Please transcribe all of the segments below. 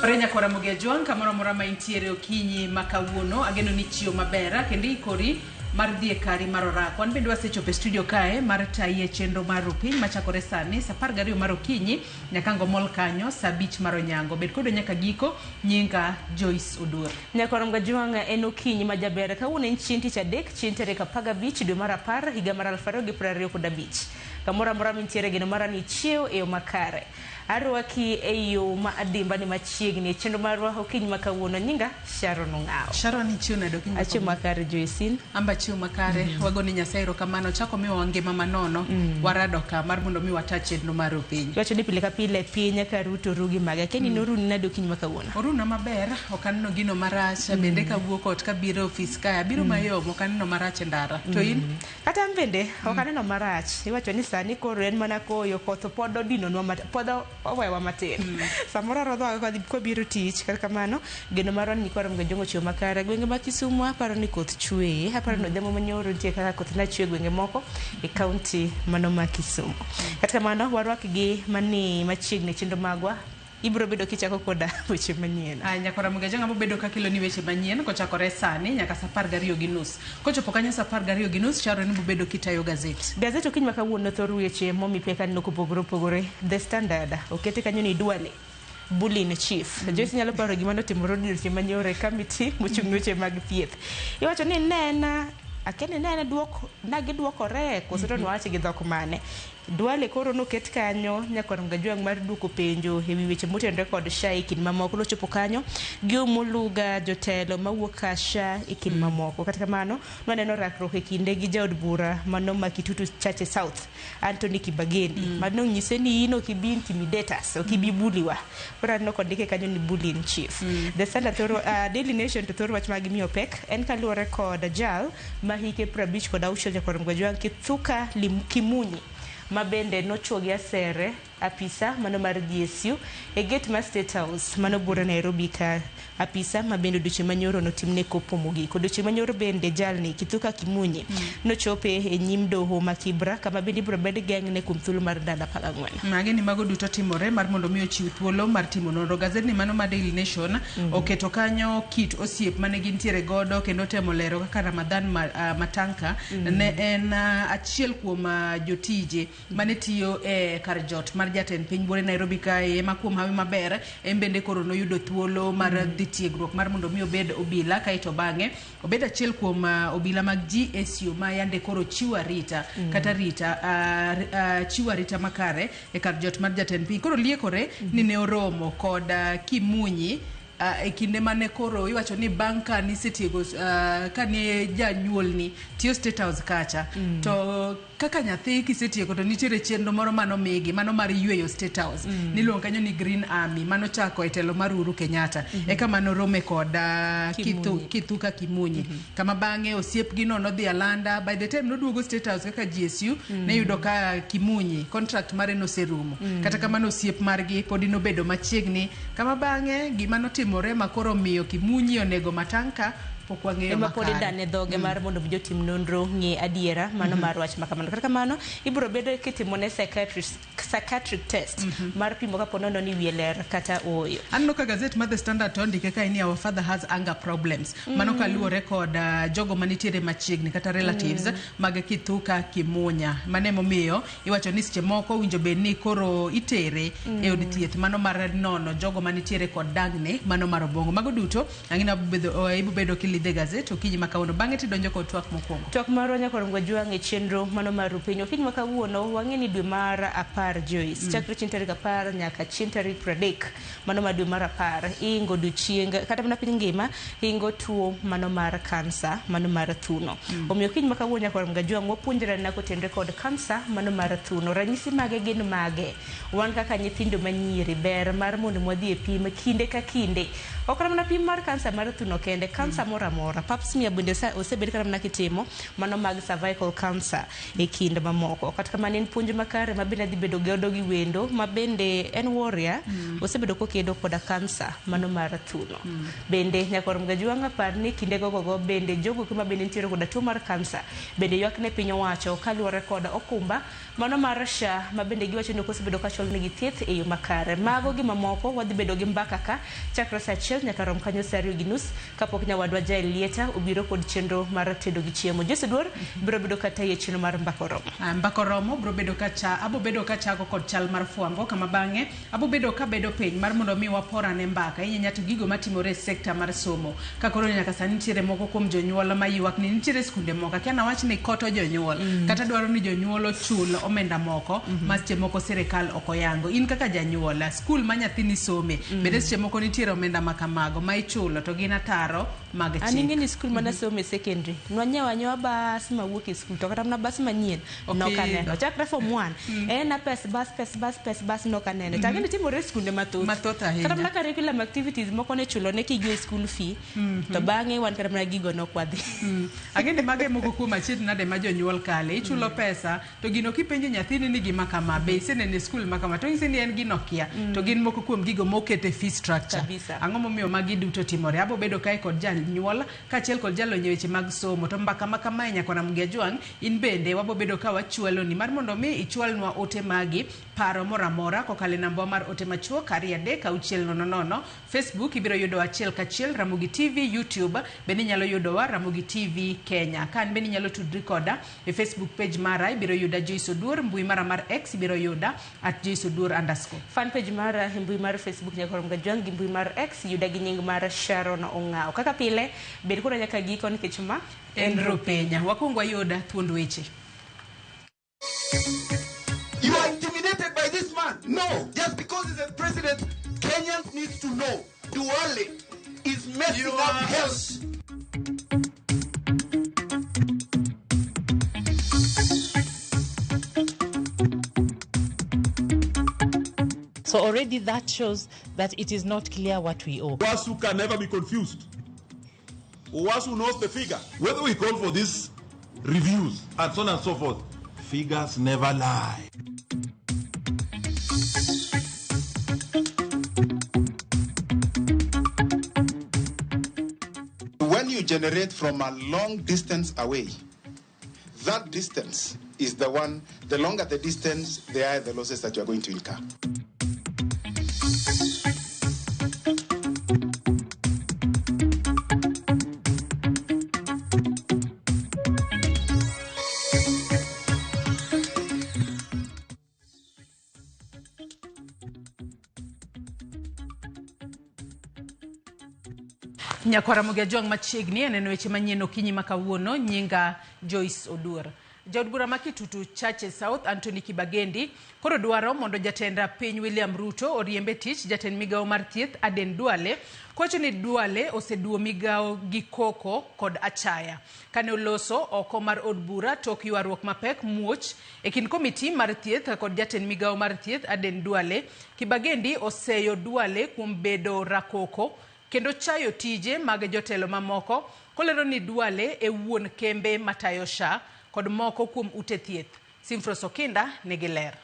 Renya kwa Ramogi Juang kamoro mora ma intiere okinyi makawuono ageno ni chio mabera kendi kori mar dhie kari marora kwan bende wasechopo studio kae mar taie chenro mar rupiny machakore sani sa 12 mar okinyi nyaka ngomol kanyo sa 5 mar onyango bed kodo nyaka giko nyinga Joyce Odur. Nyaka Ramogi Juang en okinyi ma jaber kawuono en chieng' tich adek chieng' tarik 15 dwe mar 10 higa mar 2025 kamoro amora mintiere geno mara ni chiew e yo makare arwaki e yo ma adimba ni machiegni chenro marwa okinyi makawuono nyinga Sharon Ong'ao. Sharon ni chiw nado kinyi achiw makare Joyce amba chiw makare wagoni Nyasaye kamano chako miwa ngima manono warado ka mar mondo mi wata chenro mar rupiny wacho ni pile ka pile piny ka ruto rugi maga keni noruni nado kinyi makawuono oruna maber okanno gino marach bende ka wuok ot ka biro office ka biro mayom okanno marach ndara to in kata bende okanno marach iwacho ni sani koro en mana koyo koth pod odinonwa pod owewa matin samoro rodho ko biro tich kaka kamano geno maro ni kwaro Ramogi Juang chiwo makare gwenge ma Kisumu aparo ni koth chwe aparo no demo manyoro tie kaka koth na chwe gwenge moko e county mano ma Kisumu kata kamano warwak gi mani machiegni chenro magwa ibro bedo kichako koda weche manyien nyaka Ramogi Juang abo bedo kakilo ni weche manyien kochakore sani nyaka 12:30 kochopo kanyo 12:30 Sharon ni bedo kitayo gazet okinyi makawuono thor weche momi peka no kupogore The Standard okete kanyo ni Duale bullying chief Joyce nyalo paro gima notimore weche manyore committee mochung' weche mag thieth iwacho ni nena akene nene duokore kosoto nwache gi dhok mane Duale koro noket kanyo nyaka Ramogi Juang mar duoko penjo ewi weche motenore kod SHA ikin mamoko nochopo kanyo gi omuluga jotelo mawuok ka SHA ikin mamoko kata kamano nwaneno rakruok e kinde gi jaod bura mano ma Kitutu Chache South Anthony Kibageni mano nyise ni ino kibi intimidators okibi buliwa ora no kondike kanyo ni bullying chief The Standard Daily Nation to thor wach mag miyo pek en kaluore kod jal ma hike 50 kod auchiel nyaka Ramogi Juang Kithuka Kimunyi mabende nochuogi asere apisa mano mar GSU e gate ma State House mano bura Nairobi ka apisa mabende duche manyoro notimne kopo mogiko duche manyoro bende jalni Kithuka Kimunyi nochope e nyim doho ma Kibra kama bende bura bende gengne kum thuolo mar dala 14 mage ni mago duto timore mar mondo mi ochiw thuolo mar timo nonro gazet ni mano ma Daily Nation oketo kanyo kit osiep mane gintiere godo kendo temo lero kaka Ramadhan Matanka ne en achiel kuom jotije mane tiyo e kar jot mar jatend piny bore Nairobi kae ma kuom hawi maber en bende koro noyudo thuolo mar dhi tiegruok mar mondo mi obed obila kaito bange obed achiel kuom obila mag GSU ma yande koro chiwo arita kata rita chiwo arita makare e kar jot mar jatend piny koro liekore ni ne oromo kod Kimunyi e kinde mane koro iwacho ni banka ni setiego kane janyuol ni tiyo State House kacha to kaka nyathi kisetieko to nitiere chenro moro mano migi mano mar yweyo State House niluongo kanyo ni Green Army mano chako e telo mar Uhuru Kenyatta eka mano rome kod Kithuka Kimunyi kama bange osiep gi no nodhi alanda by the time noduogo State House kaka GSU ne yudo ka Kimunyi contract mare no serumo kata kamano osiep margi podi nobedo machiegni kama bange gima notimore makoro miyo Kimunyi onego Matanka ema podi dane dhoge mar mondo jotim nonro ng'e adiera mano mar wach makamano kata kamano ibro bedo kitimone psychiatric test mar pimo kapo nono ni wieler kata oyo anno ka gazet ma The Standard to ndike ka ni our father has anger problems mano kaluore kod jogo manitiere machiegni kata relatives mag Kithuka Kimunya mane momiyo iwacho ni seche moko winjo bed ni koro itere e od thieth mano mar nono jogo manitiere kod dagne mano mar obongo mago duto angina bedo The Gazette okinyi makawuono bange tidonjo kod twak mokwongo twak maro nyaka Ramogi Juang e chenro mano mar rupiny okinyi makawuono wang'e ni dwe mar 10 Joyce chakre chieng' tarik 10 nyaka chieng' tarik 30 mano ma dwe mar 10 ingo duchieng kata mana piny ngima ingo tuo mano mar kansa mano mar thuno omiyo okinyi makawuono nyaka Ramogi Juang wapuonjra na kotenre kod kansa mano mar thuno ranyisi mage gin mage wan kaka nyithindo manyiri ber mar mondo mwadhi e pim kinde ka kinde okra mana pim mar kansa mar thuno kende kansa moro moro amora. Pap smear bende osebed ka mana kitimo mano mag cervical cancer e kind mamoko. Kata kamano en puonj makare ma bende dhi bedo godo gi wendo ma bende en warrior osebedo kokedo koda cancer mano mar thuno. Bende nyakor mga juanga par ni kinde gogo bende jogo kuma bende nitiere koda tuo mar cancer bende ywak ne piny owacho kaluwore koda okumba mano mar SHA ma bende giwacho ni osebedo ka chol negi thieth e yo makare. Mago gi mamoko wadhi bedo gi mbaka ka chakra sa achiel nyaka rom kanyo sa 2:30 kapok nyawadwa Jael Lieta obiro kod chenro mar tedo gi chiemo. Jose Duor biro bedo kata ye chenro mar mbako romo. Mbako romo biro bedo kacha abo bedo kachago kod chal mar fwambo kama bang'e abo bedo ka bedo piny mar mondo mi wapora ne mbaka inya to gigo matimore sekta mar somo kakoro nyaka sani nitiere moko kuom jonyuol ma ywak ni nitiere skunde moko kiana wach ni koto jonyuol kata dwaro ni jonyuol ochul omenda moko ma seche moko sirikal okoyango. In kaka janyuola skul ma nyathini some bende seche moko nitiere omenda makamago ma ichulo to gin ataro mag chik. Ani ngeni skul mana some secondary nwanyawa bas ma wuok e skul to kata na bas manyien no kaneno chakra form 1 na pes bas no kaneno tageni timore skunde mathoth ahinya kata na curriculum activities moko ne chulo ne kigo school fee to bang'e wan kata na gigo no kwadhi agende mage moko kuom achiedh nade ma jonyuol kale ichulo pesa to gino kipenjo nyathini ni gima kama be isenene skul makama to ng'isi ni en gino kia to gin moko kuom gigo mokete fee structure ang'o momiyo magi duto timore. Abo bedo kae kod janyuol kachiel kod jalonyo weche mag somo to mbaka makama nyaka na Mugia Jwang in bende wabo bedo ka wachualo ni mar mondo mi ichwalnwa ote magi paro moramora kokale namba mar ote machuo kari 36000. Facebook ibiro yudo achiel kachiel Ramogi TV, YouTube bende nyalo yudowa Ramogi TV Kenya. Kan bende nyalo tudri koda e Facebook page mara ibiro yuda Joyce Oduor, mbui mara mar X ibiro yuda @JoyceOduor_. Fan page mara mbui mar Facebook nyakor Mugia Jwang gi mbui mar X yuda gi nying mar Sharon Ong'ao. Kaka pile bed kuna nyaka giko nikech ma Enro Penya wakuongwa yuda thuond weche. You are intimidated by this man? No. Just because he's a president, Kenyans need to know Duale is messing up health. So already that shows that it is not clear what we owe. Uwasu can never be confused. Uwasu knows the figure. Whether we call for these reviews and so on and so forth, figures never lie. When you generate from a long distance away, that distance is the one, the longer the distance, the higher the losses that you are going to incur. Nyakwara Mugia Jwang machiegni eneno weche manyien okinyi makawuono nyinga Joyce Oduor. Jaod bura ma Kitutu Chache South Anthony Kibagendi koro dwaro mondo jatenda piny William Ruto oriembe tich jatend migao mar thieth Aden Duale kocho ni Duale oseduo migao gi koko kod achaya kane oloso oko mar od bura tok ywaruok mapek muoch e kin komiti mar thieth kod jatend migao mar thieth Aden Duale. Kibagendi oseyo Duale kuom bedo rakoko kendo chayo tije mag jotelo mamoko kolero ni Duale e wuon kembe matayo SHA kod moko kuom ute thieth. Simfros Okinda nigi ler.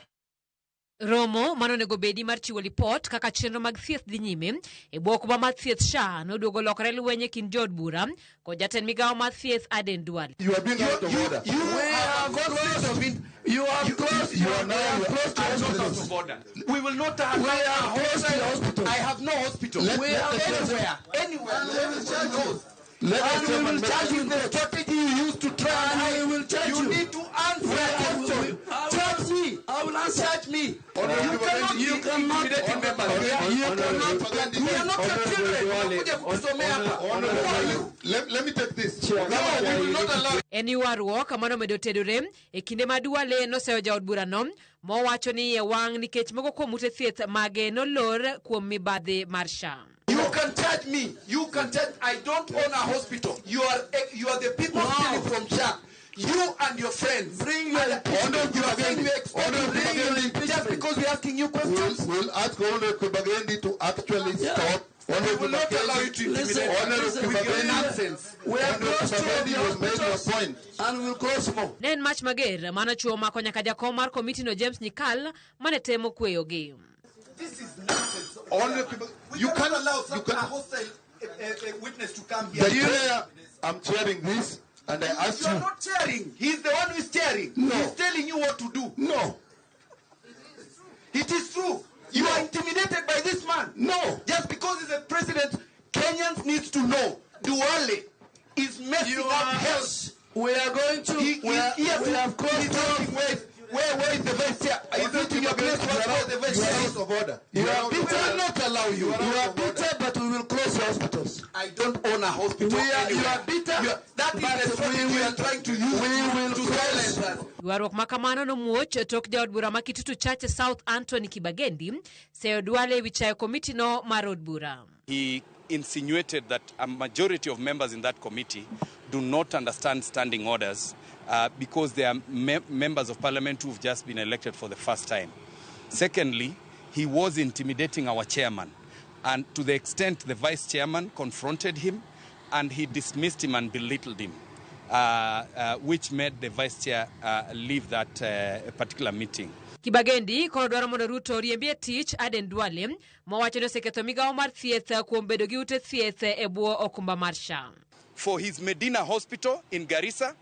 Romo manonego bedi mar chiwo lipot kaka chenro mag thieth dhi nyime e bwo okumba mar thieth SHA noduogo lokore lwenye kind jood bura kod jatend migao mar thieth Aden Duale. You have been out of order. You are close to order. We will not have hospital. I have no hospital. We are anywhere. Let us charge you the strategy you used to try. I will charge you. You need to answer question. Charge me. I will answer me. You cannot intimidate members. We are not your children. Let me take this. No, we will not allow. Eni waruok amano medo tedore e kinde ma Duale noseyo jaod bura no mowacho ni e wang nikech moko kuom ute thieth mage nolor kuom mibadhi mar SHA. You can charge me. You can charge. I don't own a hospital. You are the people stealing from SHA. You and your friends. Bring your impeachment. Just because we're asking you questions. We'll ask Honorable Kibagendi to actually stop We will not allow you to intimidate with your nonsense. We are close to the hospitals and we will close more. Nen mach mager mano chuoma konya kaja komar committee no James Nyikal mane temo kweyogi. This is nonsense. Only people you can't allow a hostile witness to come here. The chair, I'm chairing this, and I ask you. You're not chairing. He's the one who is chairing. No. He's telling you what to do. No. It is true. You are intimidated by this man. No. Just because he's a president, Kenyans needs to know Duale is messing up health. We are going to. We have crossed. Where is the vice chair? Is it in your place? Where is the vice chair? Out of order. We will not allow you. You are bitter, but we will close your hospitals. I don't own a hospital. You are bitter. That is the strategy we are trying to use. We will silence us. Yuarruok makamano no muoch tok jaod bura ma Kitutu Chache South Anthony Kibagendi seyo Duale wichayo committee no mar od bura. He insinuated that a majority of members in that committee do not understand standing orders because they are members of parliament who've just been elected for the first time. Secondly, he was intimidating our chairman, and to the extent the vice chairman confronted him and he dismissed him and belittled him, which made the vice chair leave that particular meeting. Kibagendi koro dwaro mondo Ruto riembie tich Aden Duale mowacho ni oseketho migawo mar thieth kuom bedo gi ute thieth e bwo okumba mar SHA. For his Medina Hospital in Garissa,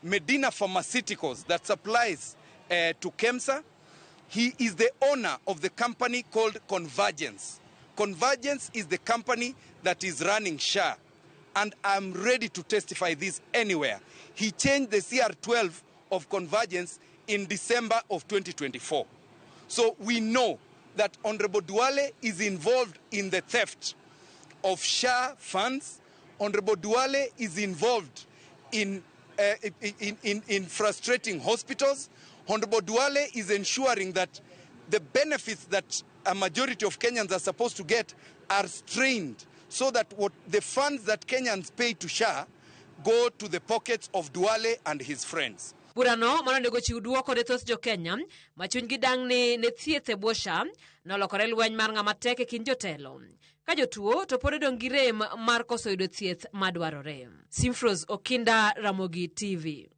Medina Pharmaceuticals that supplies to KEMSA, he is the owner of the company called Convergence. Convergence is the company that is running SHA, and I'm ready to testify this anywhere. He changed the CR12 of Convergence in December of 2024. So we know that Honorable Duale is involved in the theft of SHA funds. Honorable Duale is involved in frustrating hospitals. Honorable Duale is ensuring that the benefits that a majority of Kenyans are supposed to get are strained so that what the funds that Kenyans pay to SHA go to the pockets of Duale and his friends. Burano mano nego chiw duoko ne thoth jo Kenya machuny gi dang ne thieth e bwo SHA nolokore lweny mar ng'ama tek e kind jotelo. Ka jotuo to pod dong' gi rem mar koso yudo thieth madwarore. Simfros Okinda, Ramogi TV.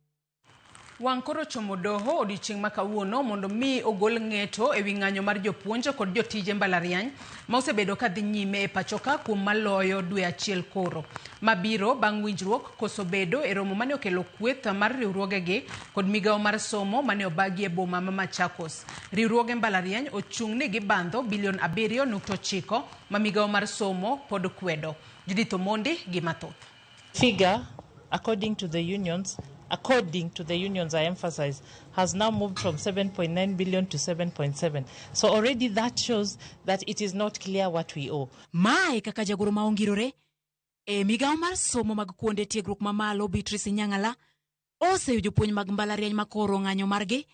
Wang koro chomo doho odiochieng' ma kawuono mondo mi ogol ng'eto e wi ng'anyo mar jopuonj kod jotije mbalariany ma osebedo ka dhi nyime e pachoka kuom maloyo dwe achiel koro. Mabiro bang' winjruok koso bedo e romo mane okelo kweth mar riwruogegi kod migawo mar somo mane obagi e boma ma Machakos. Riwruoge mbalariany ochung'ni gi bandho bilion 7.9 ma migawo mar somo pod kwedo. Judith Omondi gi mathoth. Figure, according to the unions, I emphasize, has now moved from 7.9 billion to 7.7. So already that shows that it is not clear what we owe. Mae kaka jagoro maongirore e migawo mar somo mag kuonde tiegruok mamalo Beatrice Nyang'ala oseyo jopuonj mag mbalariany makoro ng'anyo margi.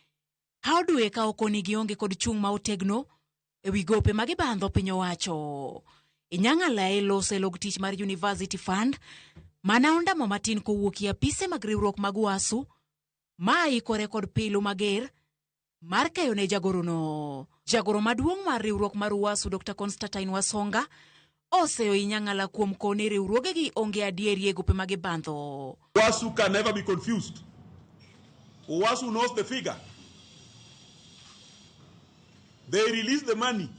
How dwe ka okoni gionge kod chung' ma otegno e wi gope mag bandho piny owacho. Nyang'ala elose log tich mar University Fund mana ondamo matin kowuokie apise mag riwruok mag wasu ma ikore kod pilo mager mar keyo ne jagorono. Jagoro maduong' mar riwruok mar wasu Dr. Constantine Wasonga oseyo Nyang'ala kuom kone riwruogegi onge adieri e gope mag bandho. Wasu can never be confused. Wasu knows the figure. They released the money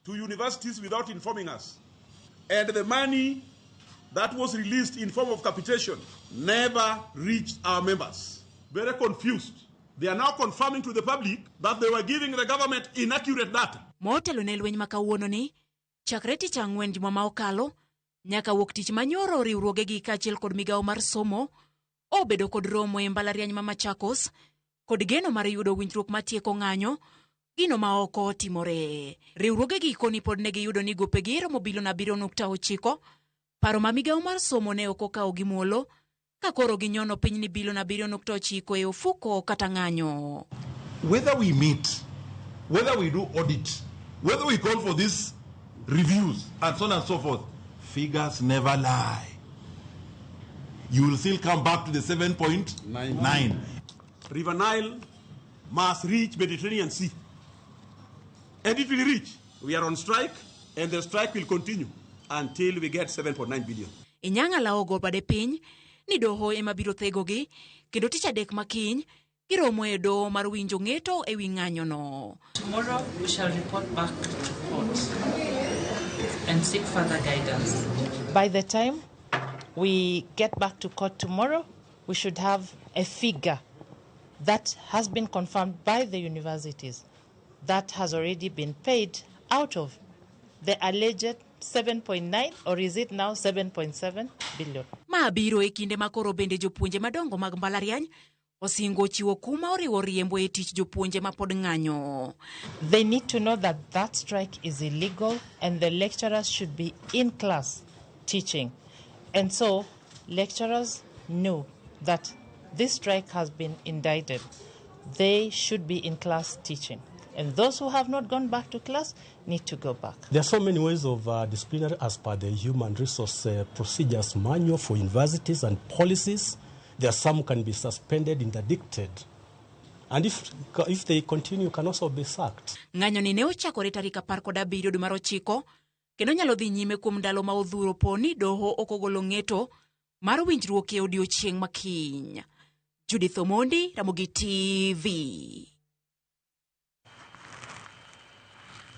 to universities without informing us. And the money that was released in form of capitation never reached our members. Very confused. They are now confirming to the public that they were giving the government inaccurate data. Motelo ne lweny makawuono ni chakre tich ang'wen juma ma okalo nyaka wuok tich manyoro riwruogegi kaachiel kod migawo mar somo obedo kod romo e mbalariany ma Machakos kod geno mar yudo winjruok matieko ng'anyo gino ma oko timore. Riwruogegi koni pod ne giyudo ni gopegi romo bilion 7.9. Paro ma migawo mar somo ne oko kawo gi muolo ka koro ginyono piny ni bilion 7.9 e ofuko kata ng'anyo. Whether we meet, whether we do audit, whether we call for these reviews and so on and so forth, figures never lie. You will still come back to the 7.9. River Nile must reach Mediterranean Sea. And it will reach. We are on strike, and the strike will continue. until we get 7.9 billion. Inyang'ala ogo bade piny ni doho ema biro thegogi kendo tich adek makiny giromo e doho mar winjo ng'eto e wi ng'anyono. Tomorrow we shall report back to court and seek further guidance. By the time we get back to court tomorrow, we should have a figure that has been confirmed by the universities that has already been paid out of the alleged 7.9 or is it now 7.7 billion. Ma biro e kinde makoro bende jopuonje madongo mag mbalariany osingo chiwo kuma oriwo riembo e tich jopuonje mapod ng'anyo. They need to know that that strike is illegal and the lecturers should be in class teaching. And so lecturers know that this strike has been indicted. They should be in class teaching. And those who have not gone back to class need to go back. There are so many ways of disciplinary as per the Human Resource Procedures Manual for universities and policies. There are some can be suspended, interdicted. And if they continue, can also be sacked. Ng'anyo ni ne ochakore tarik 17 dwe mar 9 kendo nyalo dhi nyime kuom ndalo ma odhuro poni doho okogolo ng'eto mar winjruok e odiochieng' makiny. Judith Omondi, Ramogi TV.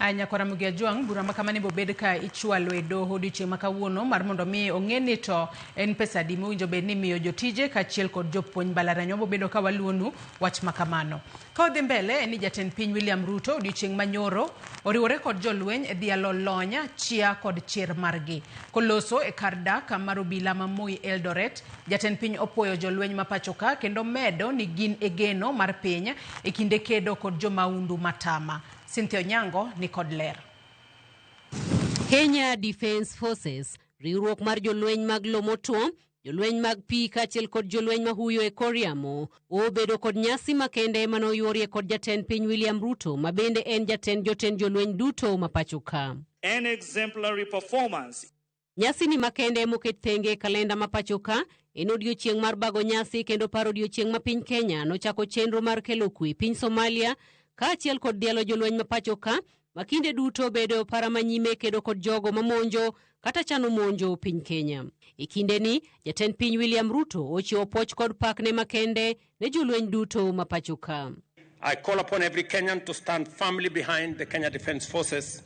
Anya kwa Ramogi Ajuang, bura makamani bobed ka ichwalo e doho odiochieng' makawuono mar mondo mi ong'eni to en pesa di mowinjo bed ni miyo jotije kaachiel kod jopuonj mbalariany bobedo ka waluonu wach makamano. Ka odhi mbele ni jatend piny William Ruto odiochieng' manyoro oriwore kod jolweny e dhialo lonya chia kod chir margi. Koloso e kar dak mar obila ma Moi Eldoret, jatend piny opuoyo jolweny ma pachoka kendo medo ni gin e geno mar piny e kinde kedo kod jomaundu matama. Cynthia Onyango ni kod ler. Kenya Defence Forces, riwruok mar jolweny mag Lomoto, jolweny mag pi kaachiel kod jolweny ma huyo e kor yamo, obedo kod nyasi makende manoyuorie kod jatend piny William Ruto, ma bende en jatend jolweny duto ma pachoka. An exemplary performance. Nyasi ni makende moket thenge kalenda ma pachoka, en odiochieng' mar bago nyasi kendo paro odiochieng' ma piny Kenya nochako chenro mar kelo kwe piny Somalia, kaachiel kod dialo jolweny ma pachoka, makinde duto bedo para manyime kedo kod jogo mamonjo kata chano monjo piny Kenya. E kinde ni, jatend piny William Ruto ochiwo poch kod pak ne makende ne jolweny duto ma pachoka. I call upon every Kenyan to stand firmly behind the Kenya Defence Forces.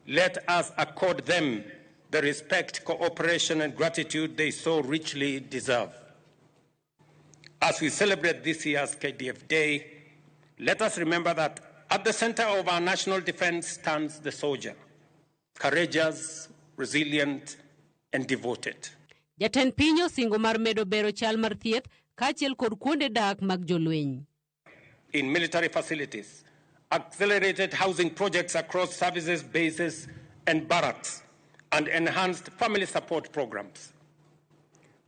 Let us accord them the respect, cooperation and gratitude they so richly deserve. As we celebrate this year's KDF Day, let us remember that at the center of our national defense stands the soldier, courageous, resilient, and devoted. Jatend piny osingo mar medo bero chal mar thieth kaachiel kod kuonde dak mag jolweny. In military facilities, accelerated housing projects across services, bases, and barracks, and enhanced family support programs.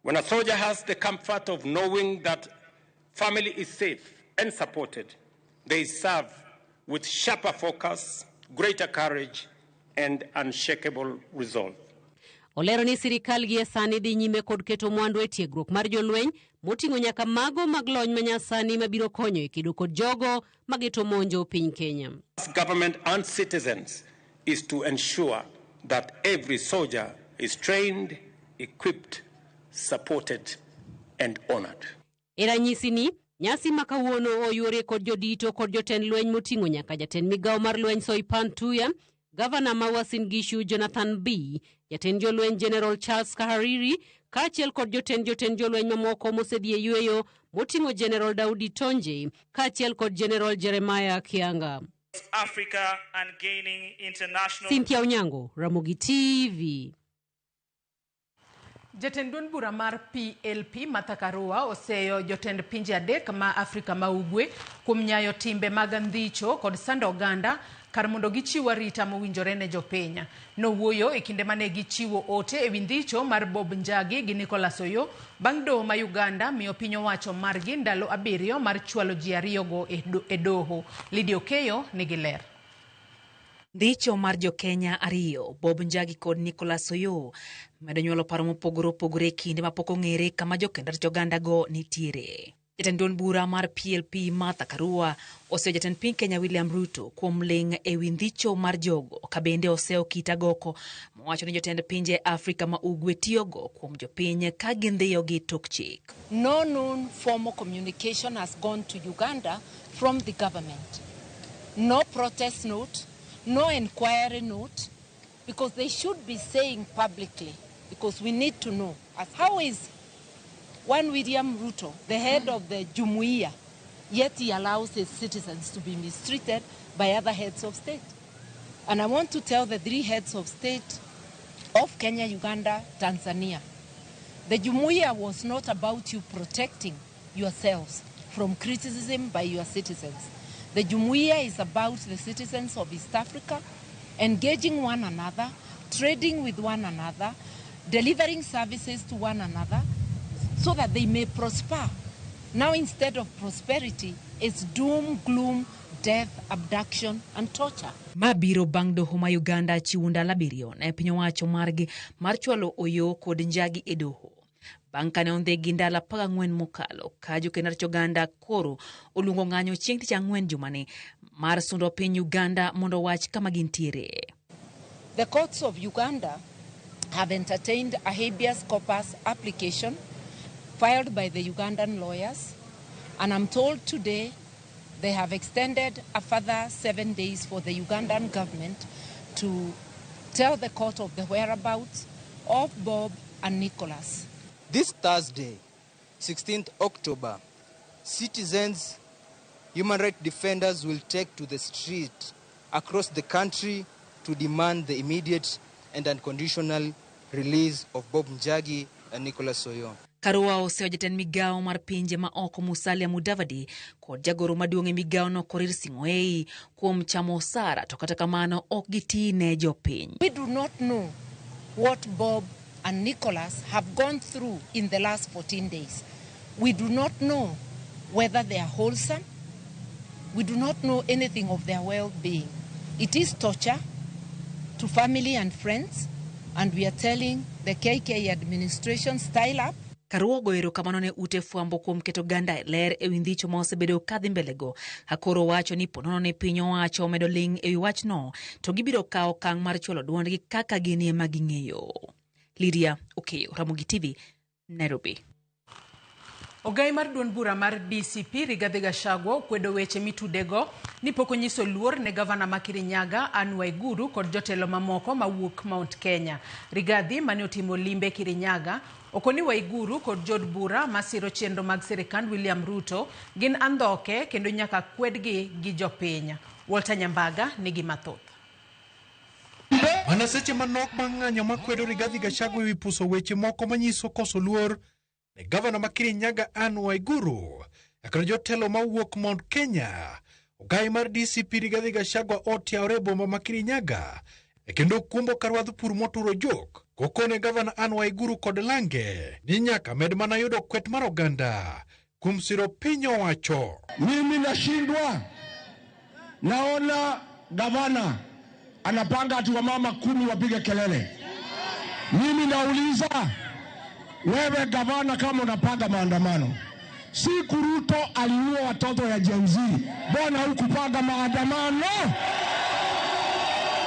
When a soldier has the comfort of knowing that family is safe and supported, they serve with sharper focus, greater courage, and unshakable resolve. Olero ni sirikal gi sani dhi nyime kod keto mwandu e tiegruok mar jolweny moting'o nyaka mago mag lony manyasani mabiro konyo e kedo kod jogo magito monjo piny Kenya. Government and citizens is to ensure that every soldier is trained, equipped, supported, and honored. Ranyisi ni nyasi makawuono oyuorie kod jodito kod jotend lweny moting'o nyaka jatend migawo mar lweny Soipan Tuya, Gavana ma Uasin Gishu Jonathan B, jatend jolweny General Charles Kahariri, kaachiel kod jotend jolweny mamoko mosedhi e yueyo moting'o General Daudi Tonje, kaachiel kod General Jeremiah Kianga. Africa and gaining international. Cynthia Onyango, Ramogi TV. Jatend duond bura mar PLP Martha Karua oseyo jotend pinje adek ma Afrika ma Ugwe kuom nyayo timbe mag ndhicho kod sando oganda kar mondo gichiw arita mowinjore ne jopiny. Nowuoyo e kinde mane gichiwo ote e wi ndhicho mar Bob Njagi gi Nicholas Oyoo bang' doho ma Uganda miyo piny owacho margi ndalo 7 mar chwalo ji ariyogo e doho. Lydia Okeyo nigi ler. Ndhicho mar jo Kenya ariyo, Bob Njagi kod Nicholas Oyoo, medo nyuolo paro mopogore opogore kinde mapok ong'ere kama jokend uganda go nitiere. Jatend duond bura mar PLP Martha Karua oseo jatend piny Kenya William Ruto kuom ling ewi ndhicho mar jogo ka bende oseo kit agoko mowacho ni jotend pinje Afrika ma ugwe tiyogo kuom jopiny ka gindhiyo gi tok chik. No known formal communication has gone to Uganda from the government. No protest note, no inquiry note, because they should be saying publicly, because we need to know. How is one William Ruto, the head of the Jumuiya, yet he allows his citizens to be mistreated by other heads of state? And I want to tell the three heads of state of Kenya, Uganda, Tanzania, the Jumuiya was not about you protecting yourselves from criticism by your citizens. The Jumuiya is about the citizens of East Africa engaging one another, trading with one another, delivering services to one another, so that they may prosper. Now, instead of prosperity, it's doom, gloom, death, abduction, and torture. Mabiro bang' doho ma Uganda chiwo ndalo 7 ne piny owacho margi mar chwalo Oyoo kod Njagi e doho. Bang' kane ondhegi ndalo 14 mokalo, ka jokend rach Uganda koro oluongo ng'anyo chieng' tich ang'wen jumani mar sundo piny Uganda mondo wach kama gintiere. The courts of Uganda have entertained a habeas corpus application filed by the Ugandan lawyers, and I'm told today they have extended a further 7 days for the Ugandan government to tell the court of the whereabouts of Bob and Nicholas. This Thursday, 16th October, citizens, human rights defenders will take to the street across the country to demand the immediate and unconditional release of Bob Njagi and Nicholas Oyoo. Karua oseo jatend migao mar pinje ma oko Musalia Mudavadi kod jagoro maduong' e migao no Korir Sing'oei kuom chamo osara to kata kamano ok giti ne jopiny. We do not know what Bob and Nicholas have gone through in the last 14 days. We do not know whether they are wholesome. We do not know anything of their well-being. It is torture to family and friends, and we are telling the KK administration style up. Karua goero kamano ne ute fwambo kuom keto ganda ler ewi ndhicho ma osebedo kadhi mbelego. Hakoro wacho ni ponono ne piny owacho medo ling ewi wachno to gibiro kawo okang' mar chwalo duondgi kaka ginie maging'eyo. Lydia Okeyo, Ramogi TV, Nairobi. Ogai mar duond bura mar DCP Rigathi Gachagua okwedo weche mitudego ni pok onyiso luor ne gavana ma Kirinyaga Anne Waiguru kod jotelo mamoko mawuok Mount Kenya. Rigathi mane otimo limbe Kirinyaga okoni Waiguru kod jod bura masiro chenro mag sirikand William Ruto gin andhoke kendo nyaka kwedgi gi jopiny. Walter Nyambaga nigi mathoth. Mana seche manok mang'anyo makwedo Rigathi Gachagua ewi puso weche moko manyiso koso luor ne gavana ma Kirinyaga Anne Waiguru kod jotelo mawuok Mount Kenya. Ogai mar DCP Rigathi Gachagua otiaore bomba ma Kirinyaga kendo kumbo karwadh pur moturo jok kokone gavana Anne Waiguru kod Lange ni nyaka med mana yudo kwet mar oganda kuom siro piny owacho. Mimi nashindwa, naona gavana anapanga ati wamama 10 wapige kelele. Mimi nauliza, wewe gavana, kama unapanga maandamano, siku Ruto aliua watoto ya Gen Z, mbona hukupanga maandamano?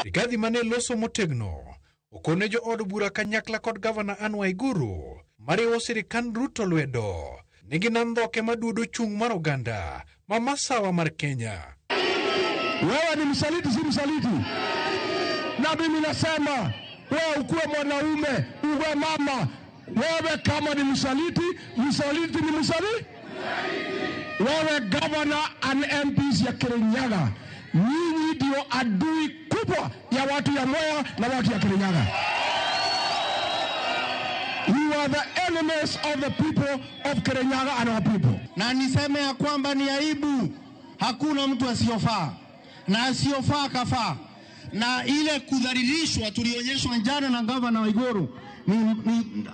Rigathi mane loso motegno okone jo od bura kanyakla kod gavana Anne Waiguru mariwo sirikand Ruto lwedo nigi nandhoke maduodo chung' mar oganda ma masawa mar Kenya. Wewe ni msaliti, si msaliti? Na mimi nasema wewe ukuwe mwanaume, uwe mama, wewe kama ni msaliti, msaliti ni msaliti. Wewe governor and MPs ya Kirinyaga, nyinyi ndio adui kubwa ya watu ya Mwea na watu ya Kirinyaga. You are the enemies of the people of Kirinyaga and our people. Na niseme ya kwamba ni aibu, hakuna mtu asiyofaa na asiyofaa kafaa. Na ile kudhalilishwa tulionyeshwa jana na gavana Waiguru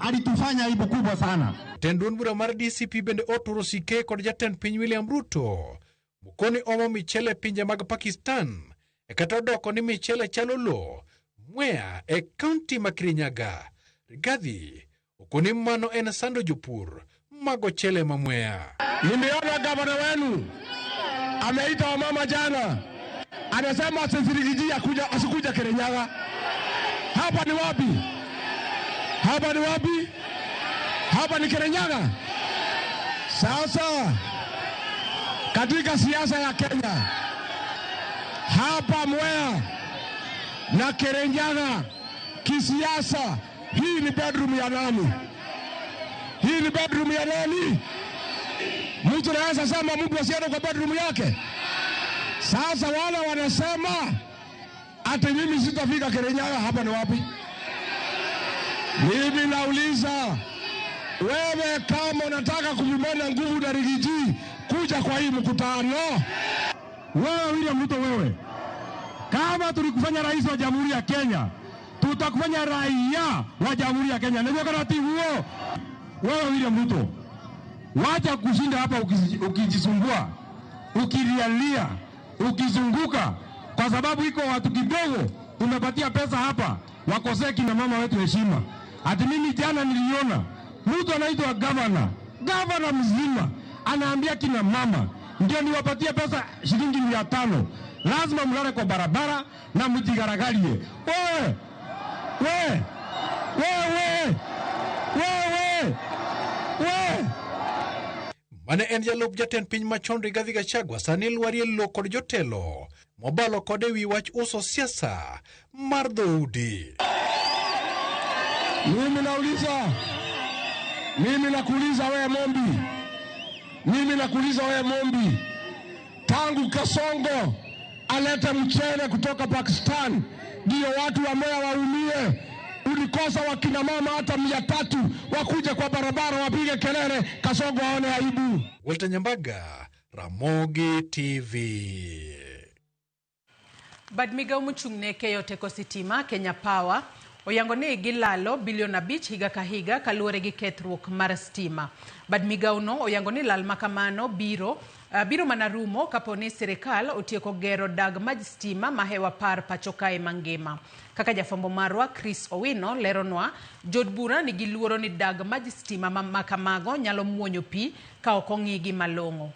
alitufanya aibu kubwa sana. Tendun bura mar DCP bende oturo sike kod jatend piny William Ruto mukoni omo michele pinje mag Pakistan kata doko ni michele chalo lo Mwea e kaunti ma Kirinyaga. Rigathi okoni mano en sando jopur Magochele Mamwea. Nimeona gavana wenu ameita wamama jana, anasema asifirigiji asikuja Kirinyaga. Hapa ni wapi? Hapa ni wapi? Hapa ni Kirinyaga. Sasa katika siasa ya Kenya, hapa Mwea na Kirinyaga kisiasa, hii ni bedroom ya nani? Hii ni bedroom ya nani? Mtu anaweza sema mtu asiende kwa bedroom yake. Sasa wale wanasema ati mimi sitafika Kirinyaga, hapa ni wapi? Mimi nauliza, wewe kama unataka kupimana nguvu na Rigiji, kuja kwa hii mkutano. Wewe William Ruto, wewe kama tulikufanya rais wa Jamhuri ya Kenya, tutakufanya raia wa Jamhuri ya Kenya. Ndio karati huo. Wewe William Ruto, wacha kushinda hapa ukijisumbua, ukilialia, ukizunguka, kwa sababu iko watu kidogo tumepatia pesa hapa wakosea kina mama wetu heshima. Ati mimi jana niliona mtu anaitwa gavana mzima anaambia kina mama ndio niwapatie pesa shilingi 500, lazima mlale kwa barabara na mjigaragalie. Wewe Mane en jalup jatend piny machon Rigathi Gachagua sani luarie lo kod jotelo mobalo kode wi wach uso siasa mar dhoudi. Mimi nakuuliza wewe Mombi, tangu Kasongo alete mchele kutoka Pakistan ndio watu wa Mwea waumie, ulikosa wakina mama hata 300 wakuje kwa barabara wapige kelele Kasongo aone aibu. Walter Nyambaga, Ramogi TV. Badmiga umuchungne keyo teko sitima Kenya Power oyango ni gilalo bilion 5 higa ka higa kaluwore gi kethruok mar stima. Badmiga uno oyango ni lal makamano biro manarumo kaponi sirikal otieko gero dag maj stima mahewa par pachokae mangima. Kaka jafambo marwa Chris Owino leronwa, jodbura ni giluoro ni dag maj stima makamago nyalo muonyo pi ka okong'igi malong'o.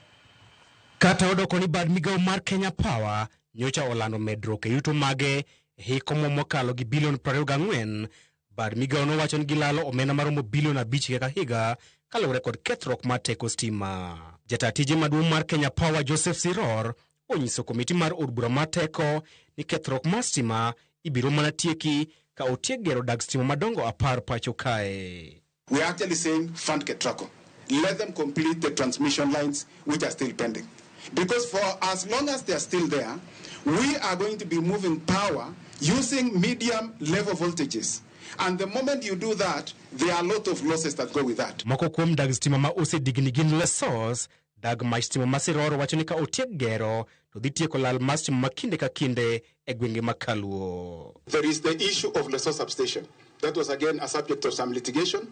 Kata odoko ni Badmiga mar Kenya Power nyocha olando medruok e yuto mage hiko mokalo gi bilion 24. Badmiga ono wacho ni gilalo omenda maromo bilion 5 ka higa kaluwore kod kethruok mar teko stima. Jatatije maduong' mar Kenya Power Joseph Siror onyiso komiti mar od bura mar teko ni kethruok mar stima ibiro mana tieki ka otiek gero dag stima madongo 10 pacho kae. We are actually saying fund Ketraco. Let them complete the transmission lines which are still pending. Because for as long as they are still there, we are going to be moving power using medium level voltages. And the moment you do that, there are a lot of losses that go with that. Moko kuom dag stima ma osedigni gin Lesos, dag ma stima ma Siror wacho ni ka otiek gero to dhi tieko lal mar stima ma kinde ka kinde e gwenge makaluo. There is the issue of Lesos substation. That was again a subject of some litigation,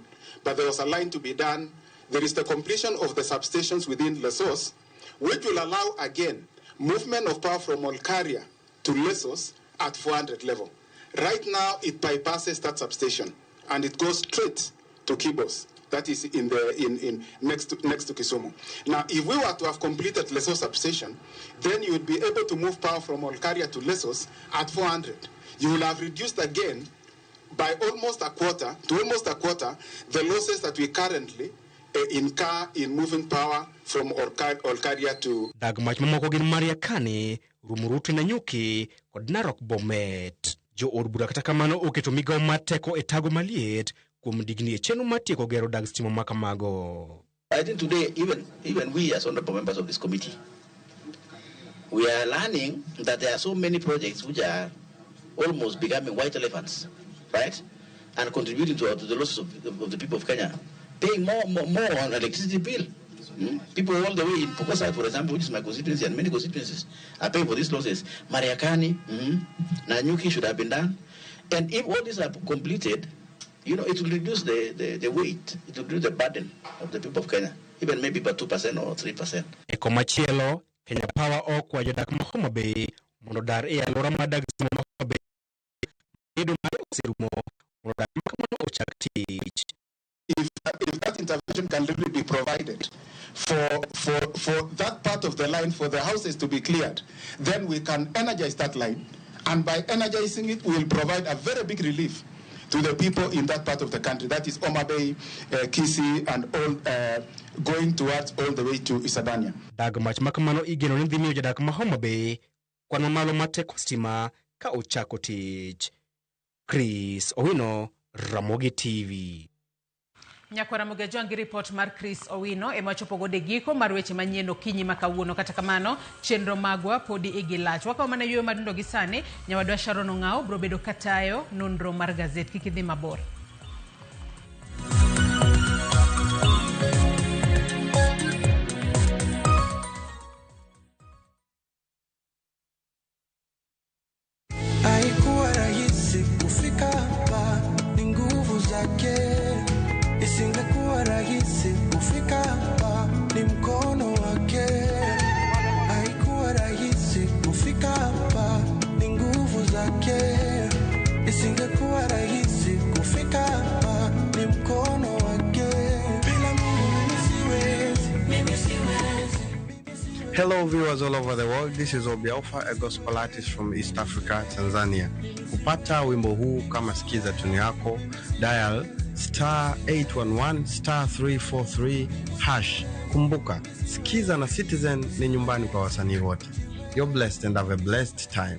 but there was a line to be done. There is the completion of the substations within Lesos, which will allow again movement of power from Olkaria to Lesos at 400 level. Right now, it bypasses that substation and it goes straight to Kibos. That is in next to Kisumu. Now, if we were to have completed Lesos substation, then you would be able to move power from Olkaria to Lesos at 400. You will have reduced again by almost a quarter the losses that we currently incur in moving power from Olkaria to Dagmach mamoko gin Mariakani, Rumuruti Nanyuki, kod Narok Bomet. Jo od bura kata kamano oketo migawo mar teko e tago maliet kuom digni e chenro mar tieko gero dag stima makamago. I think today, even we as honorable members of this committee, we are learning that there are so many projects which are almost becoming white elephants, right? And contributing to the losses of the people of Kenya, paying more on electricity bill. People all the way in Pokosai, for example, which is my constituency, and many constituencies are paying for these losses. Mariakani, Nanyuki should have been done. And if all these are completed, it will reduce the weight, it will reduce the burden of the people of Kenya, even maybe by 2% or 3%. Eko machielo, Kenya Power okwa jodak ma Homa Bay mondo dar e alwora mar dag stima ma Homa Bay gedo mare oserumo mondo dak makamano ochak tich. If that intervention diversion can really be provided for that part of the line, for the houses to be cleared, then we can energize that line. And by energizing it, we will provide a very big relief to the people in that part of the country. That is Homa Bay, Kisii, and all going towards all the way to Isebania. Dag mach makamano igeno ni dhimiyo jadak ma Homa Bay kwan mamalo matek stima ka ochako tich. Chris Owino, Ramogi TV. Nyakwara Mugejo gi report mar Chris Owino ema chopo gode giko mar weche manyien okinyi makawuono. Kata kamano chenro magwa podi igilach wakaw mana yuyo madundo gi sani. Nyawadwa Sharon Ong'ao bro bedo katayo nonro mar gazet kikidhi mabor. Haikuwa rahisi kufika hapa, ni nguvu zake. Isingekuwa rahisi kufika hapa, ni mkono wake. Haikuwa rahisi kufika hapa, ni nguvu zake. Isingekuwa rahisi kufika hapa, ni mkono wake. Bila Mungu mimi siwezi. Hello viewers all over the world, this is Obi Alpha, a gospel artist from East Africa, Tanzania. Kupata wimbo huu kama sikiza tuni yako, dial *811 *343#. Kumbuka, Sikiza na Citizen ni nyumbani kwa wasanii wote. You're blessed and have a blessed time.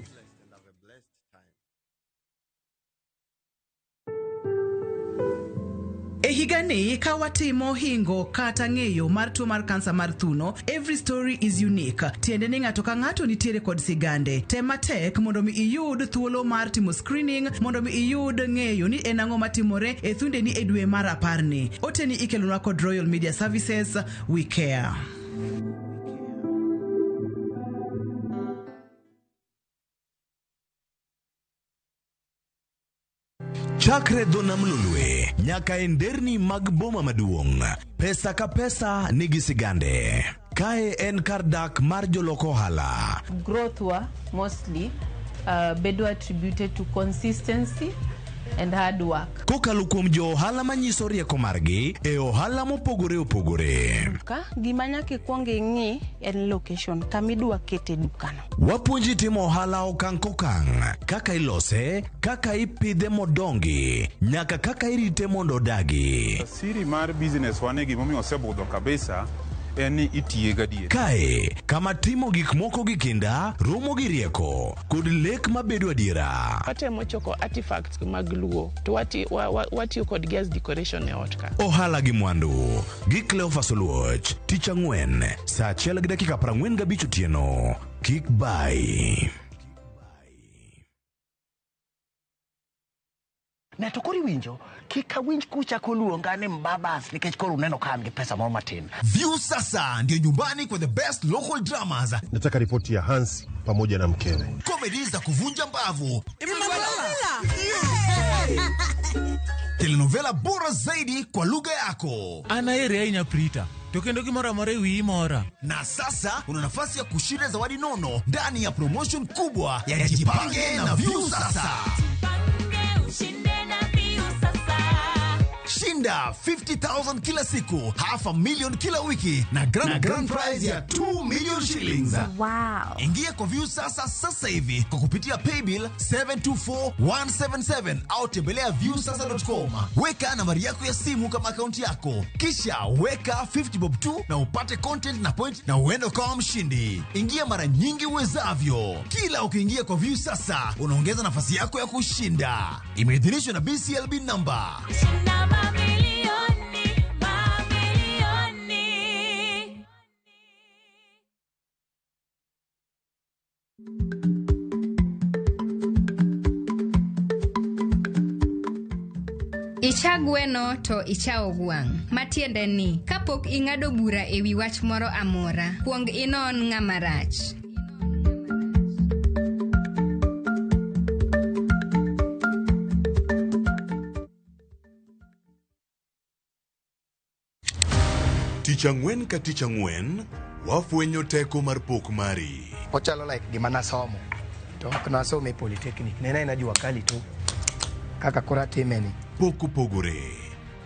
Ehigani kawatimo hingo kata ng'eyo mar tuo mar kansa mar thuno. Every story is unique. Tiende ni ng'ato ka ng'ato nitiere kod sigande. Tema tek mondo mi iyud thuolo mar timo screening, mondo mi iyud ng'eyo ni en ang'o matimore e thunde ni e dwe mar 10. Oteni ikelonwa kod Royal Media Services. We care. Chakre dona mlulwe, nyaka enderni mag boma maduong'. Pesa ka pesa nigi sigande. Kae en kardak mar joloko hala. Growth wa mostly bedo attributed to consistency and hard work. Kokalo kuom jo ohala manyiso rieko margi e ohala mopogore opogore. Ka gima nyaka kuongo ing'i en location kamidwa kete dukano. Wapuonji timo ohala okang' kokang', kaka ilose, kaka ipidhe modongi, nyaka kaka irite mondo odagi. Siri mar business wane gimomiyo osebudho kabisa eni itiye gadier. Kae kama timo gik moko gi kinda, romo gi rieko kod lek mabedo adiera. Watemo choko artifacts mag luo to watiyo kod gas decoration e ot ka. Ohala gi mwandu gi Cleophas Oluoch, tich ang'wen saa 1:45 otieno. Kik bai. Na to kori winjo kika winj kucha koluonga ni mbabas nikech koro uneno kan gi pesa moro matin. View sasa ndio nyumbani kwa the best local dramas. Nataka ripoti ya Hans pamoja na mkewe. Comedy za kuvunja mbavu. Telenovela bora zaidi kwa lugha yako. Anaere aina Prita. Tokendo kimora more wi mora. Na sasa una nafasi ya kushinda zawadi nono ndani ya promotion kubwa ya Jipange na View sasa. Shinda 50,000 kila siku, $500,000 kila wiki na grand prize ya 2 million shillings. Wow. Ingia kwa View sasa hivi kwa kupitia paybill 724177 au tembelea viewsasa.com. Weka nambari yako ya simu kama akaunti yako, kisha weka 50 bob tu na upate content na point na uende kwa mshindi. Ingia mara nyingi uwezavyo. Kila ukiingia kwa View sasa unaongeza nafasi yako ya kushinda. Imeidhinishwa na BCLB number. Ichagweno to ichao gwang'. Matiende ni kapok ing'ado bura ewi wach moro amora, kuong inon ng'ama rach. Tich ang'wen ka tich ang'wen, wafwenyo teko mar pok mari. Ochalo like gima nasomo. To nasome polytechnic. Nena inajua kali tu. Kaka kura timeni. Pok opogore.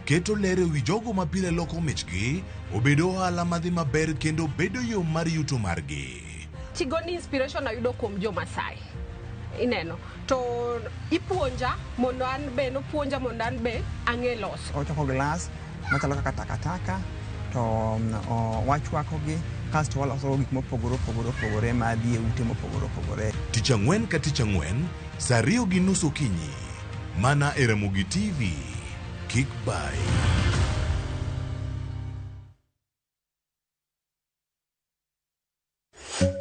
keto lere wi jogo ma pile loko michgi obedo ohala madhi maber kendo bedo yo mar yuto margi. Tigoni inspiration ayudo kuom jo Masai. Ineno to ipuonja mondo an be no puonja mondo an be ang'e loso. Ochoko glass machalo kaka takataka to wachwakogi kasto waloso gik mopogore madhi e ute mopogore. Tich Ang'wen ka Tich Ang'wen saa 2:30 okinyi mana e Ramogi TV. Kik bai.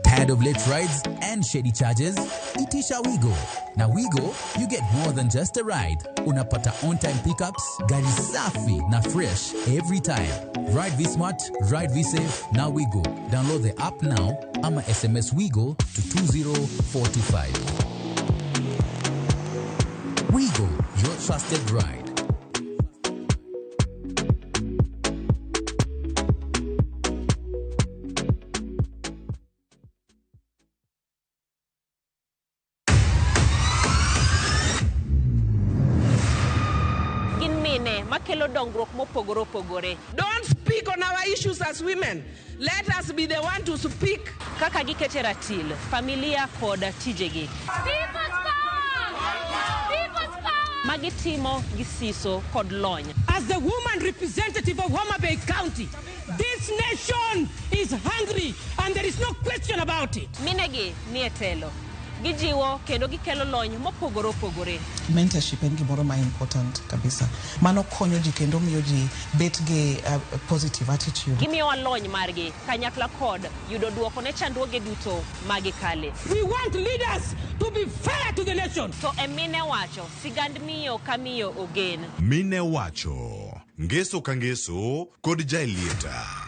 Tired of late rides and shady charges? Itisha Wigo. Now Wigo, you get more than just a ride. Unapata on-time pickups, gari safi na fresh every time. Ride V-Smart, ride V-Safe, now Wigo. Download the app now, ama SMS Wigo to 2045. Wigo, your trusted ride. Don't speak on our issues as women. Let us be the one to speak. Kaka gikete ratil, familia koda tijegi. People's power! Magitimo gisiso kod lony. As the woman representative of Homa Bay County, this nation is hungry and there is no question about it. Minegi nietelo. Gijiwo kendo gikelo lony mopogore. Mentorship en gimoro ma important kabisa. Mano konyo ji kendo miyo ji bet gi positive attitude. Gimiyo lony margi kanyakla kod yudo duoko ne chandruoge duto magikale. We want leaders to be fair to the nation. To emine wacho sigand miyo kamiyo ogen. Mine wacho ngeso ka ngeso kod jailieta.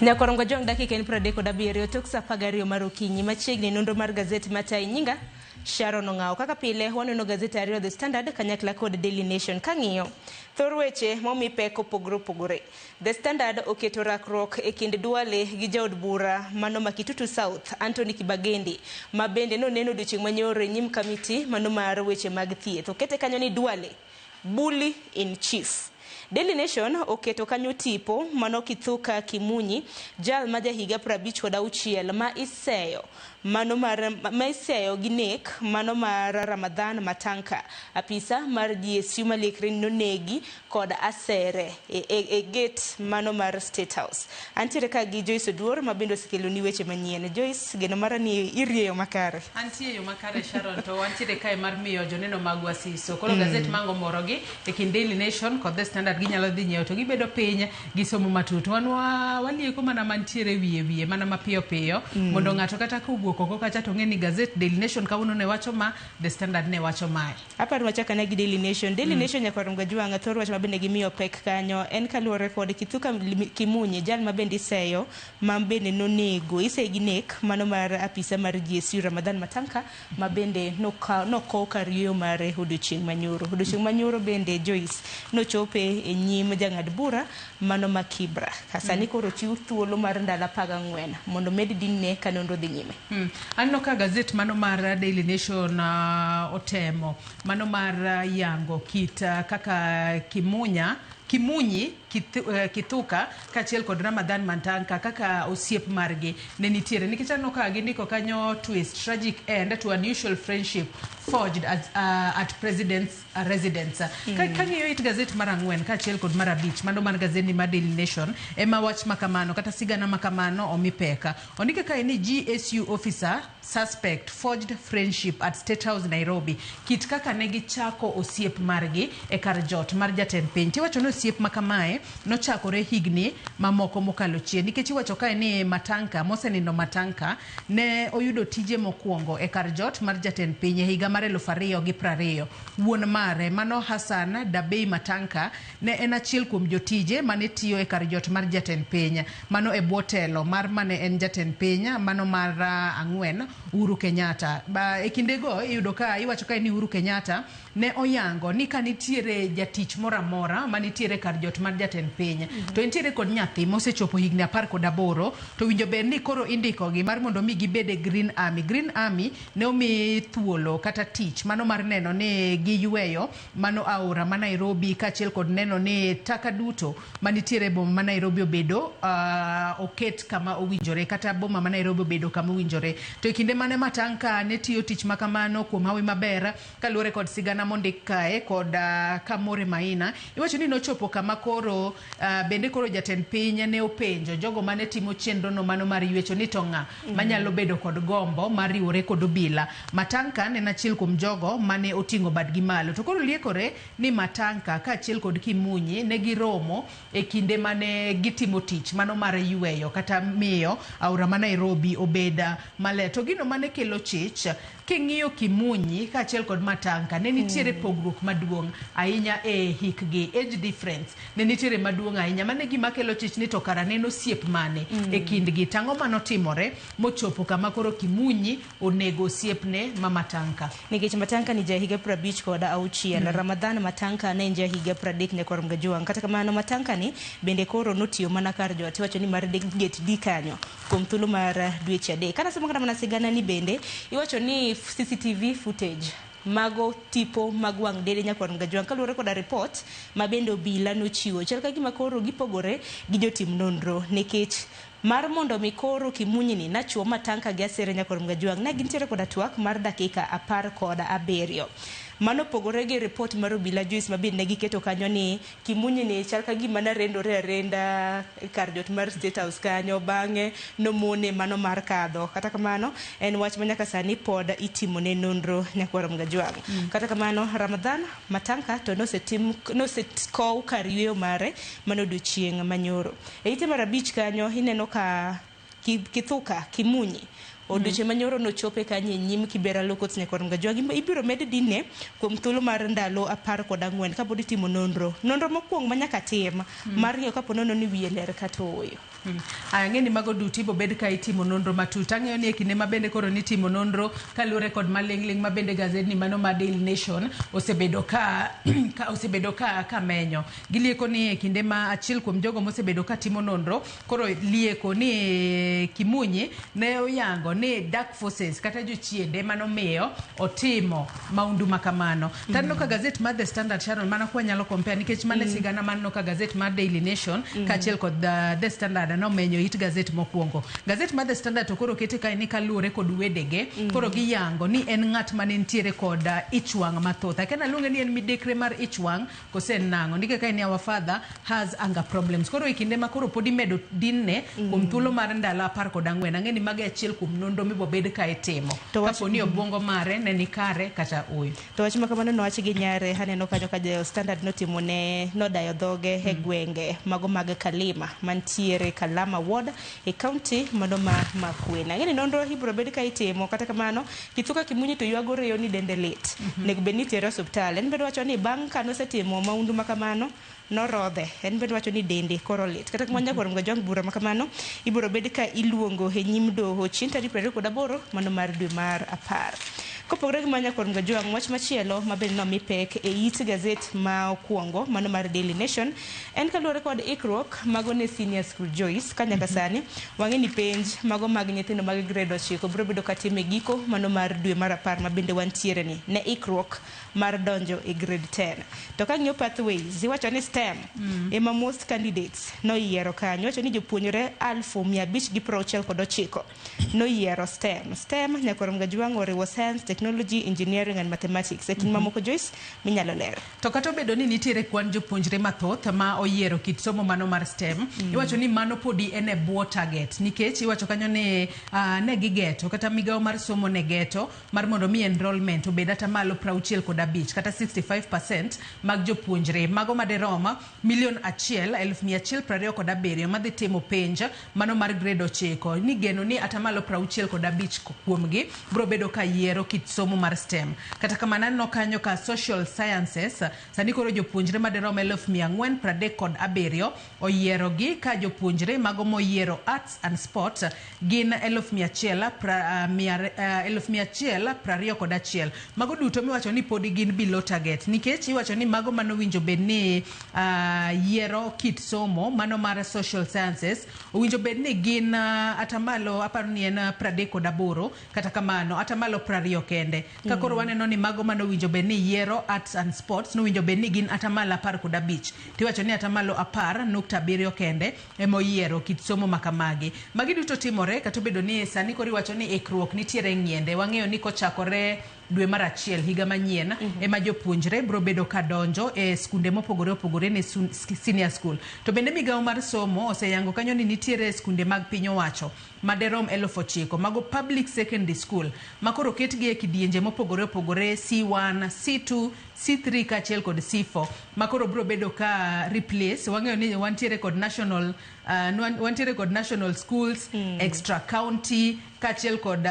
Nyakorongo jong dakika en 37 tok saa 12 mar okinyi machiegni nonro mar gazeti Matai nyinga Sharon Ong'ao. Kaka pile waneno gazeti ariyo The Standard kanyakla kod Daily Nation kang'iyo thor weche momi pek opogore. The Standard oketo rakruok e kind Duale gi jaod bura mano ma Kitutu South Anthony Kibagendi ma bende noneno odiochieng' manyoro nyim kamiti mano mar weche mag thieth. Okete kanyo ni Duale bully in chief. Daily Nation oketo kanyo tipo mano Kithuka Kimunyi jal ma jahiga 56 ma iseyo mano mar maiseyo ginek mano mar Ramadhan Matanka apisa mar GSU Malekre nonegi kod asere e gate mano mar State House. Antiere ka gi Joyce Oduor ma bendo sikelo ni weche manyien. Joyce, geno mara ni irieyo makare. Antie yo makare Sharon to antiere kai mar miyo joneno mag wasiso. Koro gazet mango morogi e kind Daily Nation kod The Standard ginyalo dhi nyiewo to gibedo piny gisomo matut. Wanwa walieko mana mantiere wiye mana mapiyo mondo ng'ato kata kuwuok oko kacha to ng'eni gazet Daily Nation kawuono ne wacho ma The Standard ne wacho mae. Aparo wachaka na gi Daily Nation. Daily Nation Nyakorongo Jwanga thor wach mabende gimiyo pek kanyo en kaluwore kod Kithuka Kimunyi jal mabende iseyo mabende nonego isegi nek mano mar apisa mar GSU Ramadhan Matanka mabende nokow kariyo mare odiochieng' manyoro bende Joyce nochope e nyim jang'ad bura mano ma Kibra kasani koro chiw thuolo mar ndalo 14 mondo med dinne kanonro dhi nyime. Anno ka gazet mano mar Daily Nation otemo mano mar yango kita kaka Kimunyi Kithuka kachiel kod Ramadhan Matanka kaka osiep margi ne nitiere nikech anno ka gindiko kanyo twist tragic end to unusual friendship forged at president's residence. Kangiyo it gazet mar 4 kachiel kod mar 5 mano mar gazeti mar Daily Nation ema wach makamano kata sigana makamano omipeka ondike ka ni GSU officer suspect forged friendship at State House Nairobi kit kaka ne gichako osiep margi e kar jot mar jatend piny. Tiwacho no osiep makamae nochakore higni mamoko mokalo chien nikech iwacho kae ni Matanka mosenindo Matanka ne oyudo tije mokwongo e kar jot mar jatend piny e higa mar 2020. Wuon mare mano Hassan Dabei Matanka ne en achiel kuom jotije mane tiyo e kar jot mar jatend piny mano e botelo mar mane en jatend piny mano mar ang'wen Uhuru Kenyatta. E kindego iyudo ka iwacho ka ni Uhuru Kenyatta ne oyango ni kanitiere jatich moramora manitiere kar jot mar jatend piny to entiere kod nyathi mosechopo higni 18 to winjo ber ni koro indiko gi mar mondo mi gibede Green Army. Green Army ne omi thuolo kata tich mano mar neno ni giyweyo mano aora ma Nairobi kachiel kod neno ni taka duto manitiere boma ma Nairobi obedo oket kama owinjore kata boma ma Nairobi obedo kama owinjore. To e kinde mane Matanka ne tiyo tich makamano kuom hawi maber kaluwore kod sigana mondik kae kod Kamore Maina, iwacho ni nochopo kama koro bende koro jatend piny ne openjo jogo mane timo chenro no mano mar ywecho ni to ng'a manyalo bedo kod gombo mar riwore kod obila. Matanka ne achiel kuom jogo mane oting'o badgi malo to koro liekore ni Matanka kaachiel kod Kimunyi ne giromo e kinde mane gitimo tich mano mar yweyo kata miyo aora ma Nairobi obeda maler. To gino mane kelo chich king'iyo Kimunyi kaachiel kod Matanka ne nitiere pogruok maduong' ahinya e hikgi, age difference ne nitiere maduong' ahinya. Mane gima kelo chich ni to kara neno osiep mane e kindgi, tang'o manotimore mochopo kama koro Kimunyi onego osiepne ma Matanka. Nikech Matanka ni jahiga 50 kod 6, Ramadhan Matanka ne jahiga 30 nyakor Mgajuang. Kata kamano Matanka ni bende koro notiyo mana kar jot, iwacho ni mar get di kanyo kuom thuolo mar dweche adek. Kana sema kata mana sigana ni bende iwacho ni CCTV footage mago tipo magwang dede nyakor Mgajuang kaluwore koda report ma bende obila nochiwo. Chal ka gima koro gipogore gi jotim nonro nikech mar mondo mi koro Kimunyi ni nachuo Matanka gi asere nyakor Mgajuang ne gintiere koda twak mar dakika 17. Mano pogore gi report mar obila Joyce mabin ne giketo kanyo ni Kimunyi ni chal ka gima na rendore arenda kar jot mar State House kanyo bang'e nomone mano mar kadho. Kata kamano en wach manyaka sani pod itimo ne nonro nyakor Mgajuang. Kata kamano Ramadhan Matanka to nosekow kar yweyo mare mano odiochieng' manyoro. E ite mar 5 kanyo ineno ka Kithuka Kimunyi odiochieng' manyoro nochope kanye nyim Kibera Lokot nyakor Mgajuang. Ibiro med dine kuom thuolo mar ndalo 14 kapod itimo nonro mokwongo manyaka tim mar ng'eyo kapo nono ni wiye ler kata oyo. Ang'e ni mago duti bo bed ka itimo nonro matut. Ang'eyo ni e kinde mabende koro nitimo nonro kaluwore kod maling'ling mabende gazedni mano ma Daily Nation osebedo ka menyo. Gilieko ni e kinde ma achiel kuom jogo mosebedo ka timo nonro koro lieko ni Kimunyi ne oyango ni dark forces kata jochiende mano miyo otimo maundu makamano. Tanno ka gazet mar The Standard Sharon mana kwa nyalo compare nikech mane sigana manno ka gazet mar Daily Nation kaachiel kod The Standard no menyo it gazet mokwongo. Gazet mar The Standard to koro kete kai ni kaluwore kod wedege koro giyango ni en ng'at mane ntiere kod ichwang' mathoth. Akena luonge ni en midekre mar ichwang' kosen nang'o ndike kai ni our father has anger problems. Koro ikinde ma koro podi medo dinne kuom thuolo mar ndalo 14. Ang'e ni mage achiel kuom nonro mibo bed ka itimo kapo ni obwongo mare ne ni kare kata oyo. To wach makamano nowachi gi nyare haneno kanyo ka The Standard notimo ne nodayo dhoge e gwenge mago mag Kalima mantiere Kalama Ward e county mano ma Makueni. Ang'e ni nonro ibiro bed ka itimo. Kata kamano Kithuka Kimunyi to ywagore yo ni dende lit nego bed ni tere osuptal. En bedo wacho ni bang' ka nosetimo maundu makamano norodhe. En bedo wacho ni dende koro lit. Kata kamano nyakor Mgajuang bura makamano ibiro bed ka iluongo e nyim doho chieng' tarik 28 mano mar dwe mar 10. Kopogore gi manya kor Mgajuang, wach machielo mabende no mipek e it gazet ma okwongo mano mar Daily Nation en kaluwore kod ikruok mago ne senior school Joyce kanyaka sani wang'e ni penj mago mag nyithindo mag grade 9 biro bedo katime giko mano mar dwe mar 10 mabende wantiere ni ne ikruok mar donjo e grade 10. To ka ng'iyo pathways iwacho ni STEM ema most candidates no yiero kanyo. Iwacho ni jopuonjre 569 no yiero STEM nyakor Mgajuang oriwo science, technology, engineering and mathematics. Ekin mamoko Joyce minyalo lero. To kata obedo ni nitiere kwan jopuonjre mathoth ma oyiero kit somo mano mar STEM, iwacho ni mano podi en e bwo target nikech iwacho kanyo ni ne gigeto kata migawo mar somo ne geto mar mondo mi enrollment obed ata malo 65 kata 65% mag jopuonjre mago maderoma 1,127,000 madhi timo penj mano mar grade 9 ni geno ni ata malo 65 kuomgi biro bedo ka yiero kit somo mar STEM. Kata kamano no kanyo ka social sciences sani koro jopuonjre madirom 437 oyiero gi ka jopuonjre mago moyiero arts and sports gin 1,121. Mago duto miwacho ni pod gin below target nikech iwacho ni mago manowinjo bed ni yiero kit somo mano mar social sciences owinjo bed ni gin atamalo aparo ni en 38 kata kamano atamalo 20 kende ka koro waneno ni mago manowinjo bed ni yiero arts and sports nowinjo bed ni gin atamalo 15 tiwacho ni atamalo 10.7 kende emoyiero kit somo makamagi. Magi duto timore kata bedo ni sani koro iwacho ni ikruok nitiere ng'iende. Wang'eyo ni kochakore dwe mar achiel higa manyien ema jopuonjre bro bedo ka donjo e skunde mopogore opogore ne senior school. To bende migawo mar somo oseyango kanyo ni nitiere skunde mag piny owacho maderom 9,000 mago public secondary school makoro ketgi e kidienje mopogore opogore C1, C2, C3 kaachiel kod C4 makoro bro bedo ka replace. Wang'eyo ni wantiere kod national schools, extra county kaachiel kod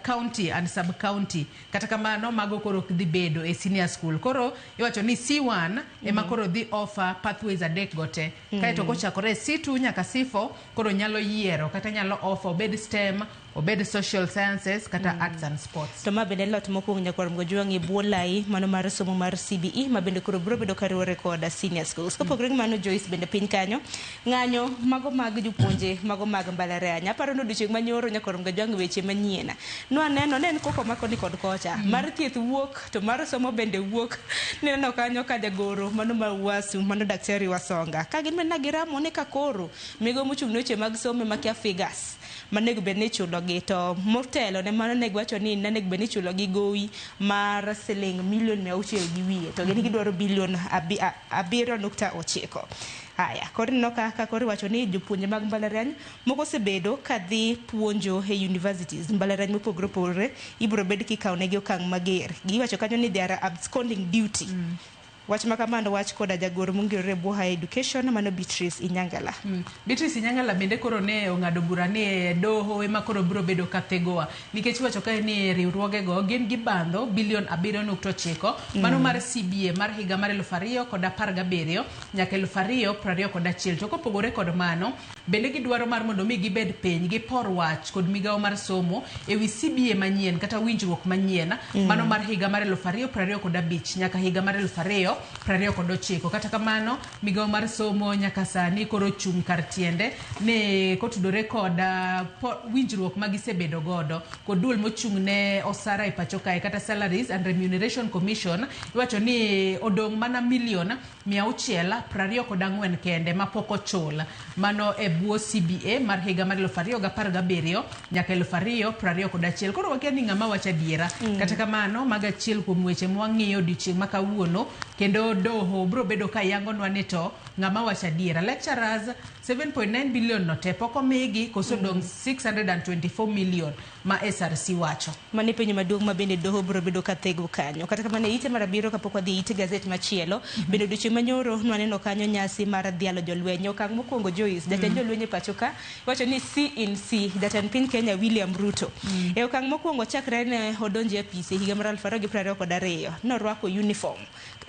county and sub county. Kata kamano mago koro dhi bedo e senior school. Koro iwacho ni C1 ema koro dhi offer pathways adek gote. Kaeto kochakore C2 nyaka C4 koro nyalo yiero kata nyalo offer obed STEM, obed social sciences kata arts and sports. To ma bende lot mokwongo nyakwar Mgojwangi buolai mano mar somo mar CBE ma bende koro bro bedo kariwore kod senior schools. Kopogore gi mano Joyce bende piny kanyo ng'anyo mago mag jopuonje mago mag mbalariany. Aparo ni odiochieng' manyoro nyakwar Mgojwangi weche manyien. Nwaneno ne en koko mako ni kod kocha mar thieth wuok to mar somo bende wuok. Neno kanyo ka jagoro mano mar UASU mano daktari Wasonga ka gin mena giramo ne ka koro migo mochung' weche mag somo makia figures manego bed ni chulo gi to motelo ne mano nego wacho ni nego bed ni chulo gi gowi mar siling milion 600 gi wiye to gin gidwaro bilion 7.9. Haya, koro no ka koro wacho ni jopuonje mag mbalariany moko sebedo kadhi puonjo e universities mbalariany mopogore opogore ibro bed kikaw negi okang' mager. Giwacho kanyo ni there are absconding duty. Wach makamando wach koda jagoro mongirore bo higher education mano Beatrice Inyangala. Beatrice Inyangala bende koro ne ong'ado bura ni doho ema koro bro bedo kathegoa nikech wacho kae ni riwruoge go gin gi bando bilion 7.9 mano mar CBA mar higa mar 2017 nyaka 2021 to kopogore kod mano bende gidwaro mar mondo mi gibed piny gi por wach kod migawo mar somo ewi CBA manyien kata winjruok manyien mano mar higa mar 2025 nyaka higa mar 2029. Kata kamano migawo mar somo nyaka sani koro chung' kar tiende ne kotudore kod winjruok magisebedo godo kod duol mochung' ne osara e pacho kae kata Salaries and Remuneration Commission. Iwacho ni odong' mana milion 624 kende mapok ochul mano e buo CBA mar higa mar 2017 nyaka 2021. Koro wakia ni ng'ama wacho adiera. Kata kamano magachiel kuom weche mwang'iyo odiochieng' ma kawuono kendo doho bro bedo ka yangonwa ni to ng'ama wacho adiera. Lecturers 7.9 billion no te poko migi koso dong 624 million ma SRC wacho. Mani penyo maduong' ma bende doho bro bedo ka thego kanyo. Kata kamano ite marabiro kapok wadhi ite gazet machielo bende odiochieng' manyoro nwaneno kanyo nyasi mar dhialo jolwenyo okang' mokwongo Joyce jatend jolwenyo pacho ka wacho ni CNC jatend piny Kenya William Ruto e okang' mokwongo chakre ne odonje apise higa mar 2022 norwako uniform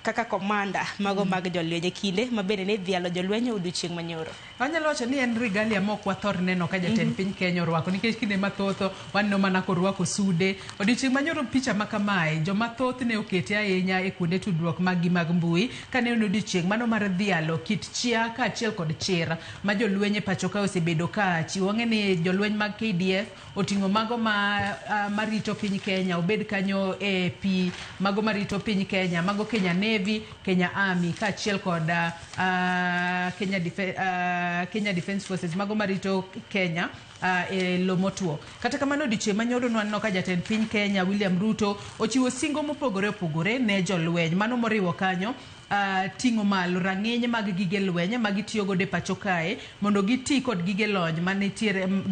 kaka komanda mago mag jolwenyo kinde mabende ne dhialo jolwenyo odiochieng' manyoro. Wanyalo wacho ni en regalia mok wathor neno ka jatend piny Kenya orwako nikech kinde mathoth waneno mana korwako sude. Odiochieng' manyoro picha makamae joma thoth ne okete ahinya e kuonde tudruok mag mbui kane odiochieng' mano mar dhialo kit chia kaachiel kod chir ma jolwenye pacho ka osebedo ka chiwo. Ng'eni jolweny mag KDF oting'o mago marito piny Kenya obed kanyo e pi mago marito piny Kenya mago Kenya Navy, Kenya Army kaachiel kod Kenya Defence Forces mago marito Kenya e lomotuo. Kata kamano odiochieng' manyoro nwaneno ka jatend piny Kenya William Ruto ochiwo singo mopogore opogore ne jolweny mano moriwo kanyo ting'o malo rang'iny mag gige lweny magitiyo godo e pacho kae mondo giti kod gige lony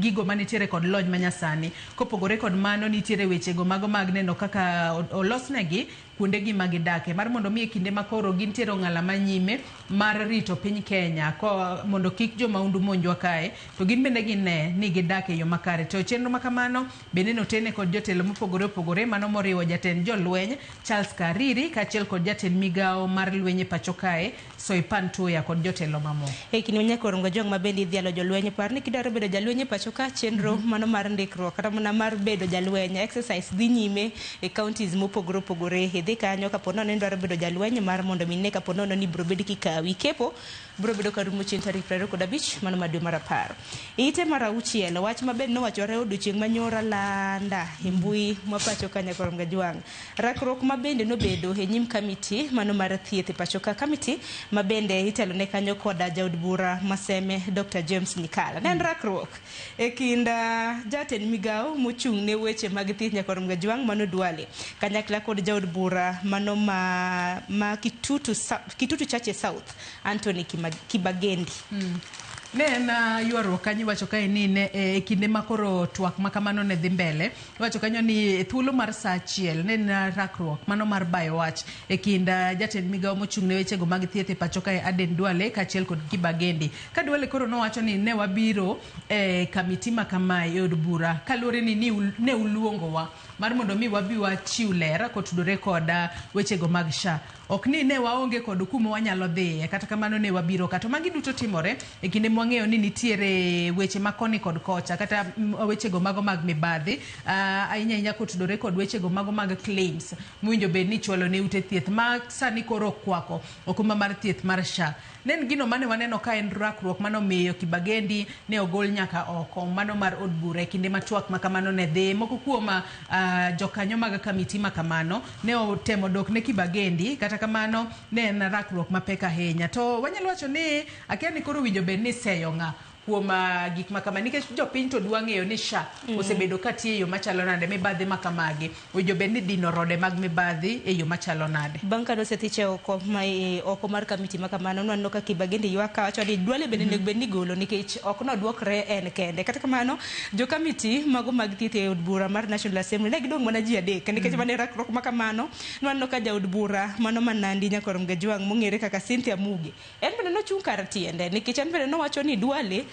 gigo manitiere kod lony manyasani. Kopogore kod mano nitiere wechego mago mag neno kaka olosnegi kuonde gi magidake mar mondo mi kinde makoro gintiere ng'ala manyime mar rito piny Kenya ko mondo kik jo maundu monjwa kae to gin bende gine ni gidake yo makare to chenro makamano bende notene kod jotelo mopogore opogore mano moriwo jatend jolweny Charles Kariri kaachiel kod jatend migao mar lwenye pacho kae Soipan Tuya kod jotelo mamoko. Kini Nyakorongo jong mabendi dhialo jolwenye par ni kidwaro bedo jalwenye pacho ka chenro mano mar ndikruok kata mana mar bedo jalwenye exercise dhi nyime e counties mopogore opogore idhi kanyo kapono ne dwaro bedo jalwenye mar mondo mine kapono ni bro bedo kikawi kepo bro bedo karumo chien tarik 25 mano madwe mar 10 ite mar 6 wach maber no wachore odiochieng' manyora landa e mbui mapacho ka Nyakorongo jwang rakruok mabende no bedo e nyim committee mano mar thieth pacho ka committee mabende itelo ne kanyo koda jaod bura maseme Dr. James Nikala nen rakruok e kinda jatend migao mochung' ne weche mag thieth Nyakorongo jwang mano Duale kanyakla kod jaod bura mano ma Kitutu Chache South Anthony Kibagendi. Ne na yuaro kanyi wacho kae ni ne e kinde makoro twak makamano ne dhi mbele wacho kanyo ni thuolo mar saa achiel ne na rakruok mano mar bayo wach e kinda jatend migao mochung' ne weche go mag thieth e pacho kae Aden Duale kaachiel kod Kibagendi ka Duale koro no wacho ni ne wabiro e kamiti makamae od bura kaluore ni ne uluongowa mar mondo mi wabi wachiw ler kotudore kod weche go mag SHA ok ni ne waonge kod kuma wanyalo dhi kata kamano ne wabiro kata magi duto timore e kinde mwang'eyo ni nitiere weche makoni kod kocha kata weche go mago mag mibadhi ahinya kotudore kod weche go mago mag claims mwinjo bed ni chwalo ne ute thieth ma sani koro kwako okuma mar thieth mar SHA nen gino mane waneno ka en rakruok mano miyo Kibagendi ne ogol nyaka oko mano mar od bura e kinde matwak makamano ne dhi moko kuoma jokanyo mag kamiti makamano ne otemo dok ne Kibagendi kata kamano ne en rakruok mapek ahinya to wanyalo wacho ni akia ni koro winjo bed ni seyo ng'a kuom gik makama nikech jopiny to dwa ng'eyo ni SHA osebedo katie yo machalo nade mibadhi makamagi winjo bed ni dino rode mag mibadhi e yo machalo nade bang' ka nosethiche oko mar kamiti makamano nwanno ka Kibagendi ywaka wacho ni Duale bende nego bed ni golo nikech ok nodwokre en kende kata kamano jo kamiti mago mag thieth e od bura mar National Assembly ne gidong' mana ji adek nikech mane rakruok makamano nwanno ka jaod bura mano Nandi Nyakorongo jwang mong'ere kaka Cynthia Muge en bende nochung' kar tiende nikech en bende nowacho ni Duale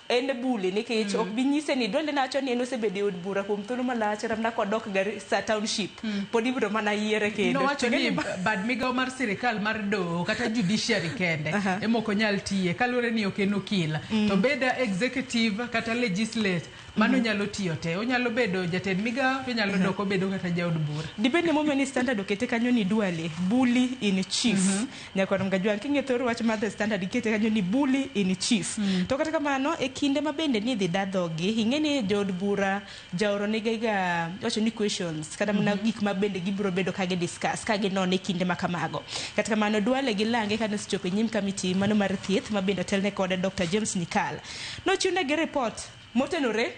en buli nikech ok binyise ni Duale nacho ni en osebedo od bura kuom thuolo malach ramna kodok Garissa township pod ibiro mana yiere kendo no wacho ni bad migao mar sirikal mar doho kata judiciary kende emoko nyal tiye kaluore ni okeno kila to beda executive kata legislative mano nyalo tiyo te onyalo bedo jatend migao to nyalo doko bedo kata jaod bura dibende momeni standard okete kanyo ni Duale bully in chief Nyakorongo jwang king'ethoro wach mar the standard ikete kanyo ni bully in chief to kata kamano e kinde mabende ni dhi dadhogi ing'eni jaod bura jaoro nigega wacho ni questions kata mana gik mabende gibiro bedo kage discuss kage none kinde makamago kata kamano Duale gi lange kane sechopo nyim kamiti mano mar thieth mabende telne kod Dr. James Nikala nochiwne gi report motenore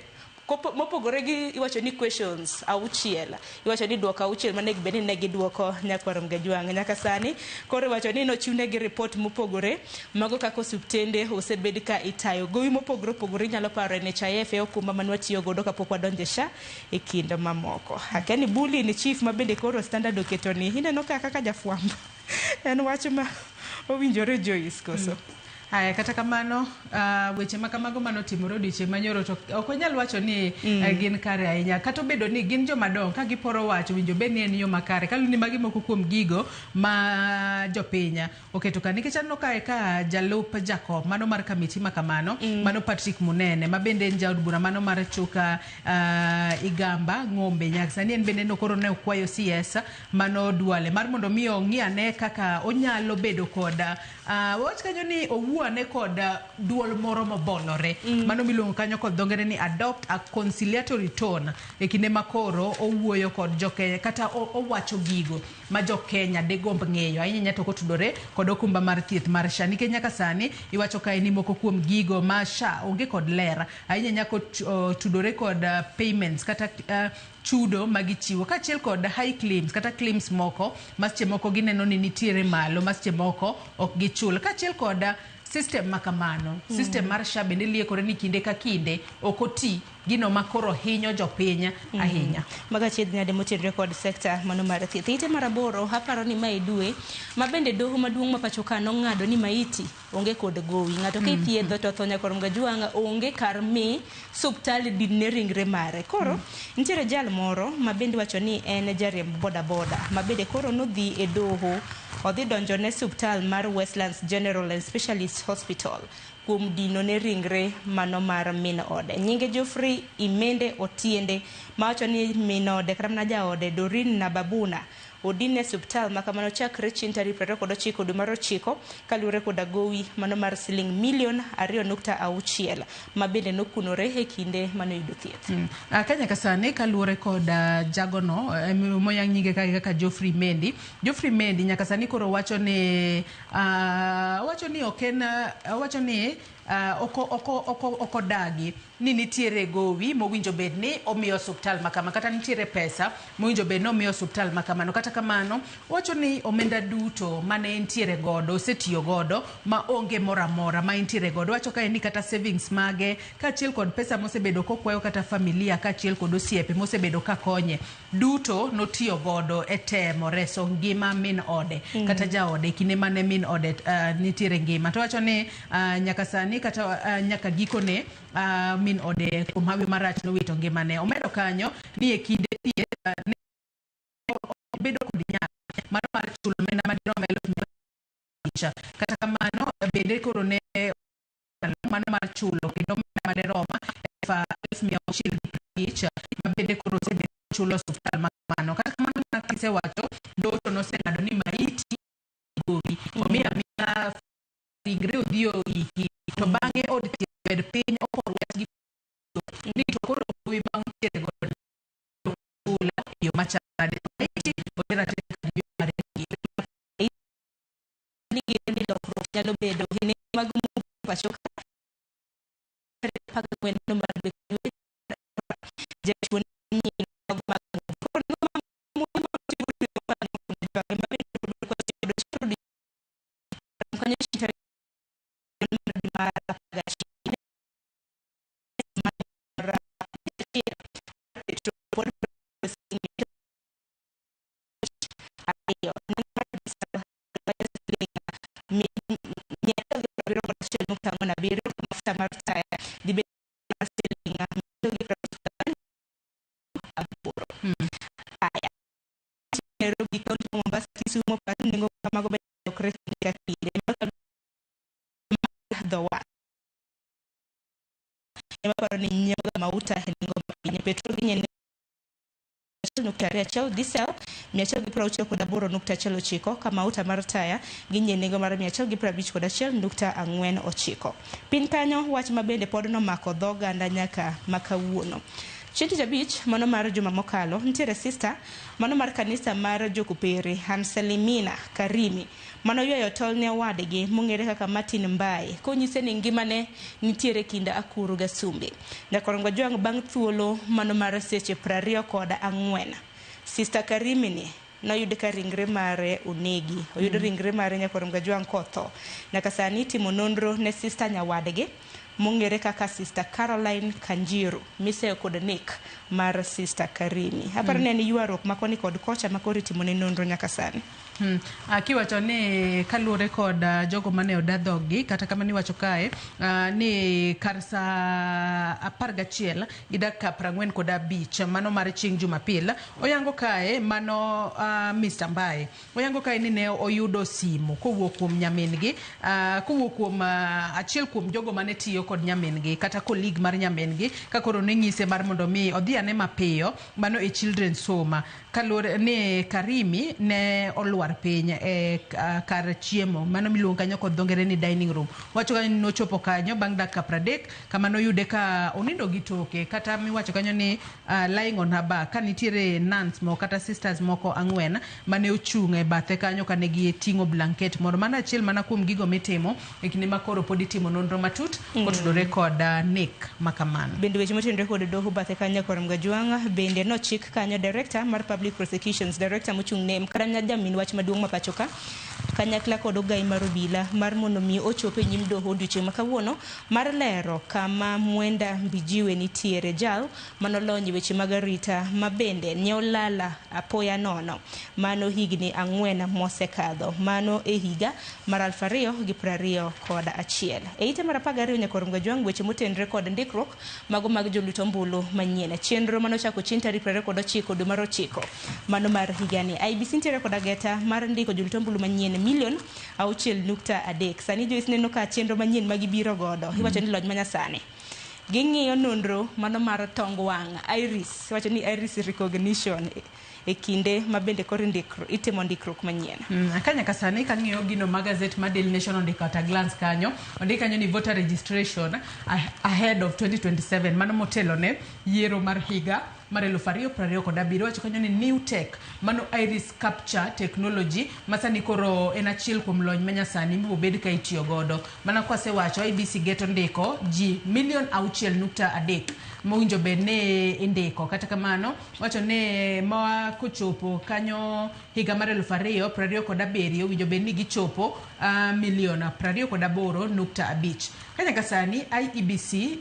mopogore gi iwacho ni questions auchiel iwacho ni duoko auchiel mane gibeni ne giduoko Nyakorongo jwang nyaka sani koro iwacho ni nochiwne gi report mopogore mago kaka osuptende osebed ka itayo gowi mopogore opogore nyalo paro NHIF e okumba manwa tiyo godo kapok wadonje SHA e kinde mamoko akeni bully ni chief mabende koro standard oketo ni ineno kaka jafwambo en wach ma owinjore Joyce koso Haya kata kamano weche makamago manotimore odiochieng' manyoro to ok onyal wacho ni gin kare ahinya kata obedo ni gin jomadongo ka giporo wacho winjo bed ni en yo makare kalu ni magi moko kuom gigo ma jopinya oketo ka nikech anno kae ka jalup Jacob mano mar kamiti makamano mano Patrick Munene mabende en jaod bura mano mar Chuka Igamba Ng'ombe nyaka sani en bende nokoro ne okwayo CS mano Duale mar mondo mi ong'iane kaka onyalo bedo koda wach kanyo ni owuone kod duol moro mabolore mano miluongo kanyo kod dongere ni adopt a conciliatory tone e kinde makoro owuoyo kod jokenya kata owacho gigo ma jokenya de gomb ng'eyo ahinya to kotudore kod okumba mar thieth mar SHA nikech nyaka sani iwacho kae ni moko kuom gigo ma SHA onge kod ler ahinya nyako tudore kod payments kata chudo magichiwo kaachiel kod high claims kata claims moko masche moko gineno ni nitiere malo masche moko ok gichul kaachiel kod system makamano system mar SHA bende liekore ni kinde ka kinde okoti gino makoro hinyo jopiny ahinya. Maga chiedh nyade motenre kod sekta mano mar thieth. Ite maraboro haparo ni mae dwe mabende doho maduong' ma pacho ka nong'ado ni maiti onge kod gowi. Ng'ato ka ithiedho to tho Nyakorom Gajwanga onge kar mi suptal dinne ringre mare. Koro nitiere jal moro mabende wacho ni en jariemb boda boda mabende koro nodhi e doho odhi donjo ne suptal mar Westlands General and Specialist Hospital kuom dino ne ringre mano mar min ode. Nyinge Geoffrey Imende Otiende mawacho ni min ode kata mana jaode Doreen Nababuna odine suptal makamano chakre chieng' tarik 29 dwe mar 9 kaluwore koda gowi mano mar siling milion 2.6 mabende nokunore e kinde manoyudo thieth. Kanya kasane kaluwore koda jagono moyang' nyinge kaka Geoffrey Mendi. Geoffrey Mendi nyaka sani koro wacho ni okodagi ni nitiere gowi mowinjo bed ni omiyo suptal makama kata nitiere pesa mowinjo bed ni omiyo suptal makamano. Kata kamano wacho ni omenda duto mane entiere godo osetiyo godo ma onge moramora ma entiere godo. Wacho ka ni kata savings mage kaachiel kod pesa mosebedo kokwayo kata familia kaachiel kod osiepe mosebedo kakonye duto notiyo godo e temo reso ngima min ode kata jaode kinde mane min ode nitiere ngima. To wacho ni nyaka sani kata nyaka gikone min ode kuom hawi marach nowito ngimane. Omedo kanyo ni e kinde thieth ne obedo kod nyalo mano mar chulo omenda madirom 1,000. Kata kamano bende koro ne mano mar chulo kendo omenda madirom 1,650 mabende koro osebedo chulo suptal makamano. Kata kamano kisewacho doto noseng'ado ni maiti gowi omiya ringre odhiyo iki to bang'e od thieth bed piny okorwach gi ni to koro gowi bang' tiere godo chula yo machade maiti odera teka mare ni gini lokruok nyalo bedo hine mag pacho ka gwen no mar bedo jachun ni mag diesel 180.9 kama mauta mar taya ginye nengo mar 151.49. Pin kanyo wach mabende pod nomako dhoganda nyaka makawuono. Chieng' Jabich mano mar juma mokalo nitiere sister mano mar kanisa mar Jokupere Hanselimina Karimi mano ywayo tol ne wadgi mong'ere kaka Martin Mbai konyise ni ngimane nitiere kinda Akuru Gasumbi. Nyakorom Gajwang' bang' thuolo mano mar seche 24 sister Karimi ni noyude ka ringre mare onegi oyudo ringre mare Nyakorom Gajwang' kotho. Nyaka sani timo nonro ne sister nyawadgi mong'ere kaka sister Caroline Kanjiru mise kod nek mar sister Karimi. Aparo ne ni yuarok makoni kod kocha makori timo ne nonro nyaka sani. Akiwacho ni kaluwore kod jogo mane odadhogi kata kama niwacho kae ni kar sa 11 gi dakika 45 mano mar chieng' Jumapil oyango kae mano Mr. Mbai oyango kae ni ne oyudo simu kowuok kuom nyamingi kowuok kuom achiel kuom jogo mane tiyo kod nyamingi kata colleague mar nyamingi ka koro ne ng'ise mar mondo mi odhi ane mapiyo mano e children's home kaluwore ni Karimi ne olwar piny e kar chiemo mano miluongo kanyo kod dhongere ni dining room. Wacho kanyo ni nochopo kanyo bang' dakika 30 kama noyude ka onindo gi toke kata miwacho kanyo ni lying on her back ka nitiere nuns moko kata sisters moko 4 mane ochung' e bathe kanyo kane gi ting'o blanket moro mana achiel mana kuom gigo mitimo e kinde ma koro pod itimo nonro matut kotudore kod nek makamano. Bende weche motenore kod doho bathe kanyo Nyakorom Gajwang' bende nochik kanyo director mar public prosecutions director mochung' ne Mkanya Jamin wach maduong' mapachoka kanyakla kod ogai mar obila mar mondo mi ochope nyim doho odiochieng' ma kawuono mar lero kama Mwenda Mbijiwe nitiere, jal manolonyo weche mag arita mabende nyeolala apoya nono mano higni 4 mosekadho, mano e higa mar 2021. E ite mar 12 Nyakoromga Jwang weche motenre kod ndikruok mago mag joluto ombulu manyien. Chenro manochako chieng' tarik 29 dwe mar 9 mano mar higani. IEBC nitiere kod ageta mar ndiko joluto ombulu manyien milion 6.3. Sani Joyce neno ka chenro manyien magibiro godo iwacho ni lony manyasani ging'iyo nonro mano mar tong wang' iris, wacho ni iris recognition e kinde mabende koro itimo ndikruok manyien. Kanya kasani kang'iyo gino magazet ma Daily Nation ondiko at a glance kanyo, ondiko kanyo ni voter registration ahead of 2027 mano motelo ne yiero mar higa mar 2027. Wacho kanyo ni new tech mano iris capture technology masani koro en achiel kuom lony manyasani mibo bed ka itiyo godo. Mana kwasewacho IEBC geto ndiko ji milion 6.3 mowinjo bed ne indiko. Kata kamano wacho ne ma kochopo kanyo higa mar 2027 winjo bed ni gichopo milion 28.5. Kanya kasani IEBC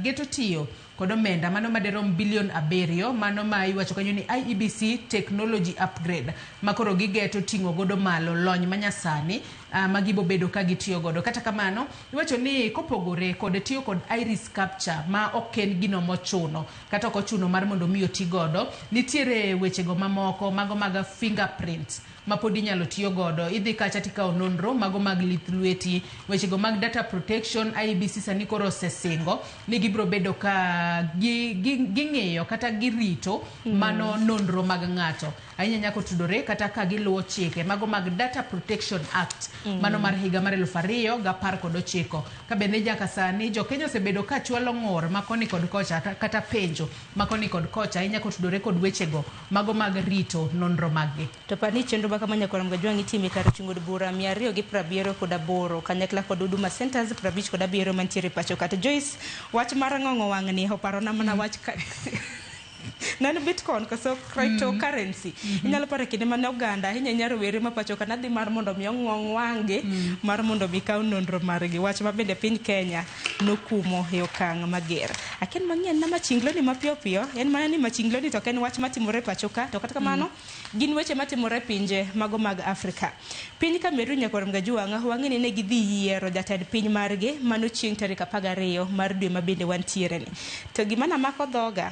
geto tiyo kod omenda mano maderom bilion 7 mano ma iwacho kanyo ni IEBC technology upgrade makoro gigeto ting'o godo malo lony manyasani magibo bedo ka gitiyo godo. Kata kamano iwacho ni kopogore kod tiyo kod iris capture ma oken gino mochuno kata ok ochuno mar mondo mi oti godo, nitiere wechego mamoko mago mag fingerprints mapodi nyalo tiyo godo. Idhi kacha tikao nonro mago mag lith lweti, wechego mag data protection. IEBC sani koro osesingo ni gibro bedo ka ging'eyo kata girito mano nonro mag ng'ato ahinya nyako tudore kata ka giluwo chike mago mag Data Protection Act mano mar higa mar 2019. Ka bende nyaka sani jo Kenya osebedo ka chwalo ng'or makoni kod kocha kata penjo makoni kod kocha ahinya kotudore kod wechego mago mag rito nonro maggi. To pani chenro baka Nyakoromga Jwang itime kar chungo bura 278 kanyakla kod Huduma Centers 57 mantiere pacho kata. Joyce, wach mar ng'ong'o wang' ni oparo na mana wach nan Bitcoin kaso cryptocurrency inyalo pare kinde mane oganda hinya rowere ma pacho kana dhi mar mondo mi ong'ong wange mar mondo mi kaw nonro margi, wach ma bende piny Kenya nokumo e okang' mager. Aken mang'ien na machinglo ni mapiyo piyo en mana ni machinglo ni to ken wach matimore pacho ka, to kata kamano gin weche matimore pinje mago mag Afrika. Piny Cameroon Nyakoromga Jwang wang'eni ne gidhi yiero jatend piny margi mano chieng' tarik 12 mar dwe ma bende wantiere ni. To gima namako dhoga,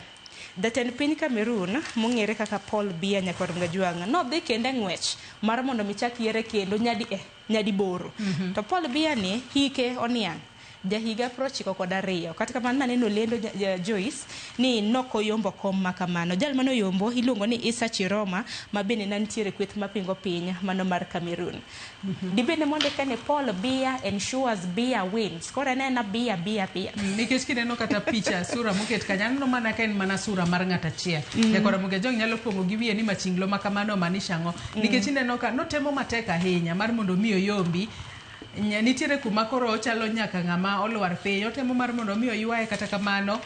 jatend piny Cameroon mong'ere kaka Paul Biya Nyakoromga Jwang nodhi kende ng'wech mar mondo michak yiere kendo nyadi boro. To Paul Biya ni hike oniang' jahiga 92. Kata kamano naneno lendo Joyce ni nokoyombo kom makamano. Jal mano yombo iluongo ni Issa Chiroma mabende nantiere kweth mapingo piny mano mar Cameroon. Dibende monde kane Paul Biya ensures Biya wins. Kora nena Biya. Nikech kineno kata picha sura moket kanyano mana ka en mana sura mar ng'ata chiel. Nyakoromga Jwang nyalo pongo gi wiye ni machinglo makamano manisha ng'o. Nikech ineno ka notemo matek ahinya mar mondo mi oyombi. Nitiere kuma koro chalo nyaka ng'ama olwar piny otemo mar mondo mi oywaye, kata kamano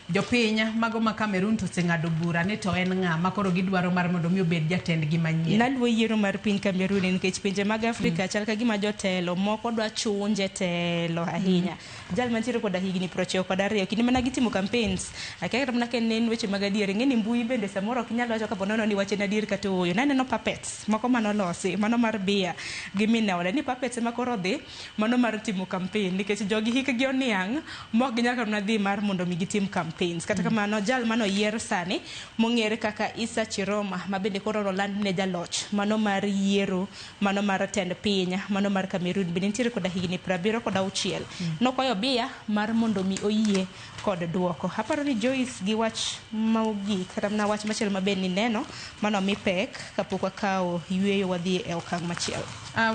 jopiny mago ma Cameroon to seng'ado bura ni to en ng'ama koro gidwaro mar mondo mi obed jatend gi manyien. Naluwo yiero mar piny Cameroon nikech pinje mag Afrika chal ka gima jotelo moko dwa chunje telo ahinya. Jal mantiere koda higni 92 kinde mana gitimo campaigns akeka mana ken nen weche mag adier ng'eni mbui bende samoro ok nyalo wacho ka bonono ni wache adier kata oyo naneno puppets moko manolosi mano mar Biya gi Minawala ni puppets makoro dhi mano mar timo campaign nikech jogi hikgi oniang' mok ginyaka na dhi mar mondo mi gitim campaigns. Kata kamano jal mano yier sani mong'ere kaka Issa Chiroma mabende koro roland ne jaloch mano mar yiero mano mar tend piny mano mar Cameroon bende nitiere koda higni 76 nokoyo Biya mar mondo mi oyie kod duoko. Aparo ni Joyce gi wach maugi kata na wach machielo mabende ni neno mano mi pek kapok akawo yweyo wadhi e okang' machielo.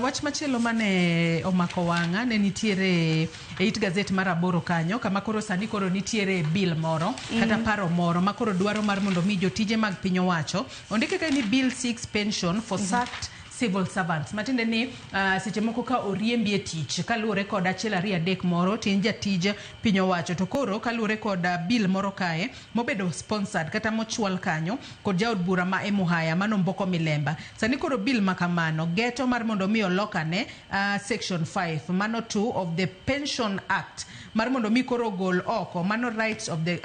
Wach machielo mane omako wang'a ne nitiere e it gazet mar Aboro kanyo kama koro sani koro nitiere bill moro kata paro moro makoro dwaro mar mondo mi jotije mag piny owacho ondike ka ni bill 6 pension for sacked civil servants. Matinde ni seche moko ka oriembi e tich kaluwore kod achiel ariyo adek moro tin jatij piny owacho to koro kaluwore kod bill moro kae mobedo sponsored kata mochwal kanyo kod jaod bura ma Emuhaya mano Mboko Milemba. Sani koro bill makamano geto mar mondo mi olokane section 5 mano 2 of the Pension Act mar mondo mi koro gol oko mano rights of the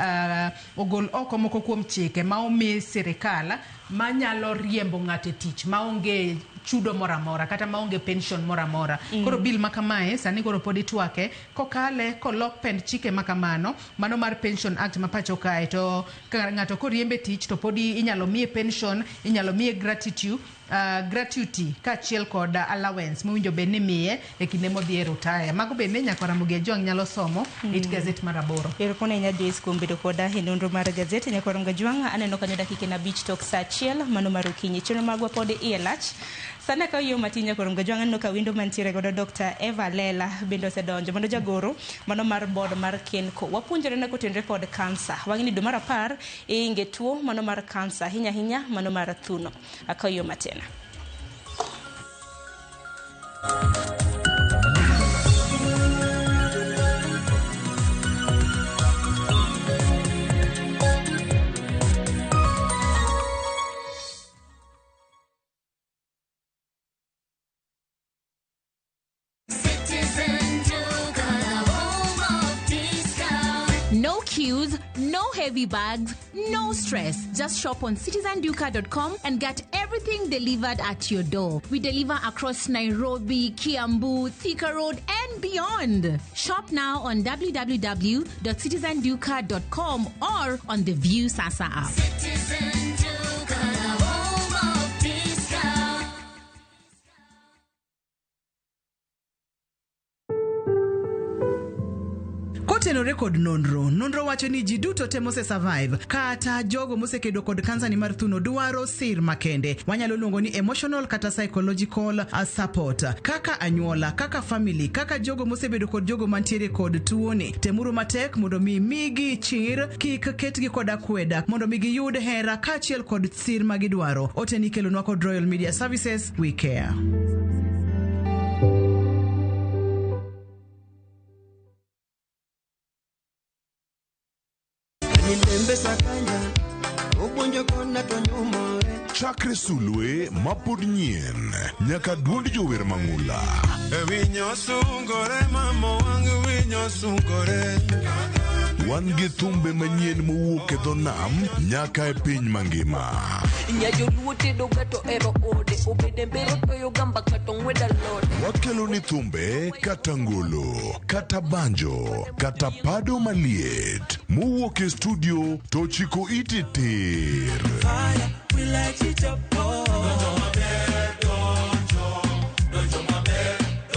ogol oko moko kuom chike ma omi sirikal manyalo riembo ng'ate tich maonge chudo moramora kata maonge pension moramora. Koro bill makamae sani koro podi twake kokale kolok pend chike makamano mano mar Pension Act mapacho kae to ng'ato koriembe tich to podi inyalo miye pension, inyalo miye gratuity kachiel kod allowance mowinjo bed ni miye e kinde modhi e retire. Mago bende nyakora Mugia Jwang nyalo somo it gazette mar 8. Eropone nya Joyce kuom bedo koda e nonro mar gazette nyakora Mugia Jwang aneno kanyo dakika na 5 tok saa 1 mano mar okinyi chenro magwa pod ielach. Sana ka yo matinya koro Mugia Jwang aneno ka window mantiere godo Dr. Eva Lela bendo sedonjo mano jagoro mano mar board mar Kenco. Wapuonjore na kotenre kod cancer. Wang'ini dwe mar 10 inge tuo mano mar cancer hinya mano mar thuno. Akayo matena. No queues, no heavy bags, no stress. Just shop on citizenduka.com and get everything delivered at your door. We deliver across Nairobi, Kiambu, Thika Road, and beyond. Shop now on www.citizenduka.com or on the View Sasa app. Kotenore kod nonro wacho ni ji duto te mose survive kata jogo mosekedo kod kansa ni mar thuno dwaro sir makende. Wanyalo luongo ni emotional kata psychological support kaka anyuola, kaka family, kaka jogo mosebedo kod jogo mantiere kod tuoni. Temuru matek mondo mi migi chir kik ketgi kod akweda mondo mi giyud hera kachiel kod sir magidwaro. Oteni kelonwa kod Royal Media Services, we care. Chakre sulwe mapod nyien nyaka duond jower mang'ula. Winyo sungore mamo wang winyo sungore. Wan gi thumbe manyien mowuok e dho nam nyaka e piny mangima. Wakelo ni thumbe kata ngolo, kata banjo, kata pado maliet mowuok e studio to chiko iti tir.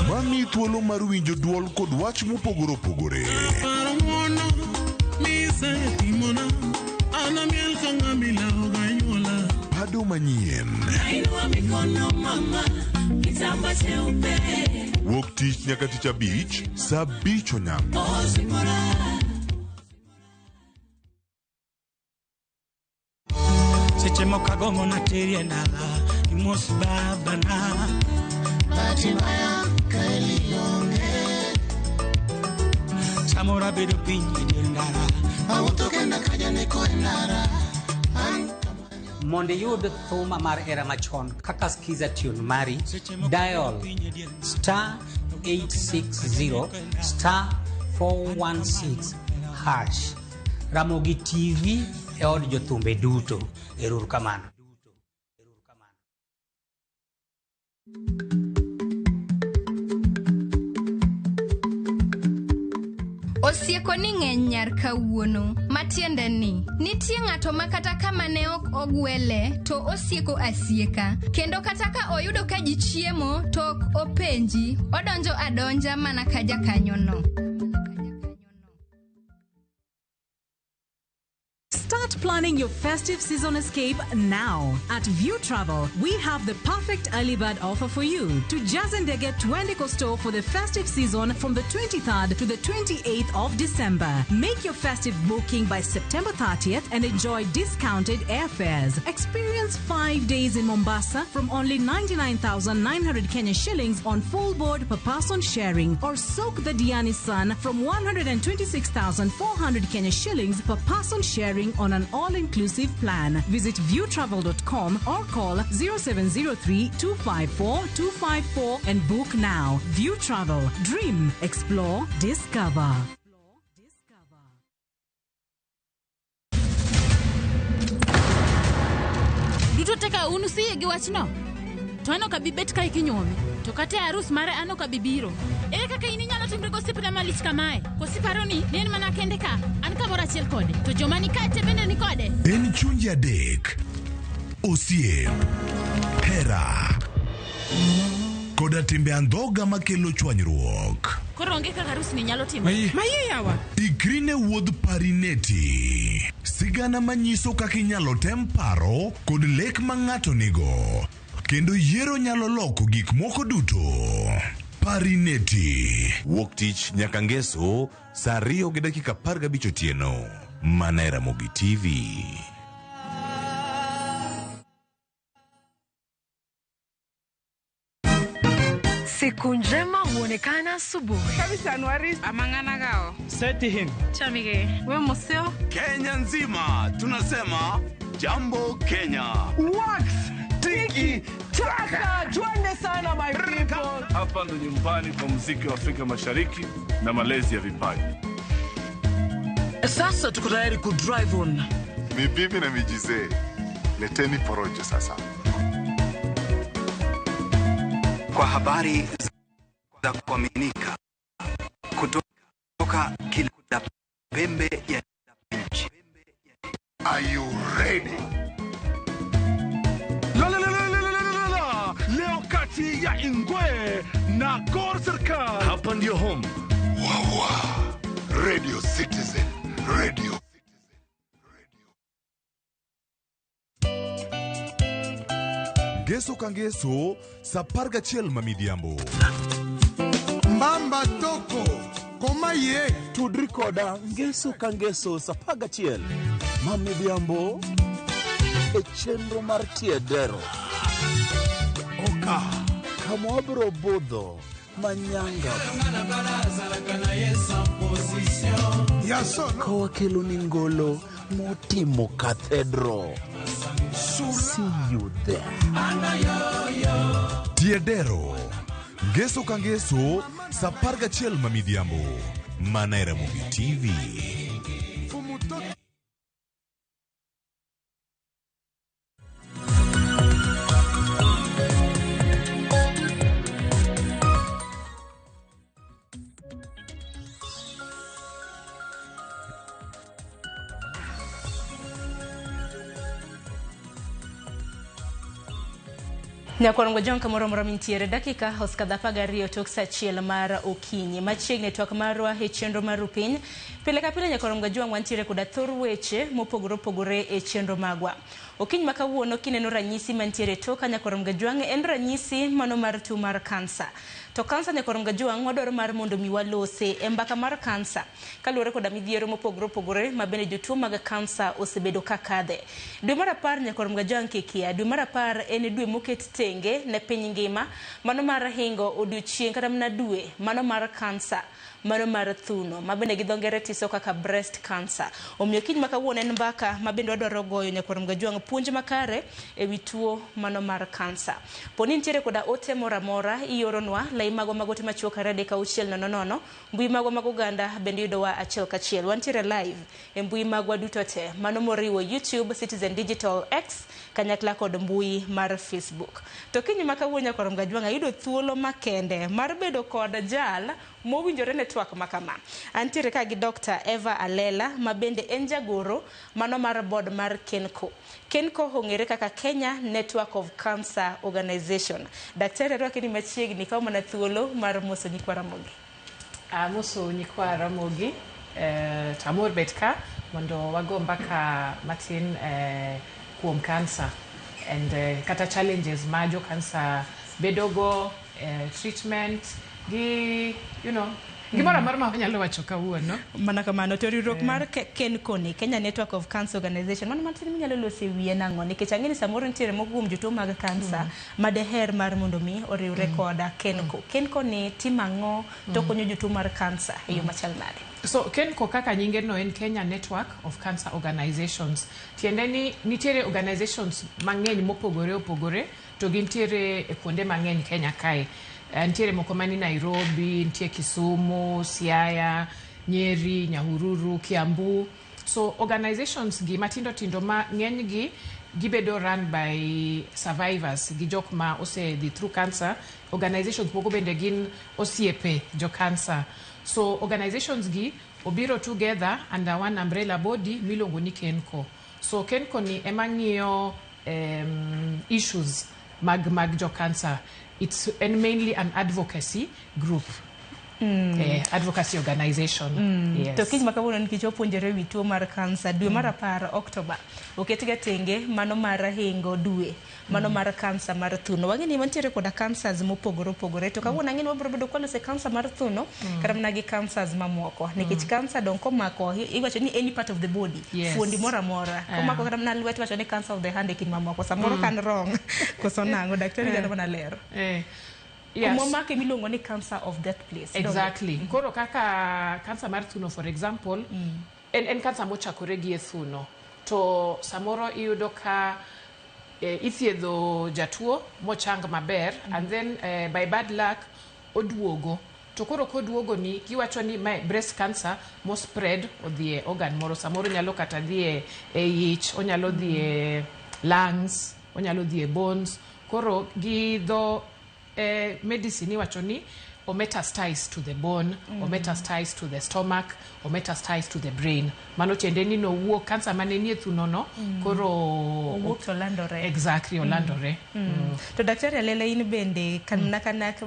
Mami thuolo mar winjo duol kod wach mopogore opogore. Pado manyien wuok tich nyaka tich abich saa 5 onyango. Seche mokagongo na terie ndala imos babana Batimaya kalionge Samora bedo pinyi ndara Awutoke na kaja neko ndara Monde yud thuma mar era machon kaka skiza tune mari dial *860 *416 hash Ramogi TV e od jothumbe duto. Eruru kamano. Osieko ni ng'eny nyar kawuono, matiende ni nitie ng'ato makata kama ne ok ogwele to osieko asieka, kendo kata ka oyudo ka ji chiemo to ok openji, odonjo adonja mana ka jakanyono. Start planning planning your festive season escape now. At View Travel, we have the perfect early bird offer for you. To Jazendege Twende Costo for the festive season from the 23rd to the 28th of December. Make your festive booking by September 30th and enjoy discounted airfares. Experience 5 days in Mombasa from only 99,900 Kenya shillings on full board per person sharing, or soak the Diani Sun from 126,400 Kenya shillings per person sharing on an all-inclusive plan. Visit viewtravel.com or call 0703 254 254 and book now. View Travel. Dream, explore, discover. Duto teka unusi gi wachno. To ano ka bibet ka ikinyome. To kate arus mare ano ka bibiro. Ere kaka ini nyalo timre gosipna malich kamae. Kosiparo ni nen mana kende ka. An ka mora chiel kode. To joma ni kate bende ni kode. En chunji adek. Osiep. Hera. Koda timbe andhoga makelo chwanyruok. Koro onge kaka arus ni nyalo timo. Maye yawa. Ikrine wuodh Parineti. Sigana manyiso kaka inyalo tem paro kod lek ma ng'ato nigo. Kendo yiero nyalo loko gik moko duto. Parineti. Wuok tich nyaka ngeso, saa 2:15 otieno. Mana e Ramogi TV. Siku njema huonekana asubuhi. Kabisa Anuari amangana gao. Seti him. Chamige. We museo. Kenya nzima tunasema jambo Kenya. Wax, tiki, taka. Twende sana my people. Hapa ndo nyumbani kwa muziki wa Afrika Mashariki na malezi ya vipaji. Sasa tuko tayari ku drive on. Mibibi na mijize. Leteni porojo sasa. Kwa habari za kuaminika kutoka kila pembe ya nchi. Are you ready? La. Leo kati ya Ingwe na Gor Serikali. Hapa ndio home. Wawa. Radio Citizen. Radio. Geso kangeso, saparga chiel mamidhiambo. Mbamba toko, koma ye. Tudri koda, ngeso kangeso, sapaga chiel mamidhiambo, e chenro mar tiedero. Oka, kamwabro budho, manyanga. Kowa kelo ningolo, motimo cathedral. See you there. Tiedero. Geso kangeso, saparga chiel mamidhiambo. Mana e Ramogi TV. Nyakorongo jonka moro mintiere dakika hoskadha pagario toksa chiel mar okinyi machiegni twak marwa e chenro mar piny pile ka pile nyakorongo jwang wantiere koda thor weche mopogore e chenro magwa okinyi makawuono kineno ranyisi mantiere toka nyakorongo jwang en ranyisi mano mar tuo mar kansa. To kansa nyakorongo jwang wadwaro mar mondo miwalose e mbaka mar kansa kaluwore koda midhiero mopogore mabende jotuo mag kansa osebedo kakadhe. Dwe mar 10 nyakorongo jwang kekia dwe mar 10 en dwe moket tenge ne piny ngima mano mar hingo odiochieng' kata mana dwe mano mar kansa mano mar thuno mabende gi dhongere tiso kaka breast cancer. Omiyo kiny makawuono en mbaka mabende wadwaro goyo nyakorongo jwang puonj makare e wi tuo mano mar kansa. Poni ntiere koda ote mora ioronwa lai mago te machuoka rede ka uchiel nono mbui mago ganda bende yudowa achiel kachiel. Wantiere live e mbui magwa duto te mano moriwo YouTube, Citizen Digital X, kanyakla kod mbui mar Facebook. To kiny makawuono nyakorongo jwang ayudo thuolo makende mar bedo kod jal mowinjore ne twak makama. Antiere ka gi Dr. Eva Alela mabende en jagoro mano mar board mar Kenco. Kenco hongere kaka Kenya Network of Cancer Organization. Daktari Rwakini machiegni kama na thuolo mar moso nyikwa Ramogi. Moso nyikwa Ramogi tamor bet ka mondo wago mbaka matin kuom cancer and kata challenges ma jo cancer bedogo, treatment gi gimoro amora ma wanyalo wacho kawuono. Mana kamano to riwruok mar KENCO ni, Kenya Network of Cancer Organization, mano matin minyalo loso wiye nang'o nikech ang'eni samoro nitiere moko kuom jotuo mag kansa ma deher mar mondo mi oriwre koda KENCO. KENCO ni timo ang'o to konyo jotuo mar kansa e yo machal nade? So KENCO kaka nyinge no en Kenya Network of Cancer Organizations. Tiende ni nitiere organizations mang'eny mopogore opogore to gintiere e kuonde mang'eny Kenya kae. Ntiere moko mani Nairobi, ntie Kisumu, Siaya, Nyeri, Nyahururu, Kiambu. So organizations gi matindo tindo ma ng'eny gi gibedo run by survivors gi jok ma ose dhi through cancer. Organizations moko bende gin osiepe jo cancer. So organizations gi obiro together under one umbrella body miluongo ni KENCO. So KENCO ni ema ng'iyo issues mag jo cancer. It's mainly an advocacy group. Advocacy organization. Yes. To kiny makawuono nikech opuonjore wi tuo mar kansa dwe mar 10 Oktoba oketga tenge mano mar hingo dwe mano mar kansa mar thuno. Wang'eni mantiere koda cancers mopogore opogore to kawuono ang'eni wabiro bedo kwalose kansa mar thuno kata mana gi cancers mamoko nikech kansa don komako iwacho ni any part of the body fuondi moro amora komako kata mana lwet wacho ni cancer of the hand kin mamoko samoro kan wrong koso nango daktari gano mana lero. Yes. Momake miluongo ni cancer of that place. Exactly. Koro kaka cancer mar thuno for example, en cancer mochakore gi e thuno. To samoro iyudo ka ithiedho jatuo mochang maber and then by bad luck oduogo. To koro koduogo ni giwacho ni breast cancer mo spread odhi e organ moro, samoro nyalo kata dhi e ich, onyalo dhi e lungs, onyalo dhi e bones. Koro gi dho medicine iwacho ni or metastasize to the bone, or metastasize to the stomach, or metastasize to the brain. Mano tiende ni no wuok cancer mane nie thuno no koro wuok to landore. Exactly, landore. To daktari Alela in bende kana to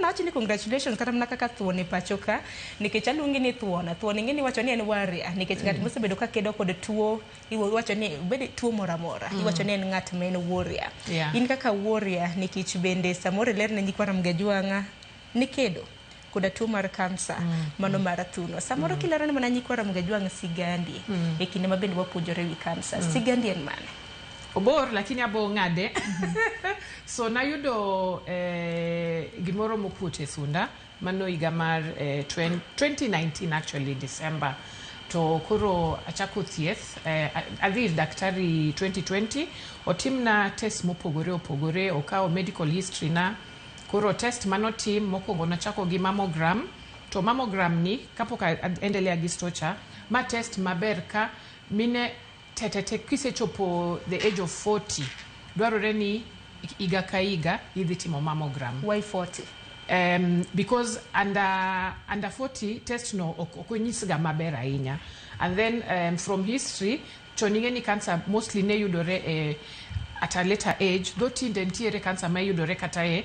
nachi ni congratulations kata mna kaka thuone pachoka nikech aluongi ni thuona ngeni wacho ni en warrior nikech ngat mosebedo ka kedo kod tuo iwacho ni bede tuo mora mora iwacho ni en ngat men warrior. In kaka warrior nikech bende samore ler ne nyikwara mgajwanga nikedo koda tuo mar kansa mano mar thuno samoro kilero ni mana nyikwara mgajwang sigandi e kinde mabende wapuonjore wi kansa sigandi en mane obor lakini abo ngade so nayudo gimoro mokuote thunda mano higa mar 2019 actually December to koro achako thieth adhi daktari 2020 otimna test mopogore opogore okawo medical history na koro test manotim mokwongo nachako gi mammogram to mammogram ni kapok endelea gi stocha ma test maber ka mine tetete kisechopo the age of 40 dwarore ni iga ka iga idhi timo mammogram. Why 40? Because under 40 test no okonyisga maber ahinya and then from history choningeni cancer mostly ne yudore at a later age though tinde ntiere cancer ma yudore kata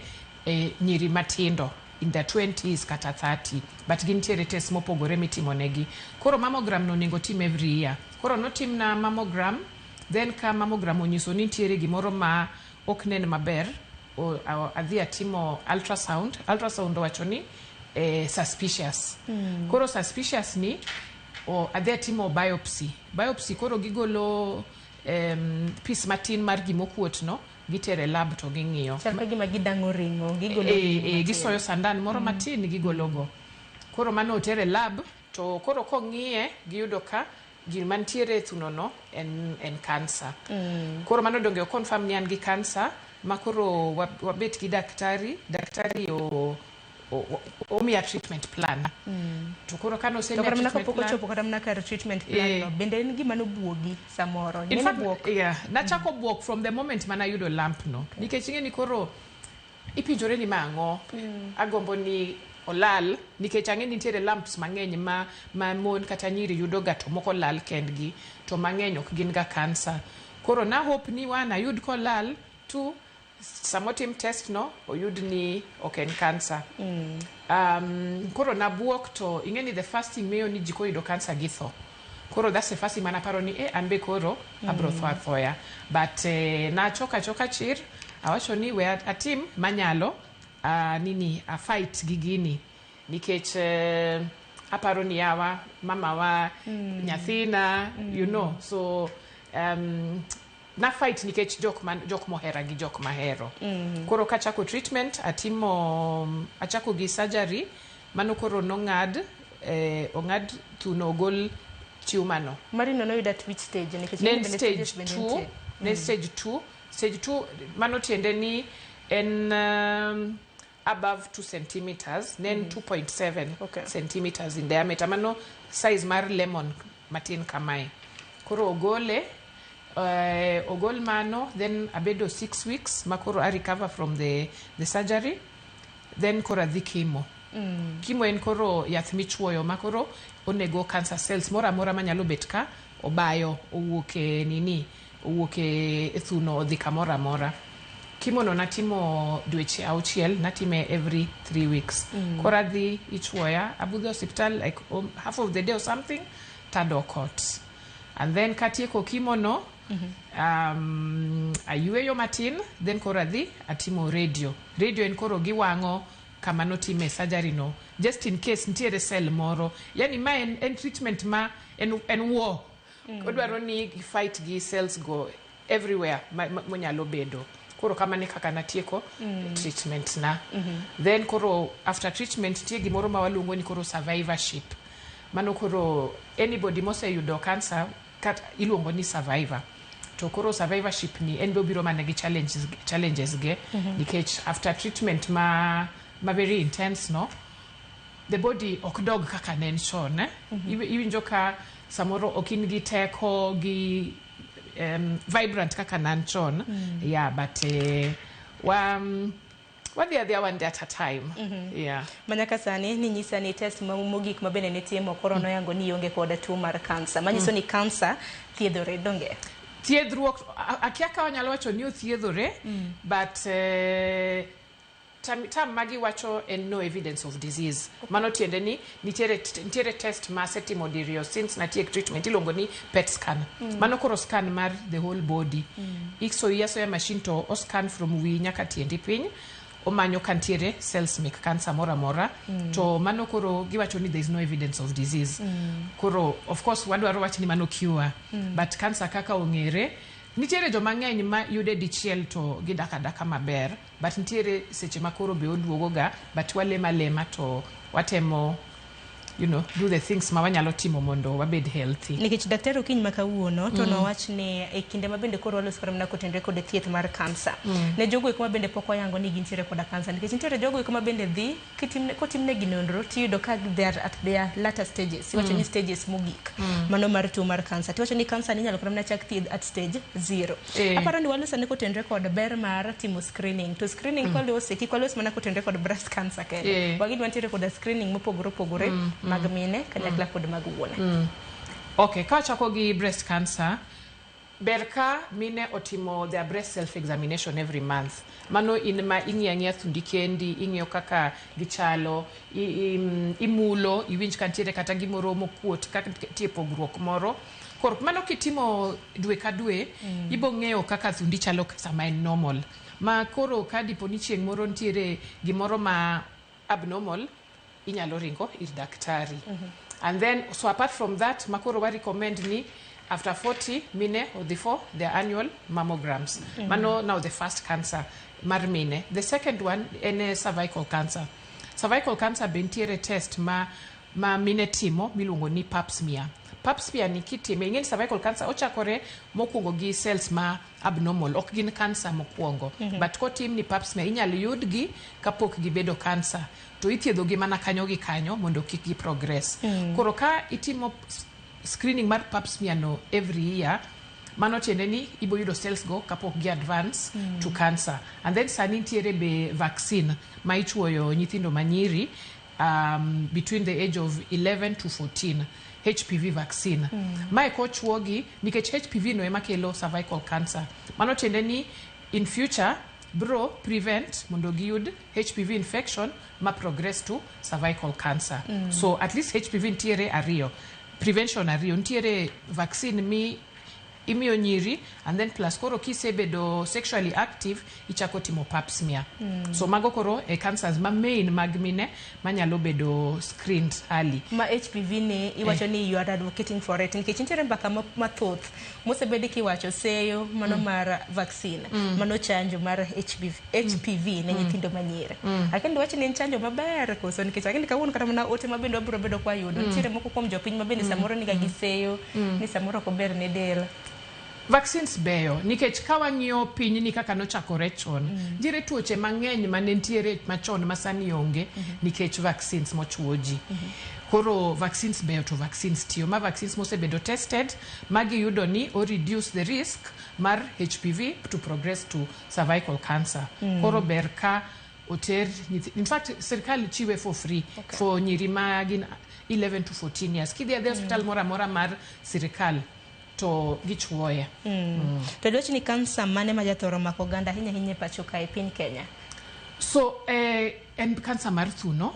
nyiri matindo in the 20s kata 30 but gintiere test mopogore mitimo negi. Koro mammogram no nego tim every year. Koro notim na mammogram then ka mammogram onyiso ni ntiere gimoro ma oknen maber adhi atimo ultrasound wacho ni suspicious. Koro suspicious ni adhi atimo biopsy koro gigolo piece matin mar gimokuot no gitere lab to ging'iyo chal gima gidango ringo gigolo gisoyo sandan moro matin gigologo koro mano otere lab to koro kong'iye giyudo ka gima ntiere thuno no en cancer. Koro mano donge confirm ni an gi cancer ma koro wabet gi daktari omiya treatment plan. To koro kano se treatment plan chopo kata mna kar treatment plan no bende en gima no buogi samoro in fact nachako buok from the moment mana yudo lamp no nikech ing'eni koro ipinjore ni mango agombo ni olal nikech ang'eni nitiere lamps mang'eny ma mon kata nyiri yudo ga to moko lal kendgi to mang'eny ok gin ga cancer. Koro na hope ni wan ayud kolal tu samotim test no oyud ni ok en cancer. Koro nabuok to ingeni the first thing meyo ni jiko yudo cancer githo. Koro that's the first thing manaparo ni anbe koro abro thoya. But na choka chir awacho ni we a team manyalo nini a fight gigini nikech aparo ni yawa mama wa nyathina you know so na fight nikech jok mohera gi jok mahero. Koro kachako treatment achako gi surgery mano koro nong'ad thuno gol tumor no. Marino no yuda which stage nikech stage 2 mano tiende ni en above 2 centimeters then 2.7 centimeters in diameter mano size mar lemon matin kamae. Koro ogol mano then abedo 6 weeks makoro I recover from the surgery then koro adhi chemo. Chemo en koro yath michuoyo makoro onego cancer cells mora manyalo bet ka obayo owuoke thuno odhi kamora. Chemo no natimo dweche 6 natime every 3 weeks. Koro adhi ichuoya abudho hospital like half of the day or something tadok ot. And then katieko chemo no ayueyo matin then koro adhi atimo radio en koro giwang'o kama notime surgery no just in case ntiere cell moro yani ma en treatment ma en war odwaro ni fight gi cells go everywhere monyalo bedo. Koro kama ne kaka natieko treatment na then koro after treatment tie gimoro ma waluongo ni koro survivorship mano koro anybody moseyudo cancer kat iluongo ni survivor. To koro survivorship ni en biro mana gi challenges ge nikech after treatment ma very intense no the body okdog kaka nen chon iwinjo ka samoro okin gi teko gi vibrant kaka nan chon yeah but what the other one at a time yeah manyaka sani ni nyisa ni test mogik mabene ne timo korona yango ni onge koda tuo mar cancer manyiso ni cancer thiedhore donge thiedhruok akia ka wanyalo wacho ni thiedhore but tam magi wacho en no evidence of disease mano tiende ni nitiere test ma setimo dirio since na tiek treatment ilongo ni PET scan mano koro scan mar the whole body ikso ya machine to o scan from wi nyaka tiendi piny omanyo kantiere cells make cancer mora to mano koro giwacho ni there is no evidence of disease koro of course wadwaro wacho ni mano cure but cancer kaka ong'ere nitiere joma ng'eny ma yude dichiel to gidaka maber but nitiere seche makoro be oduogo ga but walema to watemo do the things ma wanyalo timo mondo wabed healthy. Nikech daktari okiny makawuono to nowach ni e kinde mabende koro walos koro mna kotendre kod thieth mar cancer. Ne jogo eko mabende pok oyango ni gintiere kod cancer nikech nitiere jogo eko mabende dhi kotimne ginonro tiyudo ka they are at their latter stages. Iwacho ni stages mogik mano mar tuo mar cancer. Tiwacho ni cancer ni nyalo koro mna chak thieth at stage 0. Aparo ni walos ane kotendre kod ber mar timo screening. To screening kwalos mana kotendre kod breast cancer kende. Wagi nwantiere kod screening mopogore mag mine kanyakla kod mag wuone. Okay, ka chako gi breast cancer berka mine otimo their breast self examination every month. Mano in ma ing'ia thundi kendi ing'io kaka gichalo imulo iwinj kantiere kata gimoro mokuot kaka tie pogruok moro. Kor mano kitimo dwe ka dwe ibo ng'eyo kaka thundi chalo sama en normal. Ma koro ka dipo ni chieng' moro ntiere gimoro ma abnormal inyalo ringo ir daktari. And then so apart from that makoro wa recommend ni after 40 mine or before their annual mammograms. Mano now the first cancer mar mine. The second one en cervical cancer. Cervical cancer bentiere test ma mine timo miluongo ni pap smear. Pap smear ni kitime ing'eni cervical cancer ochakore mokuongo gi cells ma abnormal ok gin cancer mokuongo but kotim ni pap smear inyalo yudgi kapok gibedo cancer to ithiedho gi mana kanyo gi kanyo mondo kik gi progress. Koro ka itimo screening mar pap smear no every year mano tiende ni ibo yudo cells go kapok gi advance to cancer. And then sani ntiere be vaccine ma ichuoyo nyithindo manyiri between the age of 11 to 14 HPV vaccine. Mae kochuogi nikech HPV no ema kelo cervical cancer. Mano tiende ni in future bro prevent mondo giyud HPV infection ma progress to cervical cancer. So at least HPV ntiere ariyo, prevention ariyo, ntiere vaccine mi imiyo nyiri, and then plus koro kisebedo sexually active ichako timo pap smear. So mago koro cancers ma main mag mine manyalo bedo screened early. Ma HPV ni iwacho ni you are advocating for it nikech nitiere mbaka mathoth mosebedi kiwacho seyo mano mar vaccine, mano chanjo mar HPV ne nyithindo manyire. Akendo wacho ni chanjo maber koso nikech akendo kawuono kata mana ote mabendo abiro bedo kwa yudo nitiere moko kuom jopiny mabende samoro ni gi seyo ni samoro ko ber ne del. Vaccines beyo nikech ka wang'iyo piny ni kaka nochakore chon, nitiere tuoche mang'eny mane nitiere machon masani onge nikech vaccines mochuo ji. Koro vaccines beyo to vaccines tiyo, ma vaccines mosebedo tested magi yudo ni o reduce the risk mar HPV to progress to cervical cancer. Koro ber ka oter, in fact serikali chiwe for free for nyiri magin 11 to 14 years. Kidhi adhi hospital mora mora mar serikal to gichwoye. To dwach ni kansa mane ma jathoro mako ganda hinya pacho ka e piny Kenya? So en cancer mar thuno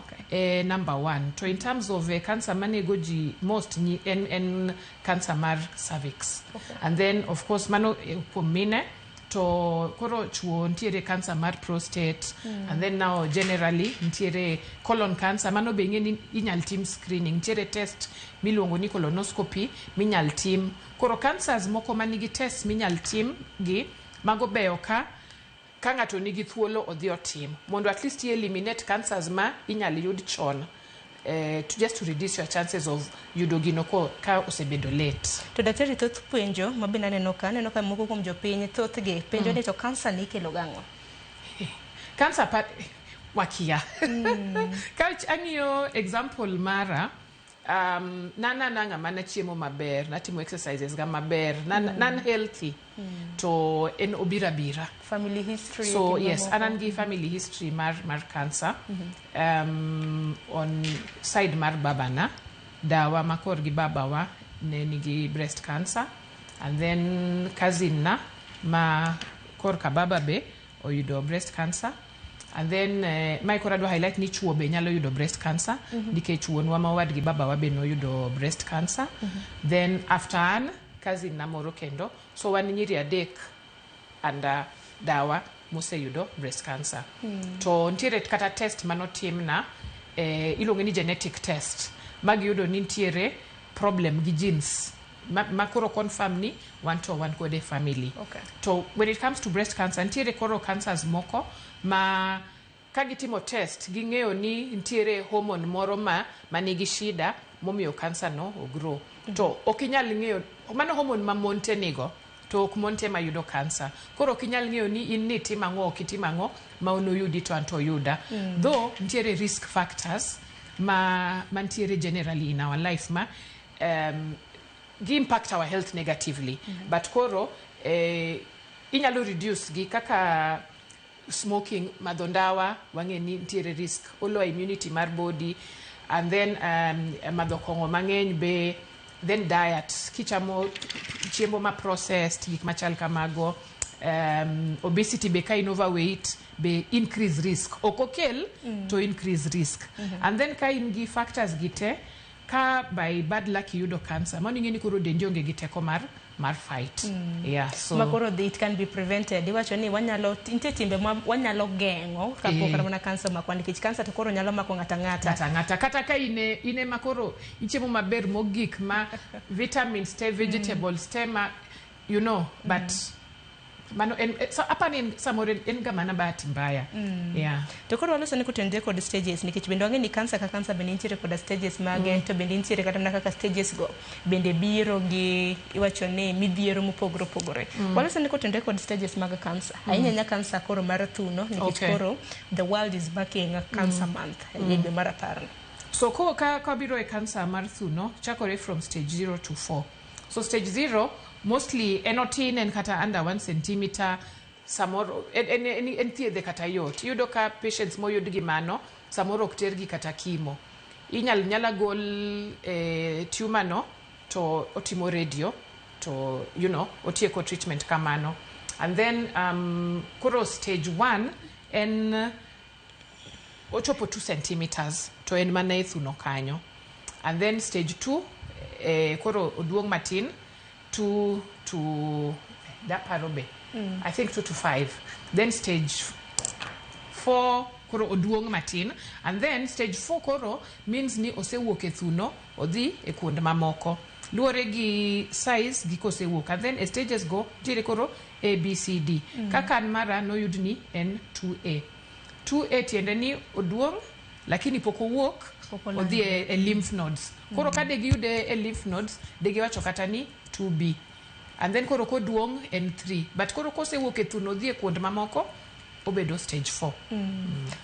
number 1. To in terms of cancer mane goji most en cancer mar cervix. And then of course mano pomine to koro chuo ntiere cancer mar prostate, and then now generally ntiere colon cancer mano be ng'eni inyal tim screening, ntiere test miluongo ni colonoscopy minyal tim. Koro cancers moko manigi test minyal tim gi mago beyo ka ng'ato nigi thuolo odhi otim mondo at least eliminate cancers ma inyal yud chon. Just to reduce your chances of yudo gino ka osebedo late. To daktari thoth penjo mabina neno ka moko kuom jopiny thoth gi penjo ni to cancer ni kelo gang'o? Cancer wakia. Ka ang'iyo example mara, nanga mana chiemo maber, natimo exercises ga maber, nan healthy, to en obirabira. Family history. So yes, anangi family history mar cancer. On side mar babana, dawa makor gi babawa ne nigi breast cancer, and then cousin na ma kor ka baba be oyudo breast cancer. And then my korado highlight ni chuo be nyalo yudo breast cancer nikech chuonwa mawad gi baba wa be no yudo breast cancer. Then after an cousin na moro kendo, so wan nyiri adek and dawa mose yudo breast cancer. To ntiere kata test manotim na ilonge ni genetic test magi yudo ni ntiere problem gi genes makoro confirm ni one to one kode family. So when it comes to breast cancer ntiere koro cancers moko ma kagitimo test ging'eyo ni ntiere hormone moro manigi shida momiyo cancer no grow. To okinyal ng'eyo mano hormone ma monte nigo to ok monte ma yudo cancer. Koro okinyal ng'eyo ni in ni timang'o okitimang'o ma ono yudi to anto yuda. Though ntiere risk factors ma ntiere generally in our life ma gi impact our health negatively. But koro inyalo reduce gi kaka smoking, madondawa wang'eni ntiere risk, olo immunity mar body, and then madho kong'o mang'eny be, then diet, kichamo chiemo ma processed gik machal kamago, obesity be ka in overweight be increase risk, okokel to increase risk. And then ka in gi factors gite ka by bad luck yudo cancer mano ing'eni koro dendi onge gi teko mar fight. Yeah, so makoro it can be prevented. Iwacho ni wanyalo inte timbe wanyalo geng'o kapok mana cancer makwa nikech cancer to koro nyalo mako ng'ata kata ka ine makoro ichiemo maber mogik ma vitamins te vegetables te ma you know, but mano so apani samore en ga mana bahati mbaya. Yeah, to koro waloso ni kutende kod stages nikech bende wang'e ni cancer ka cancer bende nitiere kod stages mage, to bende nitiere kata mana kaka stages go bende biro gi iwacho ni midhiero mopogore opogore. Waloso ni kutende kod stages mag cancer. Ahinya cancer koro mar thuno nikech koro the world is backing a cancer month dwe mar 10. So ka biro e cancer mar thuno chakore from stage 0 to 4. So stage 0 mostly enotin en kata under 1 centimeter samoro en thiedhe kata yot. Yudo ka patients moyud gi mano samoro ok tergi kata kimo. Nyala gol tumor no to otimo radio to you know otieko treatment kamano. and then koro stage 1 en ochopo 2 centimeters to en mana e thuno kanyo, and then stage 2 koro oduong matin 2 to daparobe I think 2 to 5, then stage 4 koro oduong matin, and then stage 4 koro means ni osewuok e thuno odhi e kuond mamoko luore gi size gi kosewuok, and then stages go tire koro A, B, C, D. Kaka an mara noyud ni en 2A tiende ni oduong lakini pok owuok odhi e lymph nodes. Koro ka degi yude e lymph nodes degi wacho kata ni 2B, and then koro koduong en 3, but koro kosewuok e thuno odhi e kuond mamoko obedo stage 4.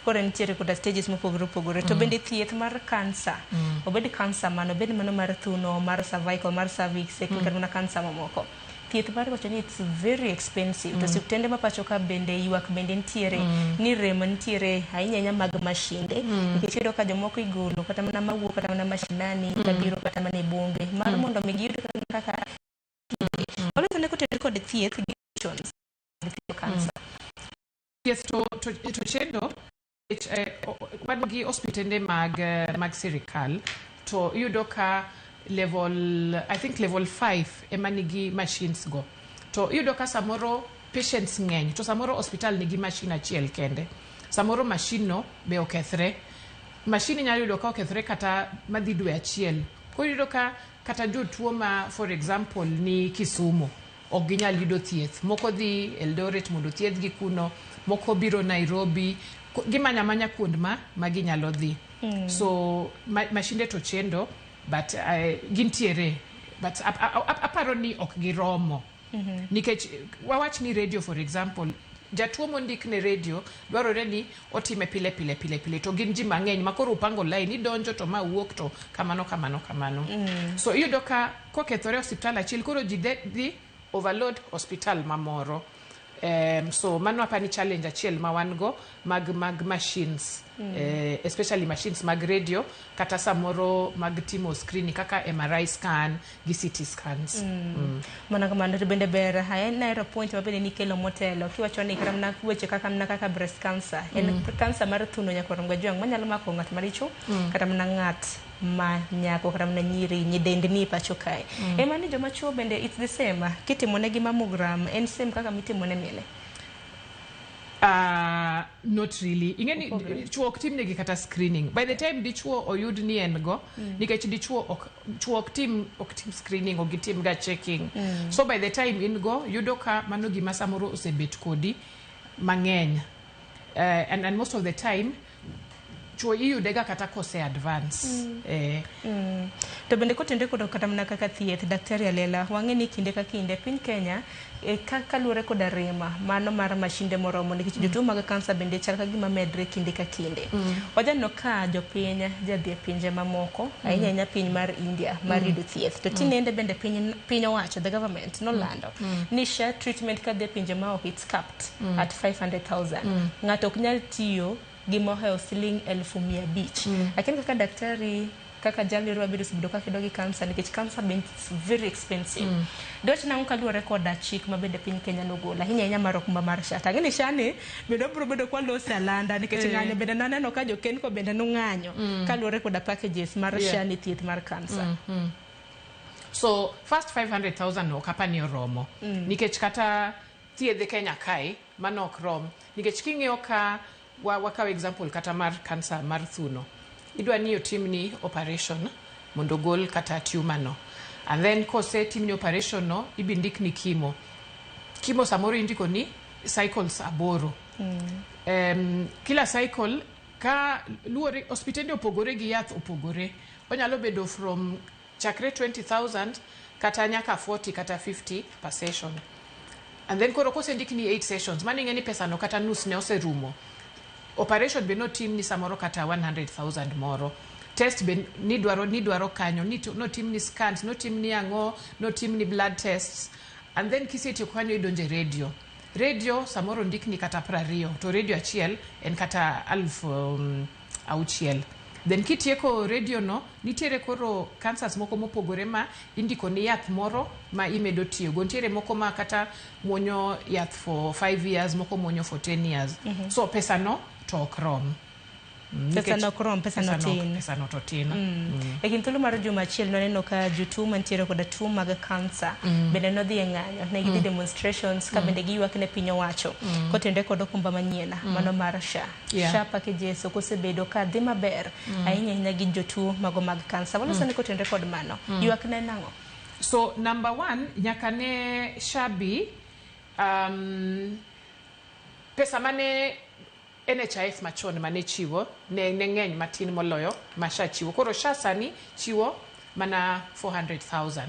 Koro nitiere koda stages mopogore opogore. To bende thieth mar cancer, obed cancer mano, obed mano mar thuno, mar cervical, mar cervix, kata mana cancer mamoko. Thieth mar wacho ni it's very expensive. To osiptende ma pacho ka bende ywak bende nitiere ni rem nitiere ahinya mag mashinde. Nikech iyudo ka jomoko igolo kata mana mawuok kata mana mashinani, kabiro kata mana e bombe. Mar mondo mi giyud kaka wale ne kotere kod thieth gi options cancer. Yes, to chendo gi hospitende mag sirikal to yudo ka level, I think level 5 ema nigi machines go. To yudo ka samoro patients ng'eny, to samoro hospital nigi machine achiel kende. Samoro machine no be okethre. Machine nyalo yudo ka okethre kata madhi dwe achiel. Ko yudo ka kata jotuo ma for example ni Kisumu ok ginyal yudo thieth. Moko dhi Eldoret mondo thieth gi kuno, moko biro Nairobi, gimanya kuond ma ginyalo dhi. So mashinde to chendo, but gintiere, but aparo ni ok giromo. Nikech wawach ni radio for example, jatuo mondik ne radio dwarore ni otime pile to gin ji mang'eny makoro upango line idonjo to ma wuok to kamano. So iyudo ka kokethore hospital achiel koro ji dhi overload hospital mamoro. So mano apani challenge achiel ma wan go mag machines, especially machines mag radio kata samoro mag timo screening kaka MRI scan gi CT scans. Mana kamano bende ber na ero point mabende ni kelo motelo kiwacho ni kata na weche kaka breast cancer en cancer mar thuno nyakorongo jwang manyalo mako ng'at maricho kata mana ng'at ma nyako kata mana nyiri nyidendni pacho kae. Ema ni joma chuo bende it's the same, kitimo ne gi mammogram en same kaka mitimo ne mile. Not really. Ingeni chuo ok timne gi kata screening. By the time dichuo oyud ni en go, nikech dichuo ok tim screening ok tim ga checking. So by the time in go yudo ka mano gima samoro osebet kodi mang'eny. And most of the time chuo iyudega kata kose advance. To bende kotende kodo kata mana kaka thieth daktari Alela wang'eni kinde ka kinde piny Kenya kaka luore koda rema mano mar mashinde moromo nikech jotuo mag kansa bende chal ka gima medre kinde ka kinde. Wajaneno ka jopiny jadhi e pinje mamoko ahinya piny mar India mar yudo thieth. To tinende bende piny owacho the government nolando ni SHA treatment ka dhi pinje ma ok it's capped at 500,000. Ng'ato ok nyal tiyo gimoheo siling 1,500. Lakini kaka daktari kaka jali ruwa bidu subido kaka kidogi cancer nikech cancer being very expensive. Doch na unka luore koda chik mabende piny Kenya nogola hinya inya marok mar SHA. Tagini SHA ni bedo kwa lo salanda nikech ng'anyo bende naneno ka joken ko bende nung'anyo ka luore koda packages mar SHA ni thieth mar cancer. So first 500,000 no kapa ni oromo. Nikech kata thiedhe Kenya kai mano ok rom. Nikech king'eyo ka wakaw example kata mar cancer mar thuno. Idwa ni otimni operation mondo gol kata tumor no. And then kose timni operation no ibindik ni chemo. Chemo samoro indiko ni cycles aboro. Kila cycle ka luore hospitali opogore gi yath opogore. Onyalo bedo from chakre 20,000 kata nyaka 40 kata 50 per session. And then koro kose ndik ni 8 sessions. Mani ng'eni pesa no kata nus ne oserumo. Operation be no team ni samoro kata 100,000 moro. Test be ni dwaro kanyo no team ni scans, no team ni ang'o, no team ni blood tests. And then kiseti kanyo idonje radio samoro ndik ni kata 20 to radio achiel en kata 6,000. Then kitieko radio no, nitiere koro cancers moko mopogore ma indiko ni yath moro ma imedo tiyogo. Nitiere moko ma kata muonyo yath for 5 years, moko muonyo for 10 years. So pesa no to ok rom. Pesa no krom, pesa no tin. Pesa no to tin. Ekin thuolo mar juma achiel noneno ka jotuo mantiere koda tuo mag kansa bende nodhi e ng'anyo ne gidhi demonstrations ka bende giywak ne piny owacho kotende kod okumba manyien mano mar SHA. SHA pakejeso kosebedo ka dhi maber ahinya ahinya gi jotuo mago mag kansa. Waloso ni kotende kod mano ywak ne nang'o? So number 1 nyaka ne SHA bi pesa mane NHIF machon mane chiwo ne ng'eny matin moloyo ma SHA chiwo. Koro SHA sani chiwo mana 400,000.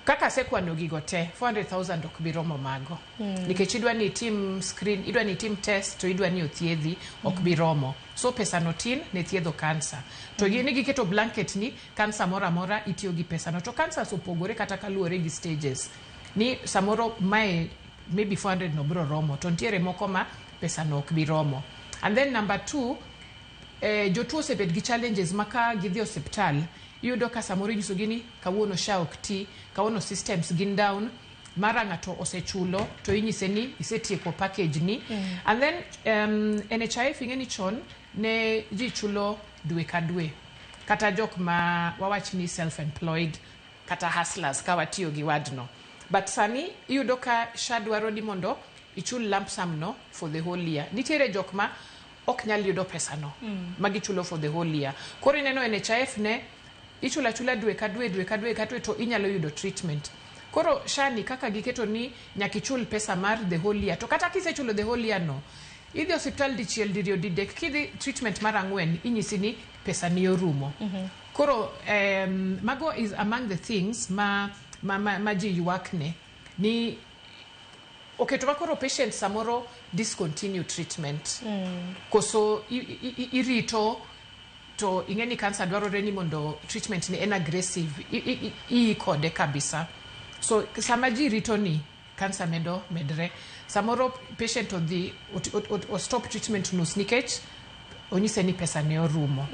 Kaka sekwano gigo te 400,000 ok bi romo mago. Nikech idwa ni team screen, idwa ni team test to idwa ni othiedhi ok bi romo. So pesa no tin ne thiedho kansa. To gini giketo blanket ni kansa mora mora itiyo gi pesa no. To kansa opogore kata kaluwore gi stages. Ni samoro mae maybe 400 no bro romo. To ntiere moko ma pesa no ok bi romo. And then number 2, jotuo osebed gi challenges maka gidhi hospital iyudo ka samoro inyiso gini kawuono SHA ok ti, kawuono systems gin down, mara ng'ato osechulo to inyise ni isetieko package ni. And then NHIF ing'eni chon ne ji chulo dwe ka dwe kata jok ma wawach ni self-employed kata hustlers ka watiyo gi wadno. But sani iyudo ka SHA dwaro ni mondo ichul lump sum no for the whole year. Nitiere jok ma ok nyal yudo pesa no magichulo for the whole year. Koro ineno NHIF ne ichula chula dwe ka dwe to inyalo yudo treatment. Koro SHA ni kaka giketo ni nyakichul pesa mar the whole year. To kata kisechulo the whole year no, idhi hospital dichiel dirio didek, kidhi treatment mar ang'wen inyisi ni pesa ni orumo. Koro mago is among the things ma ji ywak ne ni to koro patient samoro discontinue treatment. Koso irito to ing'eni kansa dwarore ni mondo treatment ni en aggressive kode kabisa. So sama ji rito ni kansa medre. Samoro patient odhi o stop treatment nus nikech onyise ni pesa ne orumo.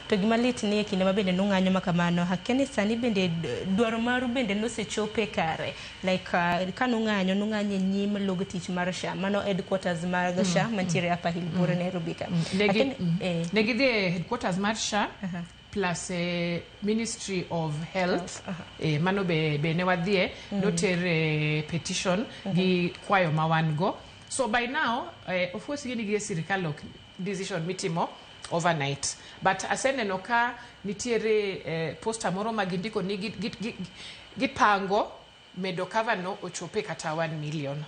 To gima lit ni kinde mabende nung'anyo makamano hakeni sani bende dwaro maru bende nosechope kare, like ka nung'anyo nyim logo tich mar SHA mano headquarters mar SHA mantiere hapa Hilbure Nairobi ka. Negidhi headquarters mar SHA plus Ministry of Health mano be ne wadhie notere petition gi kwayo mawango. So by now of course gini gi sirikal decision mitimo overnight, but aseneno ka nitiere posta moro magindiko ni gipango medo cover no ochope kata 1 million.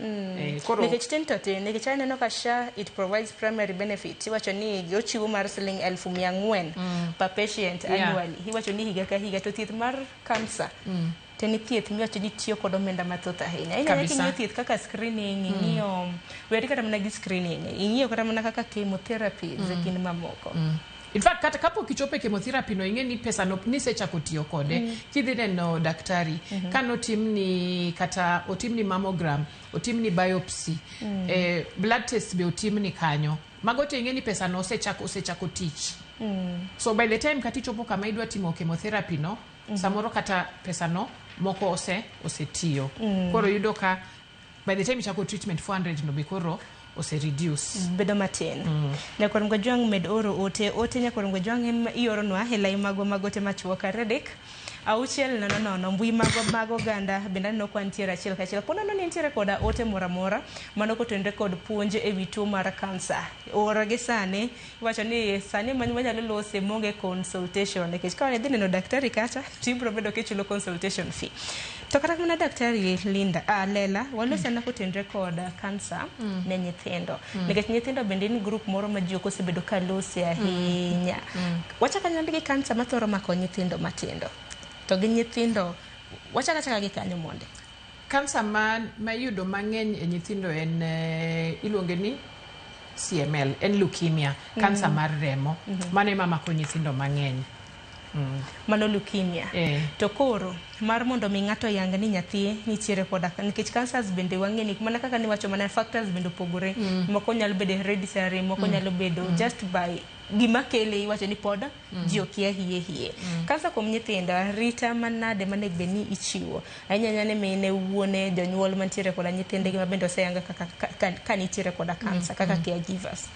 Koro nikech aneno ka SHA it provides primary benefit. Iwacho ni ochiwo mar siling 400,000 per patient annually. Iwacho ni higa ka higa to thieth mar cancer teni thieth miwacho ni tiyo kod omenda mathoth ahinya. Ina ng'iyo thieth kaka screening, ing'iyo weri kata mana gi screening, ing'iyo kata mana kaka chemotherapy gin mamoko. In fact kata kapo kichope chemotherapy no ing'eni pesa no nisechako tiyo kode kidhi neno daktari kano timni kata otimni mammogram, otimni biopsy, blood test be otimni kanyo, mago te ing'eni pesa no osechako tich. So by the time kati chopo kama idwa timo chemotherapy no samoro kata pesa no moko osetiyo. Koro yudo ka by the time ichako treatment 400 no be koro ose reduce bedo matin. Nyakoro Mgojwang med oro ote nyakoro Mgojwang ioro nwa helai magote machuo karedek auchiel nono mbui mago ganda benda no kwantiera achiel kachiel pono no nitiere koda ote mora mano kotende kod puonje e wituo mar kansa. Ora gi sani wacho ni sani manyalo lose monge consultation nikech ka ne dhineno daktari kata tibro bedo kichulo consultation fee. To kata mana daktari Lela walosana kotende kod kansa ne nyithindo nikech nyithindo bende ni group moro ma ji okosebedo ka lose ahinya. Wacha kanyandi gi kansa mathoro mako nyithindo matindo. To gi nyithindo wachaka gi kanyo monde. Kansa ma yudo mang'eny e nyithindo en iluonge ni CML, en leukemia, kansa mar remo. Mano ema mako nyithindo mang'eny. Mano leukemia. To koro mar mondo mi ng'ato yang ni nyathi nitiere koda nikech cancers bende wang'eni mana kaka niwacho mana factors bende opogore. Moko nyalo bedo hereditary, moko nyalo bedo just by gima kele iwacho ni pod ji okia hie. Kansa kuom nyithindo rita manade mane beni ichiwo. Ahinya ne mine wuone jonyuol mantiere koda nyithinde gima bende oseyanga kaka nitiere koda kansa kaka caregivers.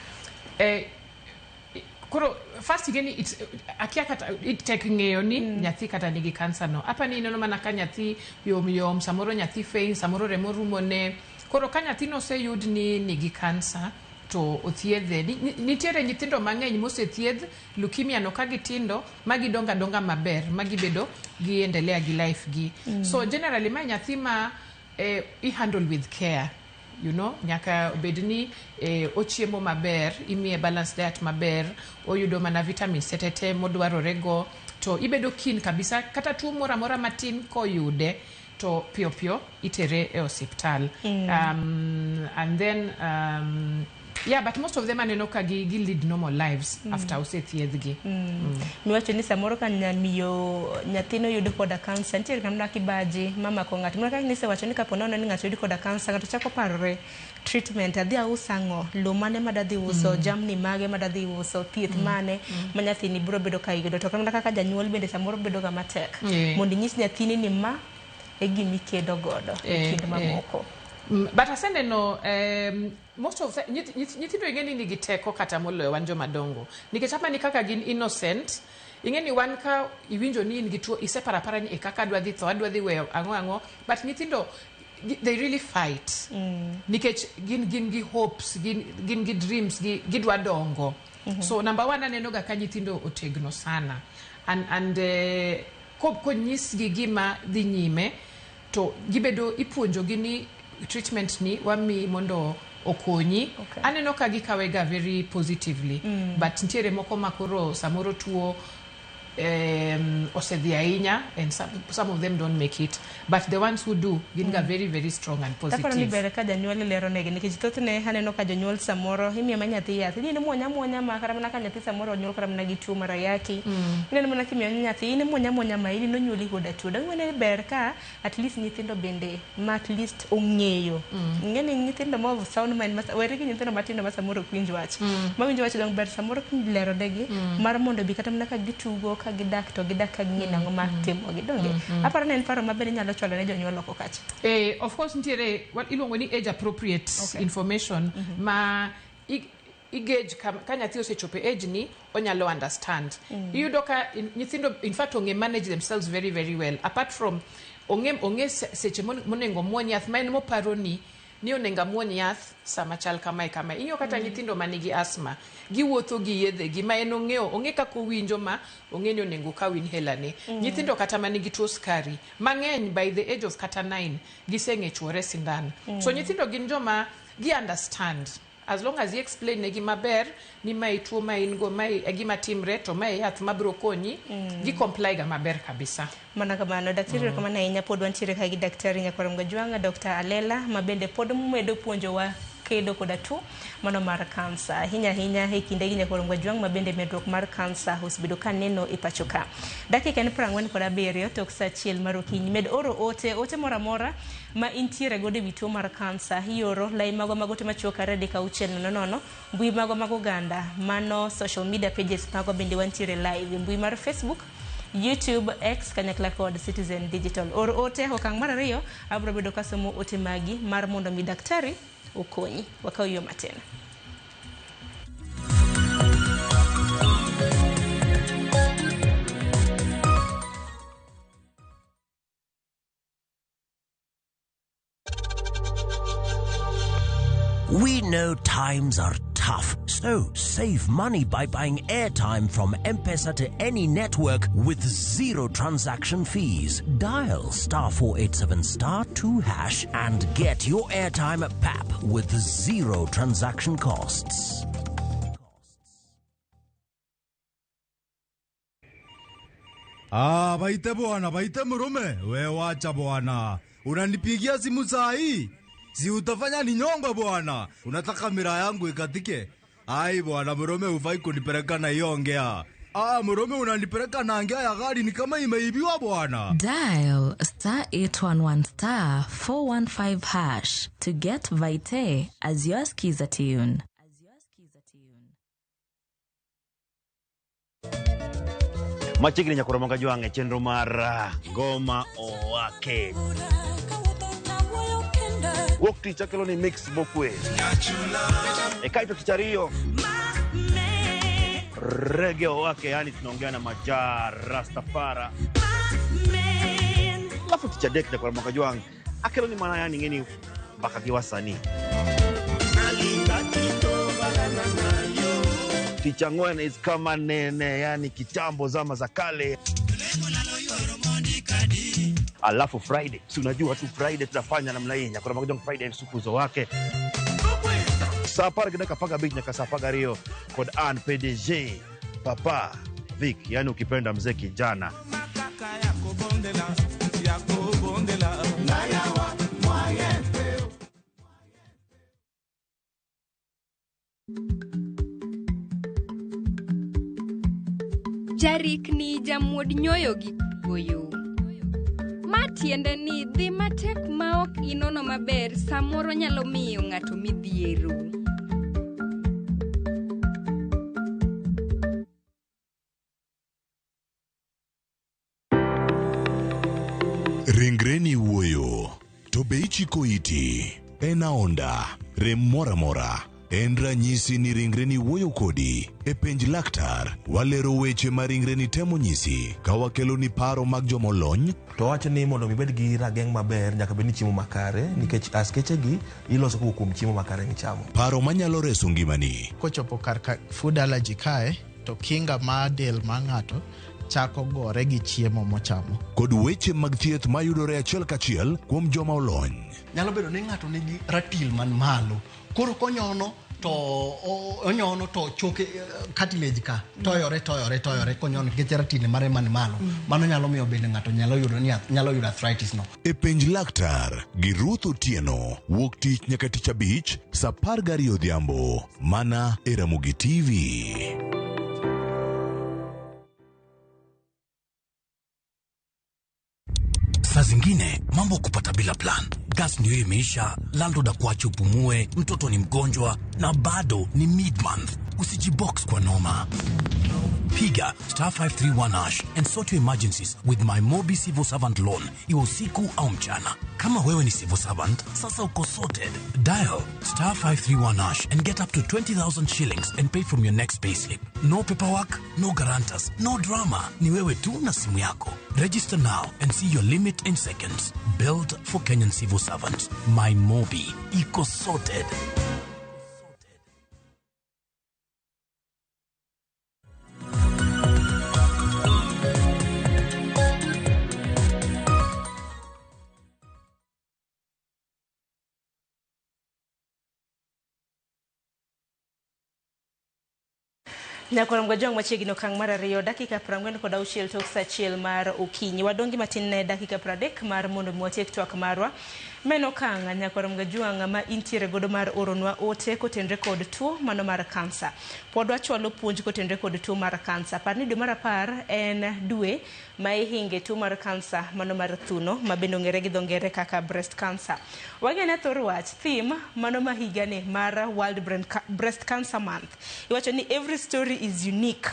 Koro first again it's akia kata it take ng'eyo ni nyathi kata nigi kansa no. Apa ni inono mana ka nyathi yom samoro nyathi faint samoro remo rumo ne. Koro ka nyathi no se yud ni nigi kansa to othiedhe. Nitiere nyithindo mang'eny mosethiedh leukemia no ka gitindo magi donga maber magi bedo gi endelea gi life gi. So generally ma nyathi ma I handle with care. You know, nyaka bedni ochiemo maber, imiye balanced diet maber, oyudo mana vitamins setete modwarore go, to ibedo keen kabisa kata tuo mora matin koyude to pio itere e hospital. And then yeah, but most of them aneno ka gi lead normal lives after osethiedhgi. Niwacho ni samoro kan miyo nyathino yudo koda kansa nitiere kamna kibaji mama ko ng'at maka ng'ise wacho ni kapo nono ni ng'ato yudo koda kansa ng'ato chako parore treatment adhi ausango lo mane madadhi uso jamni mage madadhi uso thieth mane ma nyathini biro bedo ka yudo to kamna kaka janyuol bende samoro bedo ga matek mondo nyis nyathini ni ma e gimi kedo godo e kind mamoko. But asende no most of nyithindo ingeni nigi teko kata moloyo wan joma dongo nikech apa ni kaka gin innocent ingeni wan ka iwinjo ni in gi tuo iseparapara ni kaka adwa dhi weyo ang'o but nyithindo they really fight nikech gin gi hopes gin gi dreams gidwa dongo. So number one aneno ga ka nyithindo otegno sana and ko nyis gi gima dhi nyime to gibedo ipuonjo gi ni treatment ni wami mondo okonyi. Aneno ka gikawega very positively but ntiere moko makoro samoro tuo osedhi ahinya and some of them don't make it but the ones who do ginga very very strong and positive. Takoro ni bere ka janyuol lero negi nikech thothne aneno ka janyuol samoro imiyo ma nyathi yath ni muonya ma kara mana ka nyathi samoro onyuol kara mana gi tuo mar ayaki ineno mana kimiyo nyathi ni muonya ma ini nonyuoli koda tuo dang'wene ber ka at least nyithindo bende ma at least ong'eyo ng'eni nyithindo ma sound mind were gi nyithindo matindo ma samoro kwinj wach ma winjo wach dong ber samoro lero negi mar mondo bi kata mana ka gitugo ka gidak ka ging'ina ng'oma timo gidonge aparo ne en paro maber nyalo chwalo ne jonyuol oko kacha. Of course ntiere iluongo ni age appropriate information ma igage ka nyathi osechopo age ni onyalo understand. Iyudo ka nyithindo in fact onge manage themselves very very well apart from onge seche monengo muony yath ma en moparo ni onenga muony yath sama chal kamae. Inyo kata nyithindo manigi asthma giwuotho gi yedhe gi ma en onge kako winjo ma onge ni onengo ka win helane. Nyithindo kata manigi tuo skari mang'eny by the age of kata 9 giseng'e chuore sindan. So nyithindo gin joma gi understand as long as you explain negi maber ni mai tuo ma in go mai gima timre to mai yath mabro konyi gi comply ga maber kabisa. Mana kamano daktari kama na pod wantiere ka gi daktari Nyakwar Mgajwanga Dr. Alela mabende pod medo puonjowa kedo koda tuo mano mar kansa hinya e kinde gi Nyakwar Mgajwanga mabende medruok mar kansa osbedo ka neno e pacho ka. Dakika en 47 tok saa 1 mar okinyi med oro ote moramora ma intiere gode bituo mar kansa hioro lai mago te machuoka redi ka uchel nono mbui mago ganda mano social media pages mago bende wantiere live mbui mar Facebook YouTube, X, kanyakla kod Citizen Digital. Oro ote okang' mar ariyo abro bedo kasomo ote magi mar mondo mi daktari okonyi wakao yo matena. We know times are tough, so save money by buying airtime from M-Pesa to any network with zero transaction fees. Dial *487*2# and get your airtime PAP with zero transaction costs. Baite murume, we wacha bwana. Unanipigia simu saa hii? Si utafanya ni nyongo bwana. Unataka miraa yangu ikatike? Ai bwana murume ufai kunipeleka na hiyo ongea. Morome unanipeleka na angia ya gari ni kama imeibiwa bwana. Dial *811*415# to get Vitae as your skiza tune. Machigni nyakoromonga jwange chenro mar ngoma owake. Wokti chakelo ni mix bokwe. Ekaito kichario. Reggae owake, yani tunaongea na Majar Rastafara. Lafu tichadek nyakoromonga jwange. Akelo ni mana yani ngeni bakagi wasani. Tichangwen is kama nene, yani kitambo zama za kale. Alafu Friday, si unajua tu Friday tunafanya namna hii. Nyakura magojong Friday ni siku zo wake. Sapara kinaka paga big nyaka sapaga rio kod an PDG Papa Vic, yani ukipenda mzee kijana. Jarik ni jamuod nyoyo gi goyo. Matiende ni dhi matek maok inono maber samoro nyalo miyo ng'ato midhiero. Ringreni wuoyo, to be ichiko iti, en aonda, rem mora mora. En ranyisi ni ringreni wuoyo kodi. E penj laktar, walero weche ma ringreni temo nyisi. Ka wakelo ni paro mag jomolony. To wacho ni mondo mibed gi rageng' maber nyaka bed ni chiemo makare, nikech askeche gi iloso kuom chiemo makare michamo. Paro manyalo reso ngimani. Kochopo kar food allergy kae, to kinga ma del ma ng'ato chako gore gi chiemo mochamo. Kod weche mag thieth mayudore achiel kachiel kuom joma olony. Nyalo bedo ni ng'ato nigi ratil man malo. Koro konyono to onyono to choke cartilage ka toyore konyono nikech ratil mare man malo. Mano nyalo miyo bende ng'ato nyalo yudo arthritis no. E penj laktar gi Ruth Otieno, wuok tich nyaka tich abich saa 12 odhiambo, mana e Ramogi TV. Saa zingine mambo kupata bila plan. Gas ndio imeisha, landlord akuache upumue, mtoto ni mgonjwa na bado ni mid-month. Usijibox kwa noma. Piga *531# and sort your emergencies with my Mobi Civil Servant Loan, iwe usiku au mchana. Kama wewe ni civil servant, sasa uko sorted. Dial *531# and get up to 20,000 shillings and pay from your next payslip. No paperwork, no guarantors, no drama. Ni wewe tu na simu yako. Register now and see your limit in seconds. Built for Kenyan civil servants. My Mobi, iko sorted. Nyakoro mgojong machiegni okang' mar 2 dakika 46 tok saa 1 mar okinyi. Wadongi matin ne dakika 30 mar mondo mwatiek twak marwa. Meno kanga nyakoro mgajwanga ma intiere godo mar oronwa ote kotenre kod tuo mano mar kansa. Pod wachwalo puonj kotenre kod tuo mar kansa. Parni dwe mar 10 en dwe ma ihinge tuo mar kansa mano mar thuno ma bende ong'ere gi dho ngere kaka breast cancer. Wagene thor wach theme mano ma higani mar World Breast Cancer Month. Iwacho ni every story is unique.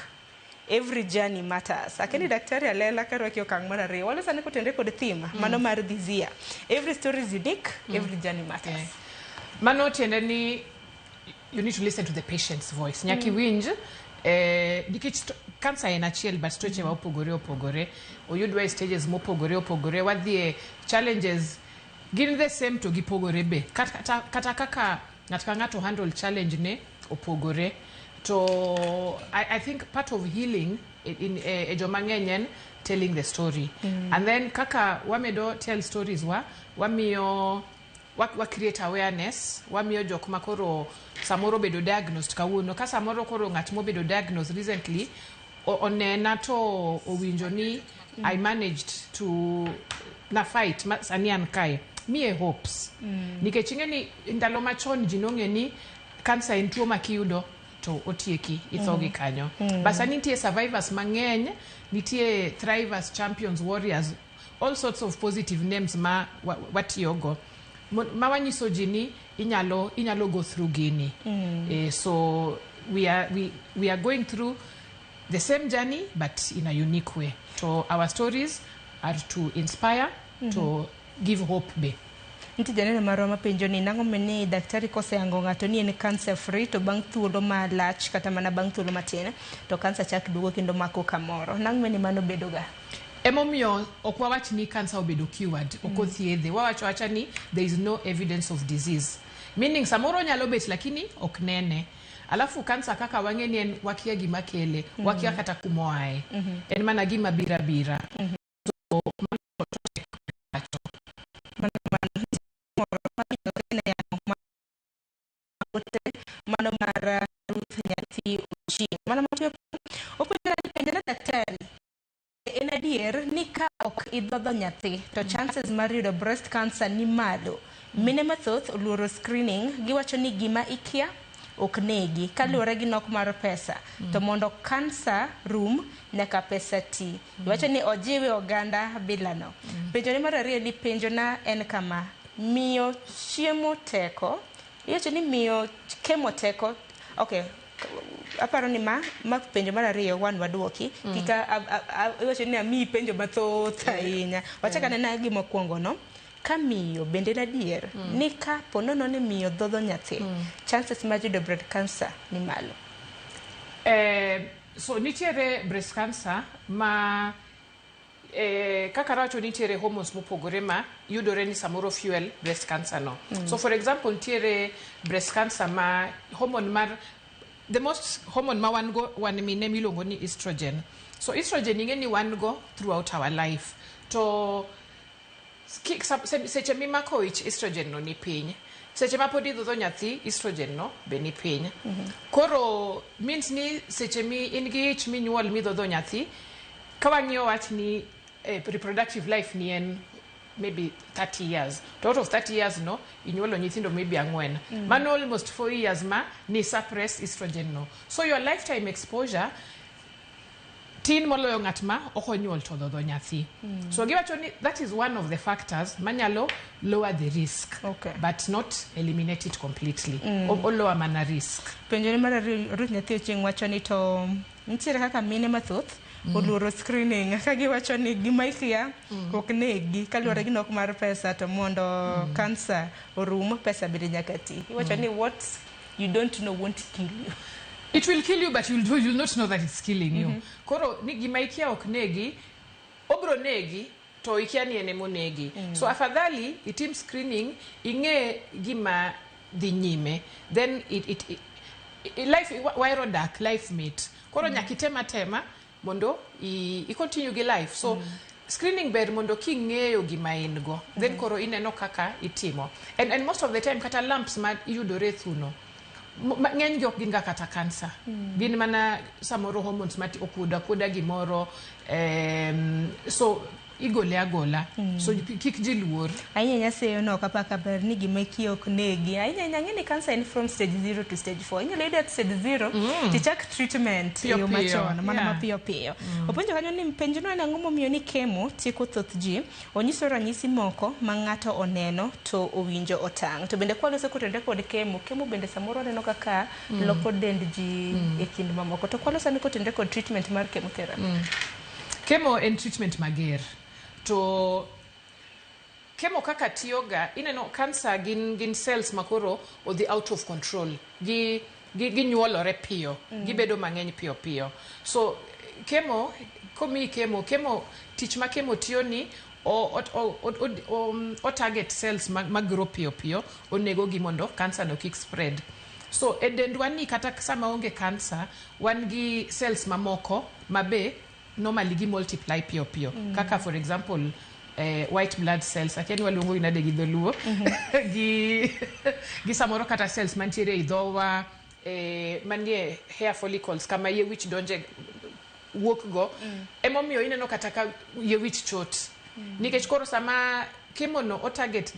Every journey matters. Akeni daktari alela karwaki okang' mar 2. Wale sani kotenre kod theme mano mar this year. Every story is unique, every journey matters. Okay. Mano tiende ni you need to listen to the patient's voice. Nyaki winj nikech cancer en achiel but stoche ma opogore. Oyudwa stages mopogore. Wadhie challenges gin the same to gipogore be. Kata kaka ng'ato handle challenge ne opogore. So I think part of healing in Ejomangenyen telling the story. And then kaka wamedo tell stories wamiyo create awareness, wamiyo jok makoro samoro bedo diagnosed kawuono. Ka samoro koro ng'at mo bedo diagnosed recently onena to owinjo ni I managed to na fight sani an kae. Mie hopes. Nikech ing'eni ndalo machon jinong'e ni cancer en tuo makiyudo to otieki ithogi kanyo. Basa nitie survivors mang'eny, nitie thrivers, champions, warriors, all sorts of positive names ma watiyogo. Mawanyiso jini inyalo go through gini. So we are going through the same journey but in a unique way. So our stories are to inspire, to give hope be. Nti janene maroma penjo ni nango meni daktari kose yango ngato ni en cancer free to bang thuolo malach kata mana bang thuolo matin to cancer chak dugo kendo mako kamoro. Nango meni mano bedoga. Emomiyo okwawach ni cancer obedo cured, okothiedhe. Wawacho ni there is no evidence of disease. Meaning samoro nyalo bet lakini oknene. Alafu cancer kaka wangeni en wakia gima kele, wakia kata kumoae. En mana gima bira. So mano mara nyathi uchi mana mapio openda penjana daktari en adier ni ka ok idhodho nyathi to chances mar yudo breast cancer ni malo. Mine mathoth oluoro screening, giwacho ni gima ikia ok negi kaluwore gi nok mar pesa to mondo cancer room nyaka pesa ti. Giwacho ni ojiwe oganda bilano. Penjo ni mar ariyo ni penjo na en kama miyo chiemo teko. Iwacho ni miyo kemo teko. Okay, aparo ni ma penjo mar ariyo wan waduoki kika iwacho ni ami penjo mathoth ahinya. Wachaka nena gima kwongo no. Ka miyo bende nadier ni ka ponono ni miyo dhodho nyathi chances mar yudo breast cancer ni malo. So nitiere breast cancer ma kaka racho nitiere hormones mopogore ma yudore ni samoro fuel breast cancer no. So for example nitiere breast cancer ma hormone mar the most hormone ma wan mine milongo ni estrogen. So estrogen ingeni wan go throughout our life. To seche mimako ich estrogen no ni piny. Seche ma podi dhodho nyathi estrogen no be ni piny. Koro means ni seche mi ingi ich minyuol mi dhodho nyathi kawang'iyo wach ni reproductive life ni en maybe 30 years. To out of 30 years no inyuolo nyithindo maybe 4. Mano almost 4 years ma ni suppress estrogen no. So your lifetime exposure tin moloyo ng'at ma okonyuol to dhodho nyathi. So giwacho ni that is one of the factors manyalo lower the risk, but not eliminate it completely. Or lower mana risk. Penjo ni mar ariyo Ruth nyathi oching wacho ni to nitiere kaka mine mathoth oluoro screening ka giwacho ni gima ikia ok negi kaluwore gi nok mar pesa to mondo cancer orum pesa bende nyaka ti. Iwacho ni what you don't know won't kill you. It will kill you, but you'll not know that it's killing you. Koro ni gima ikia ok negi, obro negi to ikia ni ene monegi. So afadhali itim screening inge gima dhi nyime, then life wire dark life mate. Koro nyakitema tema mondo I continue gi life. So screening ber mondo king'eyo gima in go, then koro ineno kaka itimo. And most of the time kata lumps ma yudore thuno ng'eny gi ok gin ga kata cancer. Gin mana samoro hormones mati okuda gimoro so igole agola. So kik ji luor. Ahinya nyaseyo no kapaka ber ni gima ikia ok negi. Ahinya ng'eni cancer in from stage 0 to stage 4. Inyalo yudo at stage 0 tichak treatment yo machon mana mapiyo piyo. Openjo kanyo ni penjo no ang'o momiyo ni kemo tieko thoth ji onyiso ranyisi moko ma ng'ato oneno to owinjo otang'. To bende kwaloso kotende kod kemo bende samoro neno kaka loko dend ji e kind mamoko. To kwaloso ni kotende kod treatment mar chemotherapy. Kemo en treatment mager. To kemo kaka tiyoga ineno cancer gin cells makoro or the out of control gi nyuolore piyo gibedo mang'eny piyo. So kemo komi kemo tich ma kemo tiyo ni o target cells magro piyo onego gi mondo cancer no kik spread. So edendwa ni kata sama onge cancer wan gi cells mamoko mabe normally gi multiply piyo. Kaka for example white blood cells akeni waluongo inade gi dholuo gi samoro kata cells mantiere I dhowa manie hair follicles kama ye wich donje wuok go emomiyo ineno kata ka ye wich chot nikech koro sama kemo no o target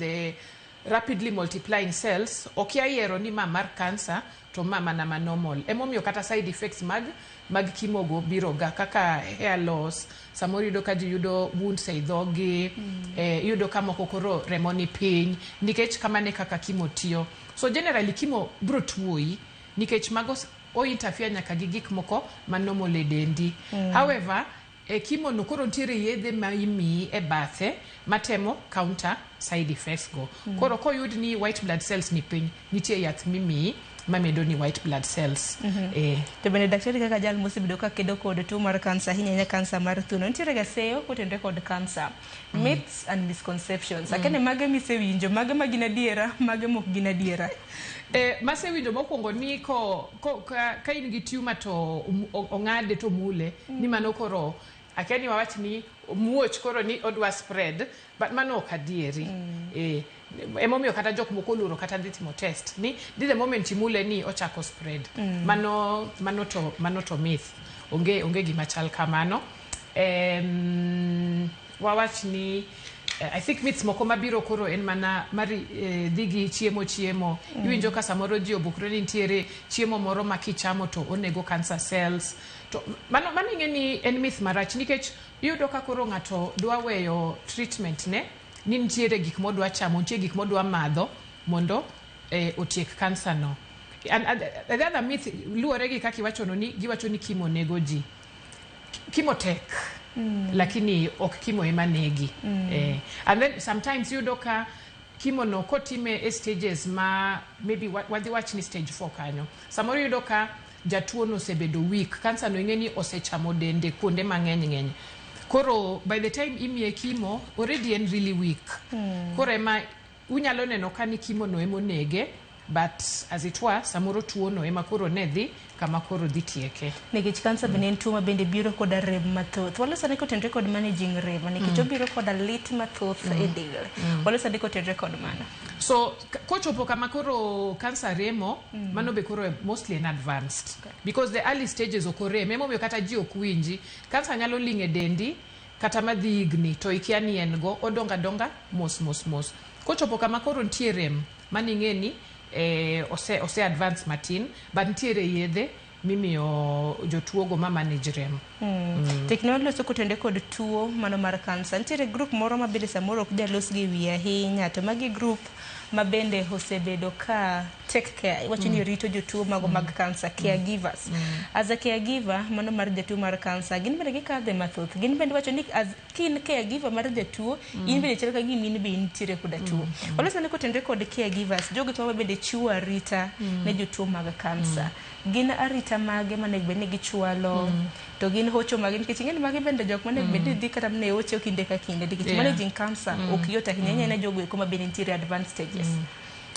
rapidly multiplying cells okia yiero ni ma mar cancer to mama na normal. Emomiyo kata side effects mag kimogo biroga kaka hair loss, samoro yudo ka ji yudo wounds ei dhogi, yudo ka moko koro remo ni piny nikech kamane kaka kimo tiyo. So generally kimo bro tuoi nikech mago o interfere nyaka gi gik moko man normal e dendi. However, kimo no koro ntiere yedhe ma imi e bathe matemo counter side effects go. Koro ko yud ni white blood cells ni piny, nitie yath mimi mamedo ni white blood cells. To bende daktari kaka jal mosebedo ka kedo kod tuo mar cancer, hinya cancer mar thuno, nitiere ga seyo kotende kod cancer. Myths and misconceptions. Akene mage misewinjo, mage magina diera, mage mok gina diera. Masewinjo mokwongo ni ka in gi tumor to ong'ade to mule ni mano koro akeni wawach ni muoch koro ni odwa spread, but mano ok adieri. Emomiyo kata jok moko luro kata dhi timo test ni the moment imule ni ochako spread. Mano to myth. Onge gima chal kamano. Wawach ni I think myths moko mabiro koro en mana mari dhigi chiemo. Iwinjo ka samoro ji obukre ni ntiere chiemo moro ma kichamo to onego cancer cells. To mano ing'eni en myth marach nikech iyudo ka koro ng'ato dwa weyo treatment ne ni ntiere gik modwa chamo, ntiere gik modwa madho mondo otiek cancer no. And the other myth luore gi kaka iwachono ni giwacho ni kimo nego ji. Kimo tek. Lakini ok kimo ema negi. And then sometimes yudo ka kimo no kotime stages ma maybe wadhi wach ni stage 4 kanyo. Samoro yudo ka jatuo no osebedo weak, cancer no ing'eni osechamo dende kuonde mang'eny. Koro by the time imiye kimo already en really weak. Koro ema unyalo neno ka ni kimo no emo nege, but as it were samoro tuo no ema koro nedhi kama koro dhi tieke. Nikech cancer bende en tuo ma bende biro koda rem mathoth. Walosane kotenre kod managing rem nikech obiro koda lit mathoth e del. Walosane kotenre kod mano. So kochopo kama koro cancer remo, mano be koro mostly in advanced. Because the early stages okore emomiyo kata ji ok winji, cancer nyalo ling'e dendi kata madhi igni to ikia ni en go odonga mos. Kochopo kama koro ntie rem maning'eni ose advance matin, but ntiere yedhe mimiyo jotuogo ma manage rem. Teknoloji kotende kod tuo mano mar cancer. Ntiere group moro ma bende samoro ok jalos gi wiye ahinya, to magi group ma bende osebedo ka take care, iwacho ni rito jotuo mago mag cancer, caregivers. As a caregiver mano mar jatuo mar cancer, gin bende gikadhe mathoth. Gin bende wacho ni as kin caregiver mar jatuo, in bende chal ka gima in be intiere koda tuo. Walosane kotende kod caregivers, jogo to bende chiwo arita ne jotuo mag cancer. Gin arita mage manego bende gichwalo, to gin hocho mage nikech ing'eni mage bende jok manego bende dhi kata ne hocho kinde ka kinde nikech managing cancer ok yot ahinya ne jogo eko ma bende ntiere advanced stages.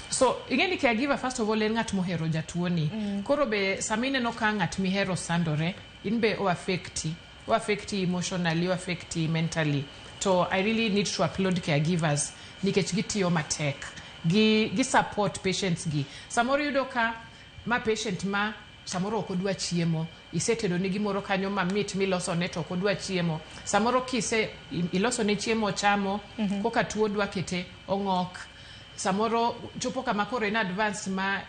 So ing'eni caregiver first of all en ng'at mohero jatuo ni. Koro be samineno ka ng'at mihero sandore, in be o affecti emotionally, o affecti mentally. So I really need to applaud caregivers nikech gitiyo matek. Gi support patients gi. Samoro yudo ka ma patient ma samoro ok odwa chiemo, isetedo ni gimoro kanyo mamit miloso ne to ok odwa chiemo. Samoro kise iloso ne chiemo chamo, koka tuo dwa kete ong'ok. Samoro chopo kama koro in advance ma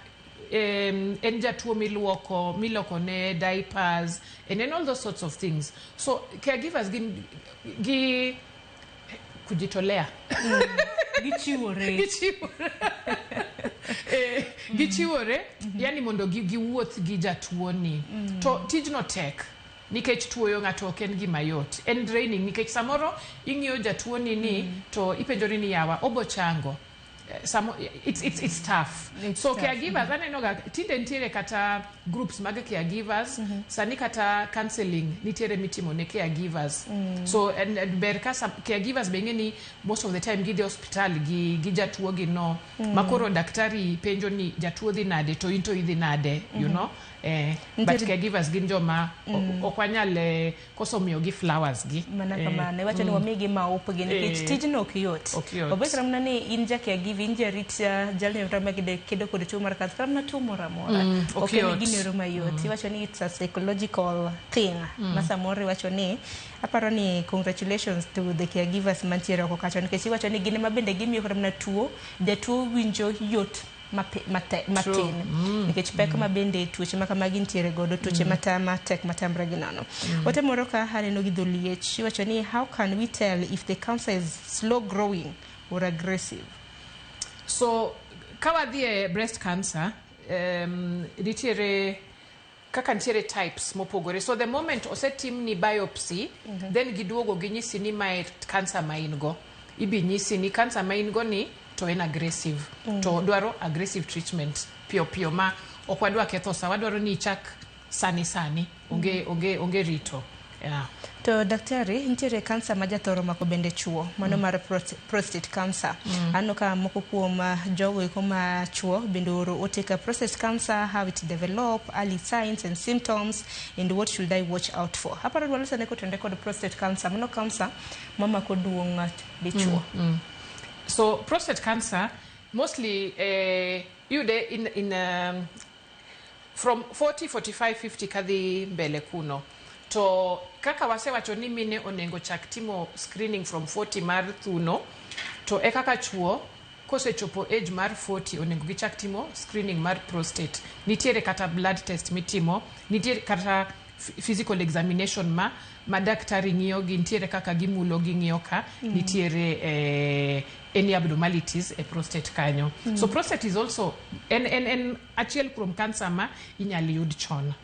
en jatuo miloko ne diapers and then all those sorts of things. So caregivers gi kujitolea. Gichiwore yani mondo giwuoth gi jatuo ni. To tijno tek nikech tuoyo ng'ato ok en gima yot. En draining nikech samoro ing'iyo jatuo ni to ipenjori ni yawa obochango. It's tough. So caregivers aneno ga tinde ntiere kata groups mag caregivers, sani kata counseling nitiere mitimo ne caregivers. So and ber ka caregivers bengeni most of the time gi hospital gi jatuo gi no makoro daktari penjo ni jatuo dhi nade to into idhi nade, you know. but caregivers gin joma okwanyal koso miyo gi flowers gi mana kamano iwacho ni wamigi maup gi nikech tijno ok yot obet ramna ni in ja caregiver in jarit jalni rama kedo kod tuo mar kansa ramna tuo moro amora ok en gimoro mayot iwacho ni it's a psychological thing masamoro iwacho ni aparo ni congratulations to the caregivers mantiere oko kacha nikech iwacho ni gine mabende gimiyo ramna tuo jatuo winjo yot matin nikech pek mabende tuoche makamagi ntiere godo tuoche matama tek matamre gi nono ote moro ka haneno gi dholiech iwacho ni how can we tell if the cancer is slow growing or aggressive? So kawadhie breast cancer nitiere kaka nitiere types mopogore. So the moment osetim ni biopsy then giduogo ginyisi ni mae cancer maingo ibi nyisi ni cancer maingo ni to en aggressive to dwaro aggressive treatment pio ma okwadwa ketho sa wadwaro ni chak sani onge rito to daktari nitiere cancer majathoro mako bende chuo mano mar prostate cancer ano ka moko kuom jogo koma chuo bende oro oteka prostate cancer, how it develop, early signs and symptoms and what should I watch out for. Aparo dwalo sane ko tende kod prostate cancer mano cancer mama ko duong dichuo So prostate cancer mostly in from 40, 45, 50 kadhi mbele kuno. To kaka wasewacho ni mine onengo chak timo screening from 40 mar thuno to kaka chuo kosechopo age mar 40 onengo gichak timo screening mar prostate. Nitiere kata blood test mitimo, nitiere kata physical examination ma daktari ng'iyo gi nitiere kaka gimulo gi ng'iyo ka nitiere any abnormalities e prostate kanyo. So prostate is also en achiel kuom cancer ma inyalo yud chon.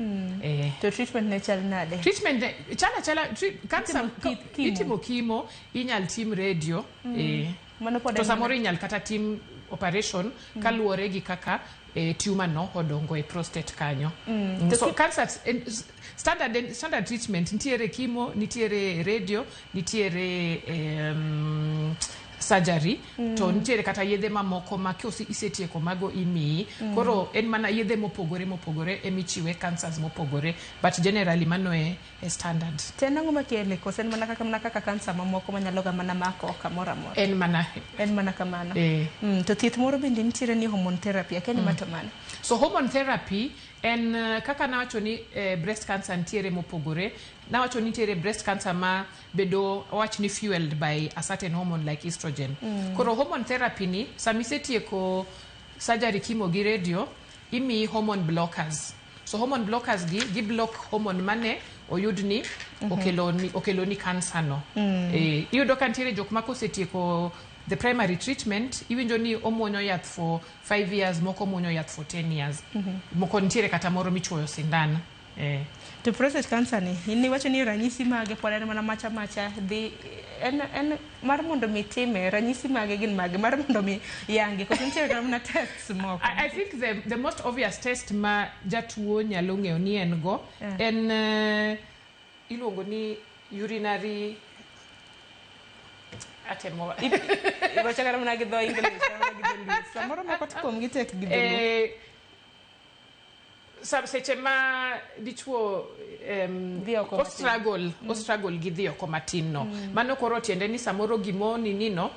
To treatment ne chal nade? Treatment chala cancer itimo kimo inyalo tim radio to samoro inyalo kata tim operation kaluwore gi kaka tumor no odongo e prostate kanyo. So cancer standard treatment nitiere kimo, nitiere radio, nitiere surgery to nitiere kata yedhe mamoko ma kiosi isetieko mago imi koro en mana yedhe mopogore emichiwe cancers mopogore but generally mano e standard. Tena ngoma kele kosen mana kaka cancer mamoko manyalo ga mana mako kamora mora en mana kamano to thieth moro bende nitiere ni hormone therapy akeni matomane. So hormone therapy en kaka nawacho ni breast cancer nitiere mopogore. Nawacho nitiere breast cancer ma bedo wach ni fueled by a certain hormone like estrogen. Koro hormone therapy ni samisetieko surgery kimo gi radio imi hormone blockers. So hormone blockers gi block hormone mane oyud ni okeloni cancer no. Iyudo ka nitiere jok ma kosetieko the primary treatment iwinjo ni omuonyo yath for 5 years moko muonyo yath for 10 years moko nitiere kata moro michuoyo sindan. To prostate cancer ni wacho ni ranyisi mage pod en mana macha dhi en mar mondo mi time ranyisi mage gin mage mar mondo mi yangi ko nitiere na tests moko. I think the most obvious test ma jatuo nyalo ng'eyo ni en go en iluongo ni urinary atemo iwacho kara mana gi dho English samoro moko to kom gi tek gi dho seche ma dichuo struggle gi dhi oko matin no mano koro tiende ni samoro gimoni nino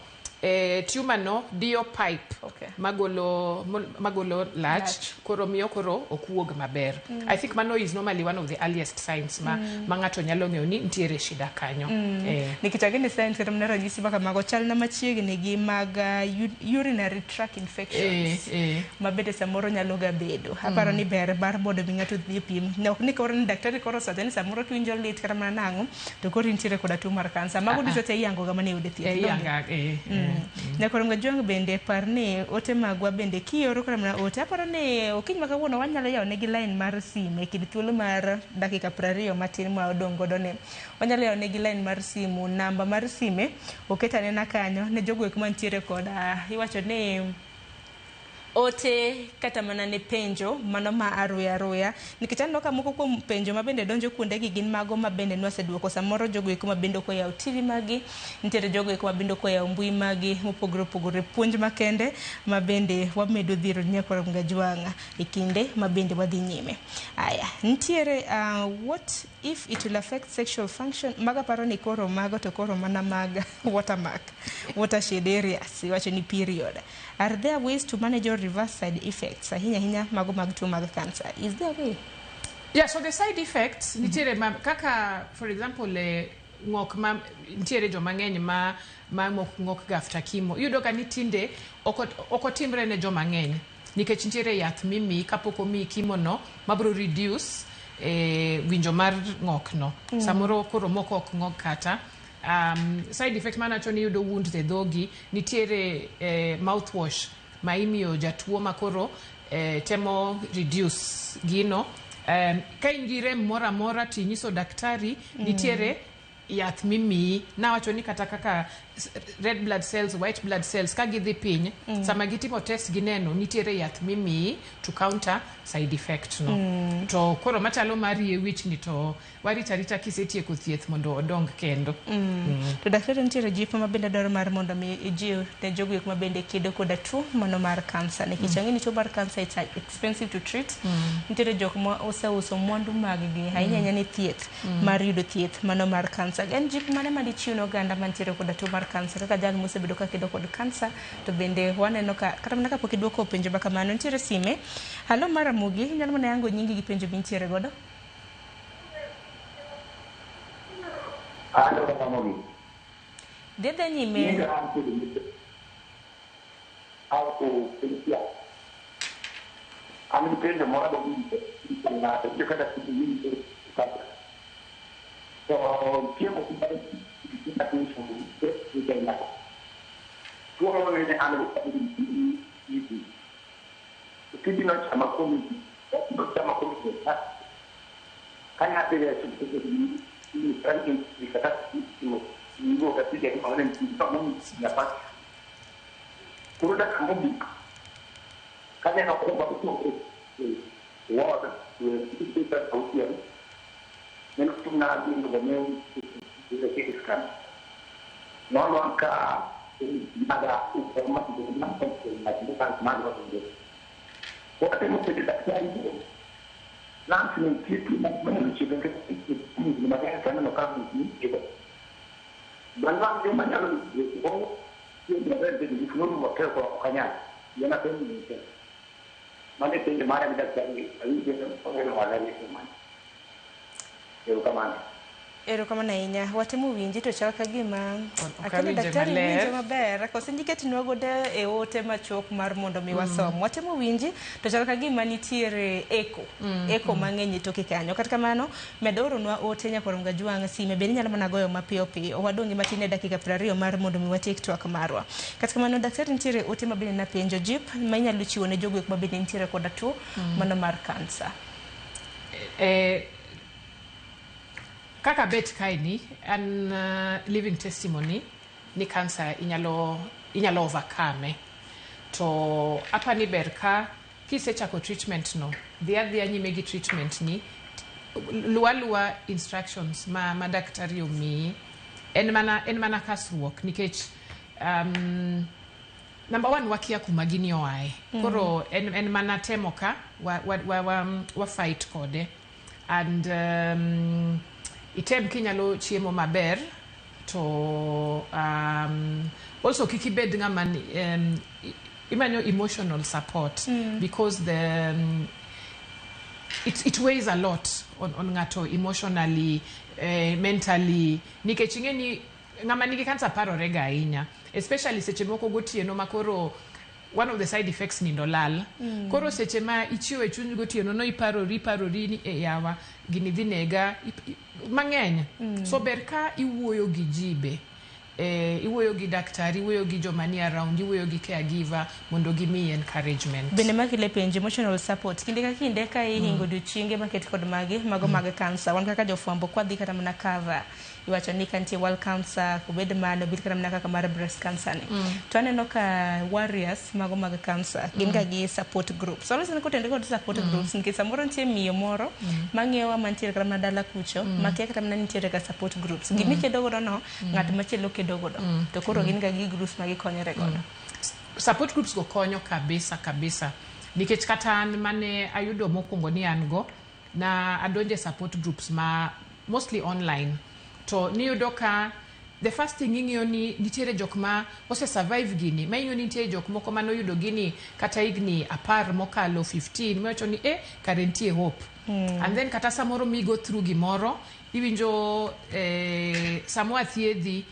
tumor no dio pipe magolo lach koro miyo koro okuog maber. I think mano is normally one of the earliest signs ma ng'ato nyalo ng'eyo ni nitiere shida kanyo. Nikichage ni signs kata mna ranyisi baka mago chal na machiegni gi mag urinary tract infections mabede samoro nyalo ga bedo. Aparo ni ber bodo mi ng'ato dhi pim. Ne ok ni koro ni daktari koro sa ni samoro kiwinjo lit kata mana nango to koro nitiere koda tuo mar kansa. Mago duto te yango ga mane yude thieth. Nyakoronga jwang bende parne ote magwa bende kioro kora mna ote aparo ne okiny makawuono wanyalo yawo negi line mar sime kid thuolo mar dakika 20 matin ma odong godo ne wanyalo yawo negi line mar simu namba mar sime oketane na kanyo ne jogo mantiere koda iwacho ne ote kata mana ne penjo mano ma aroya nikech aneno ka moko kuom penjo ma bende donjo kuonde gi gin mago ma bende nwaseduoko samoro jogo eko ma bende koyawo TV magi nitiere jogo eko ma bende koyawo mbui magi mopogore puonj makende ma bende wamedo dhiro Nyakoro Ngajwanga e kinde ma bende wadhi nyime. Aya nitiere what if it will affect sexual function maga paro ni koro mago to koro mana maga watershed areas iwacho ni period. Are there ways to manage or reverse side effects ahinya mago mag tuo mag cancer? Is there a way? Yeah, so the side effects nitiere kaka for example ng'ok ma nitiere joma ng'eny ma ng'ok ga after chemo. Yudo ka nitinde okotimre ne joma ng'eny nikech nitiere yath mimi kapok omi chemo no mabro reduce winjo mar ng'ok no. Samoro koro moko ok ng'ok kata side effect mana choni yudo wound the dhogi nitiere mouthwash ma imiyo jatuo makoro temo reduce gino ka ingire mora tinyiso daktari nitiere yath mimi na wacho ni kata kaka red blood cells white blood cells ka gidhi piny sama gitimo test gineno nitiere yath mimi to counter side effect no to koro machalo mari e wich ni to waritarita kisetieko thieth mondo odong kendo to daktari nitiere jipo ma bende dwaro mar mondo mi jiw ne jogo ma bende kedo koda tuo mano mar cancer nikech ang'e ni tuo mar cancer it's expensive to treat nitiere jok ma oseuso mwandu mag gi ahinya ni thieth mar yudo thieth mano mar cancer en jipo mane ma dichiwo oganda mantiere koda tuo mar cancer kaka jal mosebedo ka kedo kod cancer to bende waneno ka kata mana kapok iduoko penjo ba kamano nitiere sime. Halo Maramogi, nyalo mana yango nyingi gi penjo bintiere godo? Halo Maramogi. Dede nyime. Au pensia. Ami penjo mora do na yo kada kiti kata. So kiemo kubali kita kuhusu kutenda. Tuo ni anu hivi. Kiti na chama kumi kanya pele ni franki dikata ni wakati ya kwa wale mtu ya pasi kuruda kambi kanya na kuomba mtu water kuita sauti ya neno tuna bingo bameo ile kitu scan nono aka ada informasi na kwa mambo wakati mtu daktari nanti ni kitu mana chibenge ni magari sana na kama ni hiyo bwana ndio manyalo kwa hiyo ndio ndio fununu mokeo kwa kanya yana tena ni tena mane tena mara bila daktari aliye kwa wale mani hiyo kama ero kama nainya watemu winji to chaka gima akani daktari winjo maber ko sinjiketi nwagode e ote machok mar mondo mi wasom watemu winji to chaka gima nitiere eko mang'eny to kikanyo kata kamano medoro nwa ote Nyakoro Ngajwanga sime be nyalo mana goyo mapiyo wadongi matine dakika 20 mar mondo mi watik twak marwa kata kamano daktari nitiere ote mabende na penjo jip ma inyalo chiwo ne jogo mabende nitiere koda tuo mano mar cancer kaka bet kaini an living testimony ni cancer inyalo overcome to apa ni berka kisechako treatment no dhia nyime gi treatment ni luwa instructions ma daktari omi en mana kasruok nikech number 1 wakia kumagini oae koro en mana temo ka wa fight kode and item kinyalo chiemo maber to also kikibed ngama imanyo emotional support because it weighs a lot on ngato emotionally mentally nikech ingeni ngama nigi cancer parore ga ahinya especially seche moko gotieno makoro one of the side effects ni ndolal koro seche ma ichiwe chuny gotieno no iparori ni yawa gini dhinega mang'eny so ber ka iwuoyo gi jibe iwuoyo gi daktari, iwuoyo gi jomani around, iwuoyo gi caregiver mondo gimiyi encouragement. Bende makile penjo emotional support kinde ka kinde ka ihingo odiochienge maket kod magi mago mag kansa. Wan kaka jofwambo kwadhi kata mana cover iwacho ni kantie wall cancer kubed mano bil kata mana kaka mar breast cancer ni. To aneno ka warriors mago mag cancer gin ga gi support groups. So lesen ko tende kod support groups nikech samoro nitie miyo moro mang'iewa mantiere kata mana dala kucho makia kata mana nitiere ka support groups. Gimi kedo godo no ng'at machielo kedo godo. To koro gin ga gi groups magi konyore godo. Support groups go konyo kabisa nikech kata an mane ayudo mokwongo ni an go na adonje support groups ma mostly online to niyudo ka the first thing ing'iyo ni nitiere jok ma ose survive gini ma ing'iyo ni nitiere jok moko mano yudo gini kata igni 10 mokalo 15 miwacho ni kare nitie hope. And then kata samoro mi go through gimoro iwinjo samo athiedhi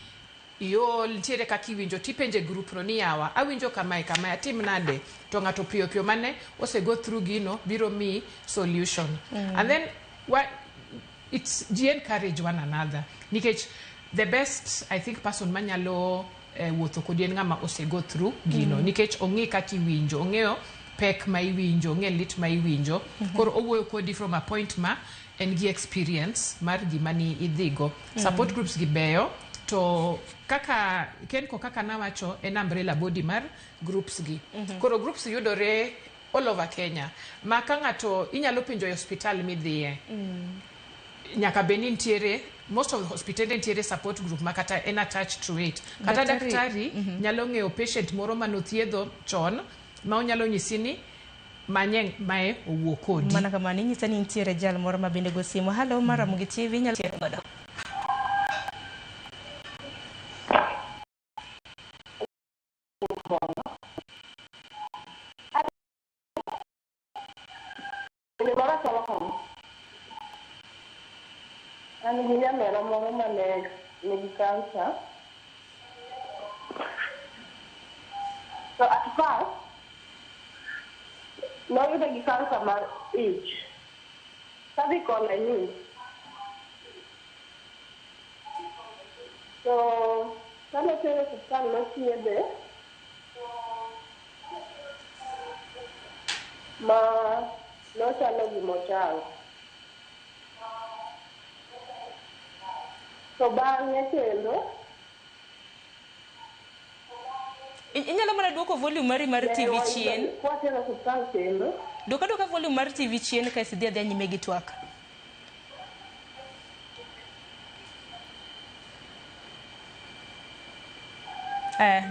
yo nitiere kaka iwinjo tipenje group no ni yawa awinjo kamae tim nade to ng'ato piyo mane ose go through gino biro mi solution. And then what it's encourage one another nikech the best I think person manyalo wuotho kodi en ng'ama ose go through gino nikech ong'e kaka iwinjo, ong'eyo pek ma iwinjo, ong'e lit ma iwinjo, koro owuoyo kodi from a point ma en gi experience mar gima ni idhigo. Support groups gi beyo to kaka Kenko kaka nawacho en umbrella body mar groups gi. Koro groups yudore all over Kenya. Ma ka ng'ato inyalo penjo hospital midhiye. Nyaka beni ntiere most of the hospital ntiere support group makata en attached to it. Kata daktari nyalo ng'eyo patient moro manothiedho chon ma onyalo nyisini manyeng mae owuok kodi. Mana kama ni nyisani ntiere jal moro ma bende go simu. Hello Maramogi TV nyalo tiere godo. An gi nyamera moro mane nigi cancer. So at first, noyudo gi cancer mar ich. Cervical I mean. So, kane tere hospital nothiedhe ma nochalo gimochalo. So bang'e kendo inyalo mana duoko volume mari mar TV chien. Kwatero hospital kendo. Duka volume mar TV chien ka sidhi adhi nyime gi twak.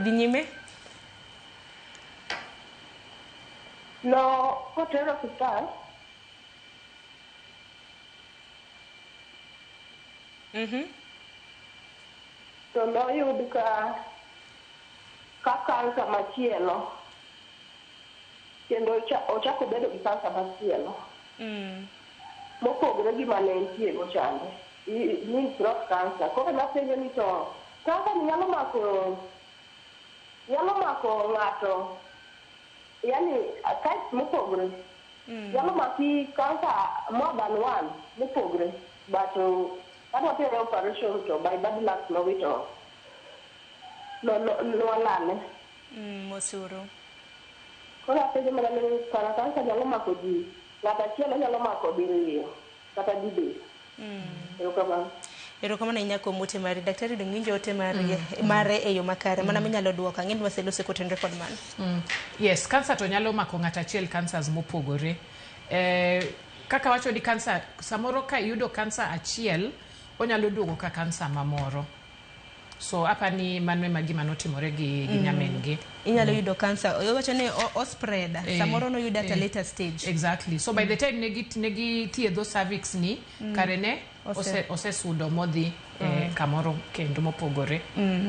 Dhi nyime. No, kwatero hospital. So noyud ka kansa machielo kendo ochako bedo gi kansa machielo mopogore gi mane entie gochande ni throat cancer. Koro napenjo ni to kansa ni nyalo mako ng'ato yani types mopogore nyalo maki kansa more than one mopogore but kadwa tere operation to by bad luck nowito lane. Mosuro. Koro apenjo mana ni kansa nyalo mako ji, ng'ato achiel nyalo mako diriyo kata didek. Erokamano ahinya kuom ote mari. Daktari dong winjo ote mare e yo makare mana minyalo duoko ang'e ni waselose kotenre kod mano. Yes, kansa to nyalo mako ng'ato achiel cancers mopogore. Kaka wacho ni kansa samoro ka yudo kansa achiel onyalo duogo ka kansa mamoro. So hapa ni mano ema gima notimore gi nyamen gi. Inyalo yudo kansa wacho ni o spread samoro no yudo at a later stage. Exactly. So by the time negi thiedho cervix ni karene ose sudo modhi kamoro kendo mopogore.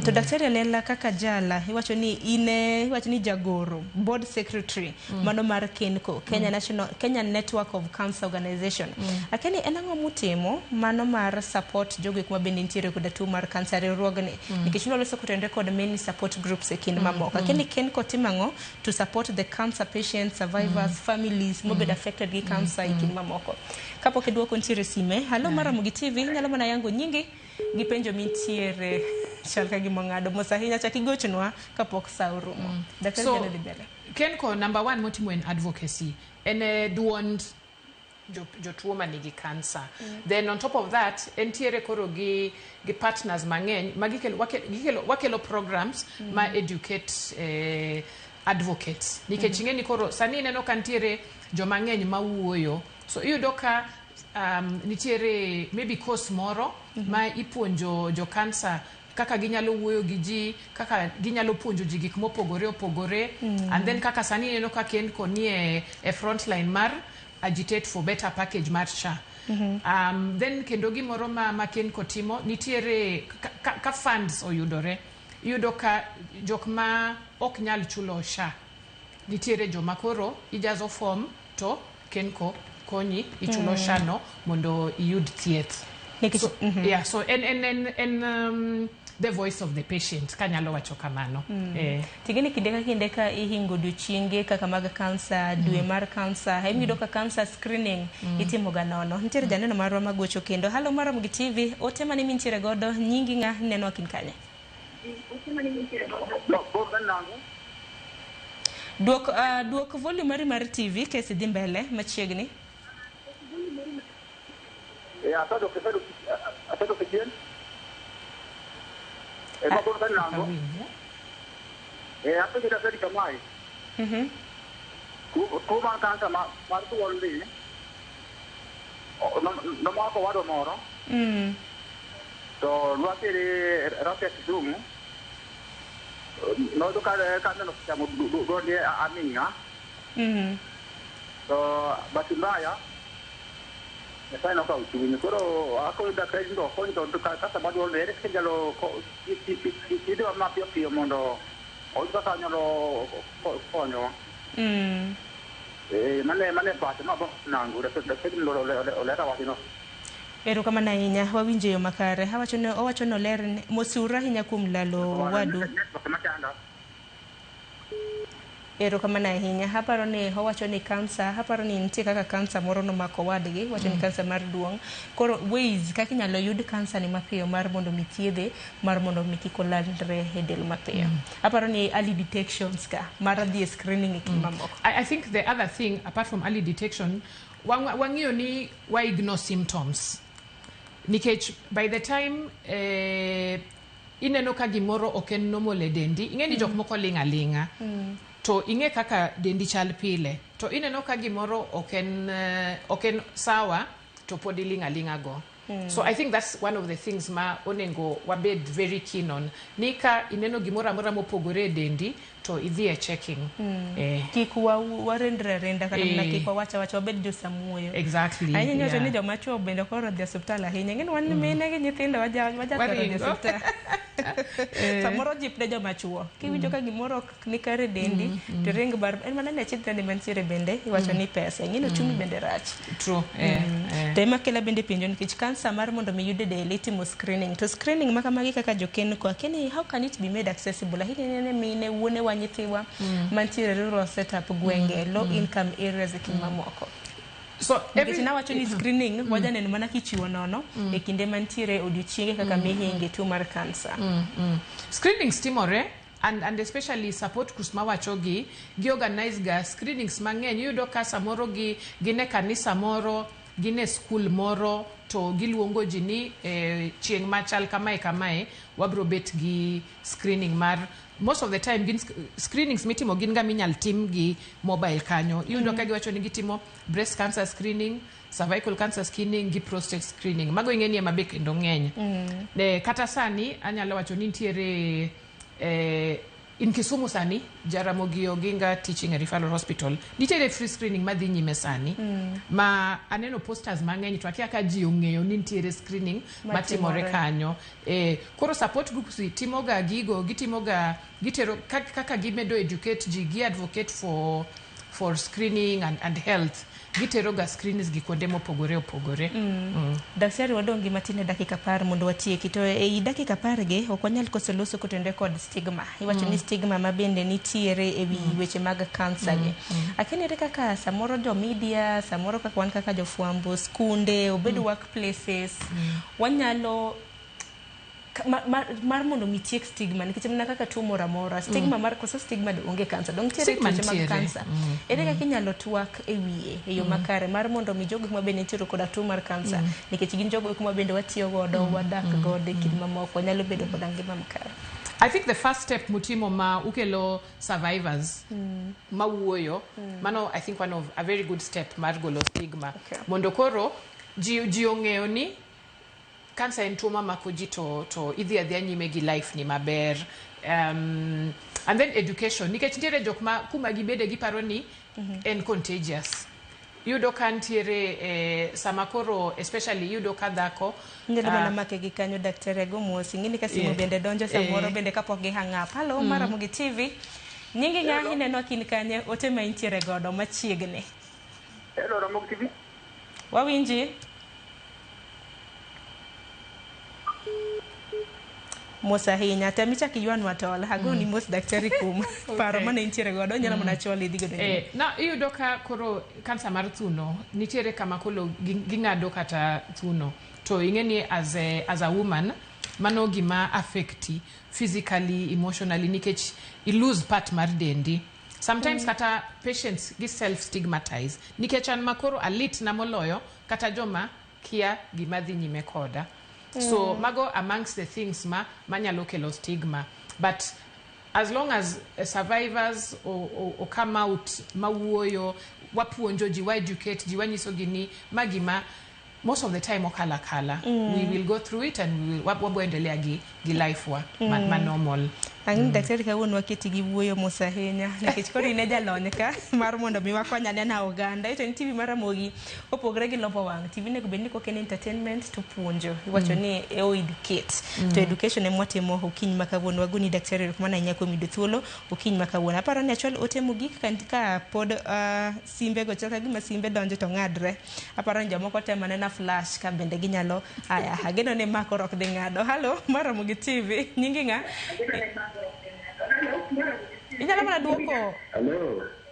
To daktari Lela kaka jala iwacho ni jagoro board secretary mano mar Kenko Kenya Network of Cancer Organization. Akeni en ang'o mutimo mano mar support jogo kuma bende nitiere kod tuo mar cancer riwruogni nikech noloso kotendre kod many support groups e kind mamoko. Akeni Kenko timango to support the cancer patients, survivors, families mobed affected gi cancer e kind mamoko. Kapok iduoko ntiere sime. Hello Maramogi TV nyalo mana yango nyingi gi penjo mintiere. chal ka gima ng'ado mos ahinya chak igochonwa kapok sa orumo. Daktari So, nyalo dhi mbele. Kenko, number one motimo en advocacy. En duond jotuo manigi cancer. Then on top of that, entiere koro gi partners mang'eny wakelo programs ma educate advocates. Nikech ing'eni koro sani ineno ka ntiere joma ng'eny ma wuoyo. So iyudo ka nitiere maybe course moro ma ipuonjo jo cancer kaka ginyalo wuoyo gi ji, kaka ginyalo puonjo ji gik mopogore opogore, and then kaka sani ineno ka Kenko nie frontline mar agitate for better package mar SHA. Then kendo gimoro ma Kenko timo, nitiere ka funds oyudore, iyudo ka jok ma ok nyal chulo SHA, nitiere joma koro ijazo form to Kenko konyi ichulo SHA no mondo iyud thieth. So, yeah, so the voice of the patient kanyalo wacho kamano. Tigeni kinde ka ihingo odiochienge kaka mag cancer, dwe mar cancer, hemido ka cancer screening itimo ga nono. Nitiere janeno marwa magocho kendo. Halo Maram gi TV, ote mane mintiere godo, nyingi nga neno akin kanye. Duok volume mari TV kesi dhi mbele machiegni. Atado kejien. Mabor kan nango. Apa kita tadi kamai. Ku ma kansa mar tu walli. No ma ko wado moro. To luati rocket zoom. No do ka no siamo do dia aminga. To batimbaya. Saya nak kau cuci. Kalau aku dah kerja tu, kau itu kata baru lepas kerja lo, itu apa pihak mondo, orang kata nyalo kau nyo. Mana baca mana nanggu, dah kerja lo lepas awak no. Ero kama na hinya wawinje yo makare hawachono ler mosura hinya kumlalo wadu. Ero kama na hinya haparo ni hawacho ni cancer haparo ni nitie kaka cancer moro no mako wadgi wacho ni cancer mar duong koro ways kaka nyalo yud cancer ni mapiyo mar mondo mithiedhe mar mondo mikikolandre hedel mapiyo haparo ni early detections ka mar the screening ikimamoko. I think the other thing apart from early detection wang'iyo ni wa ignore symptoms nikech by the time ineno ka gimoro oken normal e dendi ing'eni jok moko linga to inge kaka dendi chal pile to ineno ka gimoro oken sawa to podi linga go. So I think that's one of the things ma onengo wabed very keen on. Nika ineno gimora mora mopogore dendi to idhie checking. Kikuwa warenda kana na kikwa wacha obed jo samuoyo. Exactly. Ayi nyoto ni joma chuo bende koro dhi hospital ahinya. Ngeni wan mine gi nyithindo waja dhi hospital. Samoro jipne joma chuo. Kiwinjo ka gimoro ni kare dendi to ring bar en mana ne chitende mantiere bende iwacho ni pesa. Ngeni chumi bende rach. True. Tema kela bende pinjo nikech cancer mar mondo mi yude daily timo screening. To screening makamagi kaka joken kwa keni how can it be made accessible? Ahinya ne mine wuone wanyithiwa mantiere rural setup gwenge low income areas kimamoko. So every now actually screening waja neno mana kichiwo nono e kinde mantiere odiochienge kaka mihinge tuo mar cancer. Screenings timore and especially support groups mawachogi gi organize ga screenings mang'eny yudo ka samoro gine kanisa moro gine school moro to giluongo ji ni chieng' machal kamae wabro bet gi screening mar most of the time screenings mitimo gin ga minyal tim gi mobile kanyo yudo ka giwacho ni gitimo breast cancer screening, cervical cancer screening gi prostate screening mago ing'eni ema be kendo ng'eny. Kata sani anyalo wacho ni nitiere in Kisumu sani Jaramogi Oginga Teaching and Referral Hospital nitiere free screening madhi nyime sani ma aneno posters mang'eny to akia ka ji ong'eyo ni nitiere screening matimore kanyo. Koro support groups timoga gigo gitimoga gitero kaka gimedo educate ji gi advocate for screening and health gitero ga screens gi kuonde mopogore opogore. Daktari wadongi matine dakika par mondo watieki to e dakika par ge ok wanyal koso loso kotende kod stigma iwacho ni stigma mabende nitiere e wi weche mag cancer ge akini kaka samoro jo media samoro kaka wan kaka jo fuambo skunde obed workplaces wanyalo mar mondo mi tiek stigma nikech mana kaka tuo moro amora stigma mar koso stigma onge kansa dong tiere tuoche mag kansa ere kaka inyalo twak e wiye e yo makare mar mondo mi jogo ma bende nitiere koda tuo mar kansa nikech gin jogo ma bende watiyo godo wadak godo e kinde mamoko nyalo bedo koda ngima makare. I think the first step mutimo ma ukelo survivors ma wuoyo mano I think one of a very good step mar golo stigma mondo koro ji ong'eyo ni kansa en tuo mamako ji to idhi adhiya nyime gi life ni maber. And then education nikech nitiere jok ma kuma gibede giparo ni en contagious. Yudo ka ntiere sama koro especially yudo ka dhako nyalo mana make gi kanyo daktari go mosi ngini ka simu bende donjo samoro bende kapok gi hang up. Hello Maramogi TV nyingi ng'ahi neno kin kanye ote ma intiere godo machiegne. Hello Ramogi TV wawinji Mosa hinya tamicha kiywan watola hagoni mos daktari kum paro mane intiere godo nyalo mana choli digo na iyudo ka koro kansa mar thuno nitiere kama kolo ging'ado kata thuno to ing'eni as a woman mano gima affecti physically emotionally nikech I lose part mar dendi sometimes kata patients gi self stigmatize nikech an makoro alit na moloyo kata joma kia gima dhi nyime koda. So mago amongst the things manyalo kelo stigma, but as long as survivors or come out mawuoyo wapuonjo ji wa educate ji wanyiso gini magima most of the time okala we will go through it and we will waboendelea gi life wa normal. Angin daktari ka wonwa kiti gi wuoyo mosahenya nikech koro ine jalony ka mar mondo mi wakonya ne na oganda ito ni TV Maramogi opogre gi lopo wang TV ne gobendi ko ken entertainment to puonjo iwacho ni educate to education em watimo okiny makawuono wagoni daktari mana nyako mido thuolo okiny makawuono aparo ni achwal ote mogik ka pod simbe go chaka gima simbe donjo to ng'adre aparo ni jomoko tema na flash ka bende ginyalo aya hageno ne mako rok de ng'ado. Hello Maramogi TV nyingi nga inyalo mana duoko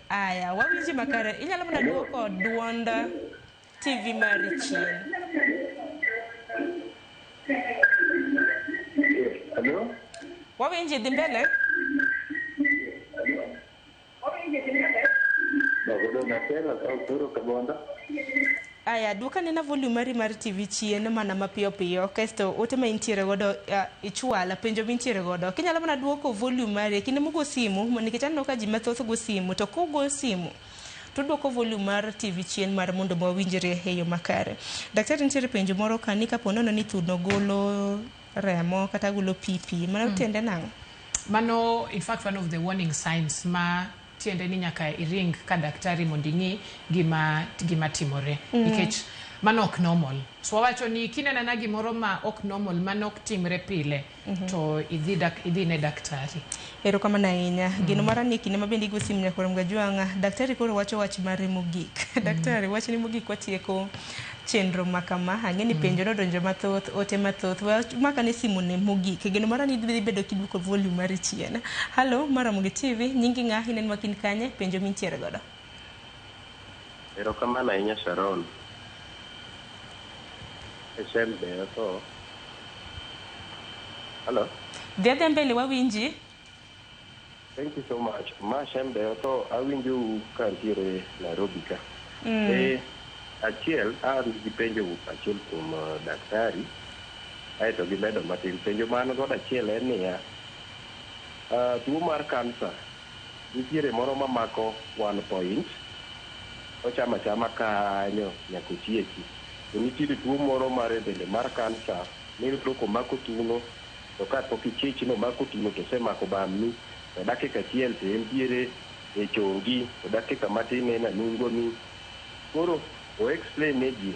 aya wawinji makare inyalo mana duoko duond TV mari chien. Wawinji dhi mbele aya duka nena volume mari TV chien mana mapiyo piyo kasto ote ma intiere godo ichwala penjo mintiere godo kinyalo mana duoko volume mari kinde mogo simu nikech anno ka ji mathoth go simu to kogo simu to duoko volume mar TV chien mar mondo mawinjre e yo makare. Daktari ntiere penjo moro kani ka ponono ni thuno golo remo kata golo pipi mana tiende nang'o? Mano in fact one of the warning signs ma tiende ni nyaka iring ka daktari mondingi gima timore nikech mano ok normal. So wacho ni kinena na gimoro ma ok normal mano ok timre pile to idhi ne daktari. Ero kama na inya gino mara ni kine mabendi go simu nyakoro mgajwanga daktari koro wacho wach mare mogik daktari wach ni mogik watieko chenro makama angeni penjo no donjo mathoth ote mathoth maka ne simu ne mogik gino mara ni dhi bedo kiduko volume mari chien. Hello Maramogi TV nyingi nga hinen makin kanye penjo mintiere godo. Ero kama na inya Sharon Shembe to hello Dede mbele wawinji. Thank you so much. Ma Shembe to awinju kantire Nairobi ka. Achiel dipenjo achiel kuom daktari aito gimedo matin penjo mano godo achiel en niya tuo mar kansa nitiere moro mamako 1 point ochama kanyo nyaka otieki to nitiere tuo moro mar bende mar kansa niyudo komako tuno to kapok ichich no mako tuno to semako bamni to dakika achiel to entiere e chongi to dakika matin en anungoni koro o explain neji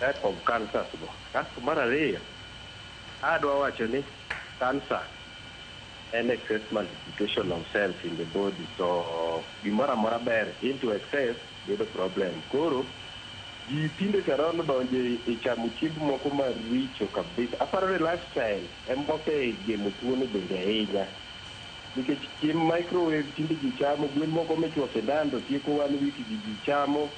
type of cancer go. Kasto mar ariyo adwa wacho ni cancer en excess multiplication of cells in the body, so gimoro amora ber into excess bedo problem. Koro ji tinde karono donje e chamo chiemo moko maricho kabisa. Aparo ni lifestyle emoke gemo tuono bende ahinya nikech chiemo microwave tinde ji chamo, gwen moko michwako e dando tieko 1 week ji chamo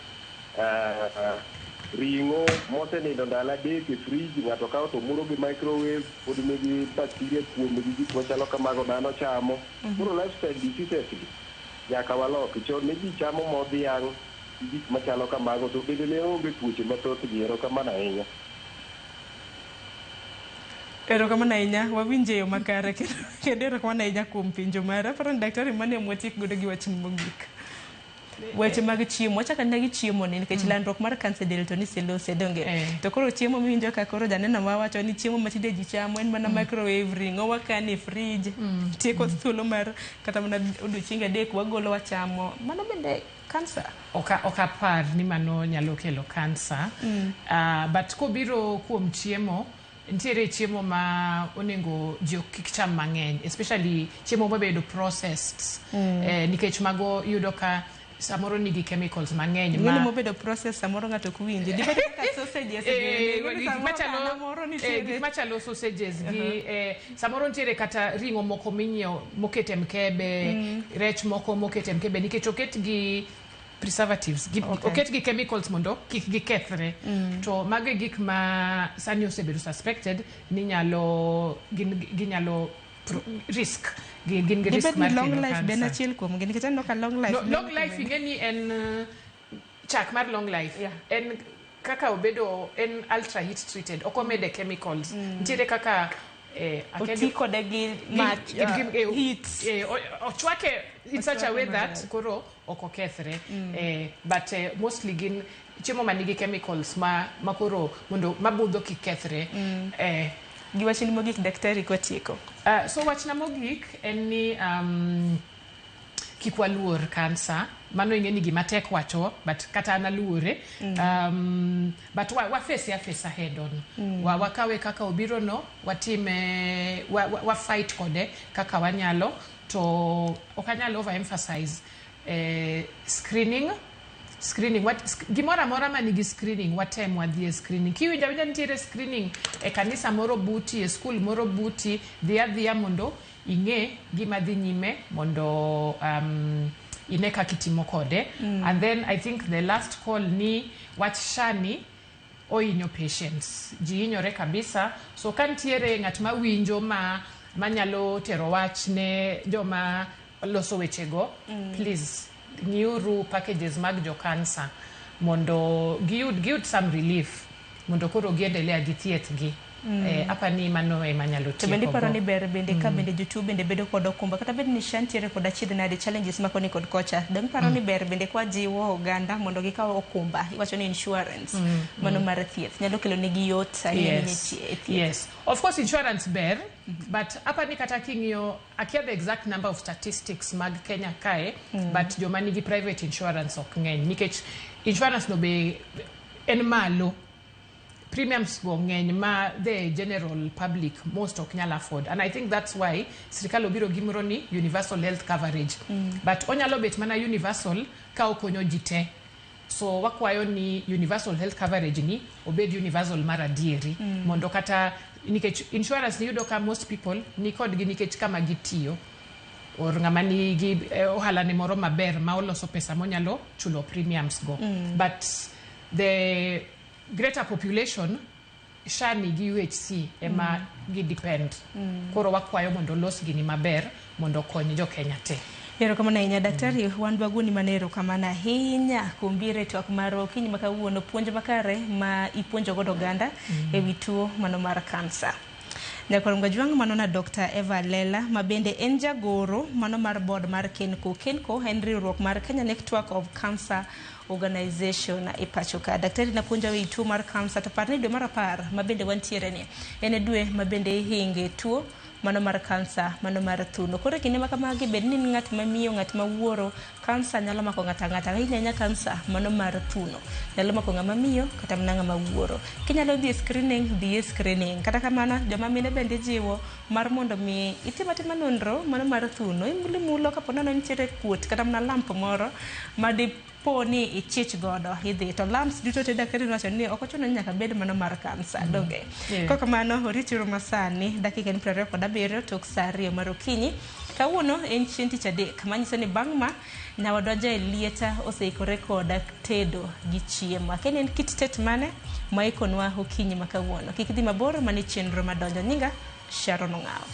ring'o mosenindo ndalo adek e friji ng'ato kawo to muro gi microwave pod nigi bacteria kuom gi gik machalo kamago dhano chamo. Koro lifestyle diseases gi nyaka waloki. Chon ne ji chamo mo dhiang' gi gik machalo kamago to bende ne onge tuoche mathoth gi. Erokamano ahinya. Erokamano ahinya, wawinje yo makare kendo erokamano ahinya kuom penjo mara. Aparo ni daktari mane mwatiek godo gi wachni mogik. Weche mag chiemo, wachaka na gi chiemo ni nikech landruok mar kansa del to ni selose donge. To koro chiemo miwinjo ka koro janena wawacho ni chiemo matinde ji chamo en mana microwave, ring'o wakane fridge, tieko thuolo mar kata mana odiochienge adek wagolo wachamo. Mano bende kansa? Okapar ni mano nyalo kelo kansa. But kobiro kuom chiemo, ntiere chiemo ma onego ji kik cham mang'eny, especially chiemo mabedo processed. Nikech mago yudo ka samoro nigi chemicals mang'eny ma ng'eny mobedo process samoro ng'ato ok winji. Dibed kaka sausages gik machalo sausages gi samoro ntiere kata ring'o moko minyiewo mokete mkebe, rech moko mokete mkebe nikech oket gi preservatives, oket gi chemicals mondo kik gikethre. To mago gik ma sani osebedo suspected ni ginyalo risk gin gi risk mar long life ben achiel kuom gin nikech aneno ka long life ingeni en chak mar long life en kaka obedo en ultra heat treated okomede chemicals ntiere kaka oti kode gi mach heat ochwake in such a way that koro okokethre but mostly gin chiemo manigi chemicals ma koro mondo mabudho kikethre gi wachni mogik daktari kwatieko. So wachna mogik en ni kik waluor kansa. Mano ing'eni gima tek wacho, but kata analuore. But wa face head on. Wakawe kaka obiro no, watime, wa fight kode kaka wanyalo. To okanyalo overemphasize screening, gimora mora manigi screening watem wadhie screening. Kiwinja nitiere screening e kanisa moro buti, e school moro buti, dhia mondo ing'e gima dhi nyime mondo ine kaka itimo kode. And then I think the last call ni wach shani ohinyo patients. Ji hinyore kabisa. So kantiere ng'at ma winjo manyalo tero wach ne joma loso wechego, please nyuru packages mag jo cancer mondo giyud some relief mondo koro giendelea gi thieth gi. Apa ni mano emanyalo tieko. To bende paro ni ber bende ka bende YouTube bende bedo kod okumba kata bende ni shantiere kod achiedh nade challenges makoni kod kocha. Dang paro ni ber bende kwa jiwo oganda mondo gikaw okumba iwacho ni insurance mano mar thieth nyalo kelo negi yot ahinya thieth. Yes, of course insurance ber, but apa ni kata king'io akia the exact number of statistics mag Kenya kae, but joma nigi private insurance ok ng'eny nikech insurance no be en malo. Premiums go ng'eny ma the general public most ok nyal afford, and I think that's why sirikal obiro gimoro ni universal health coverage. But onyalo bet mana universal ka okonyo ji te. So wakwayo ni universal health coverage ni obed universal mar adieri mondo kata nikech insurance ni yudo ka most people ni kod gi nikech kama gitiyo or ng'ama nigi ohala ne moro maber ma oloso pesa monyalo chulo premiums go. But the greater population shani gi UHC ema gi depend. Koro wakwayo mondo los gini maber mondo konyo jo Kenya te. Erokamano ahinya daktari, wan dwagoni manero kamano ahinya kumbire twak mar okinyi makawuono puonj makare ma ipuonjo godo oganda ewi tuo mano mar kansa. Nyakoromga jwang' mano na Dr. Eva Lela mabende en jagoro mano mar board mar Kenco. Kenco en riwruok mar Kenya Network of Cancer Organization e pacho ka. Daktari napuonja wi tuo mar kansa to parni dwe mar 10 mabende wantiere ni en dwe mabende hinge tuo mano mar kansa mano mar thuno. Koro kinde makamagi bed ni ng'at mamiyo ng'at mawuoro kansa nyalo mako ng'ata ahinya kansa mano mar thuno nyalo mako ng'ama miyo kata ng'ama wuoro. Kinyalo dhi screening kata kamano joma mine bende jiwo mar mondo mi itimatima nonro mano mar thuno imulo kapo nono nitiere kuot kata mana lamp moro madi poni ichich godo idhi to lamps duto te daktari wacho ni ok ochuno nyaka bed mano mar kansa donge. Koko mano orichiro masani dakika 27 tok saa 2 mar okinyi Kawuono en chieng' tich adek, manyiso ni bang' ma nyawadwaja Elieta oseikore koda tedo gi chiemo. Akia en kit tet mane ma ikonwa okinyi ma kawuono. Kik idhi mabor, mane chenro madonjo. Nyinga Sharon Ong'ao.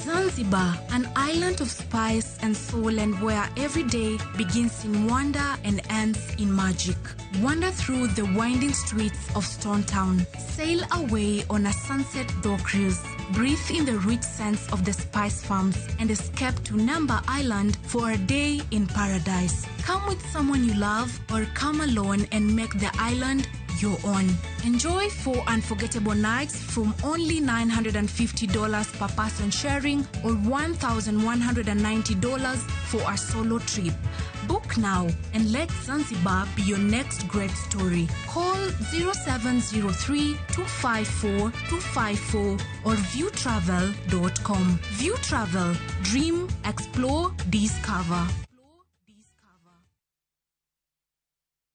Zanzibar, an island of spice and soul, and where every day begins in wonder and ends in magic. Wander through the winding streets of Stone Town. Sail away on a sunset door cruise. Breathe in the rich scents of the spice farms and escape to Namba Island for a day in paradise. Come with someone you love or come alone and make the island your own. Enjoy 4 unforgettable nights from only $950 per person sharing or $1,190 for a solo trip. Book now and let Zanzibar be your next great story. Call 0703-254-254 or viewtravel.com. View Travel. Dream, explore, discover.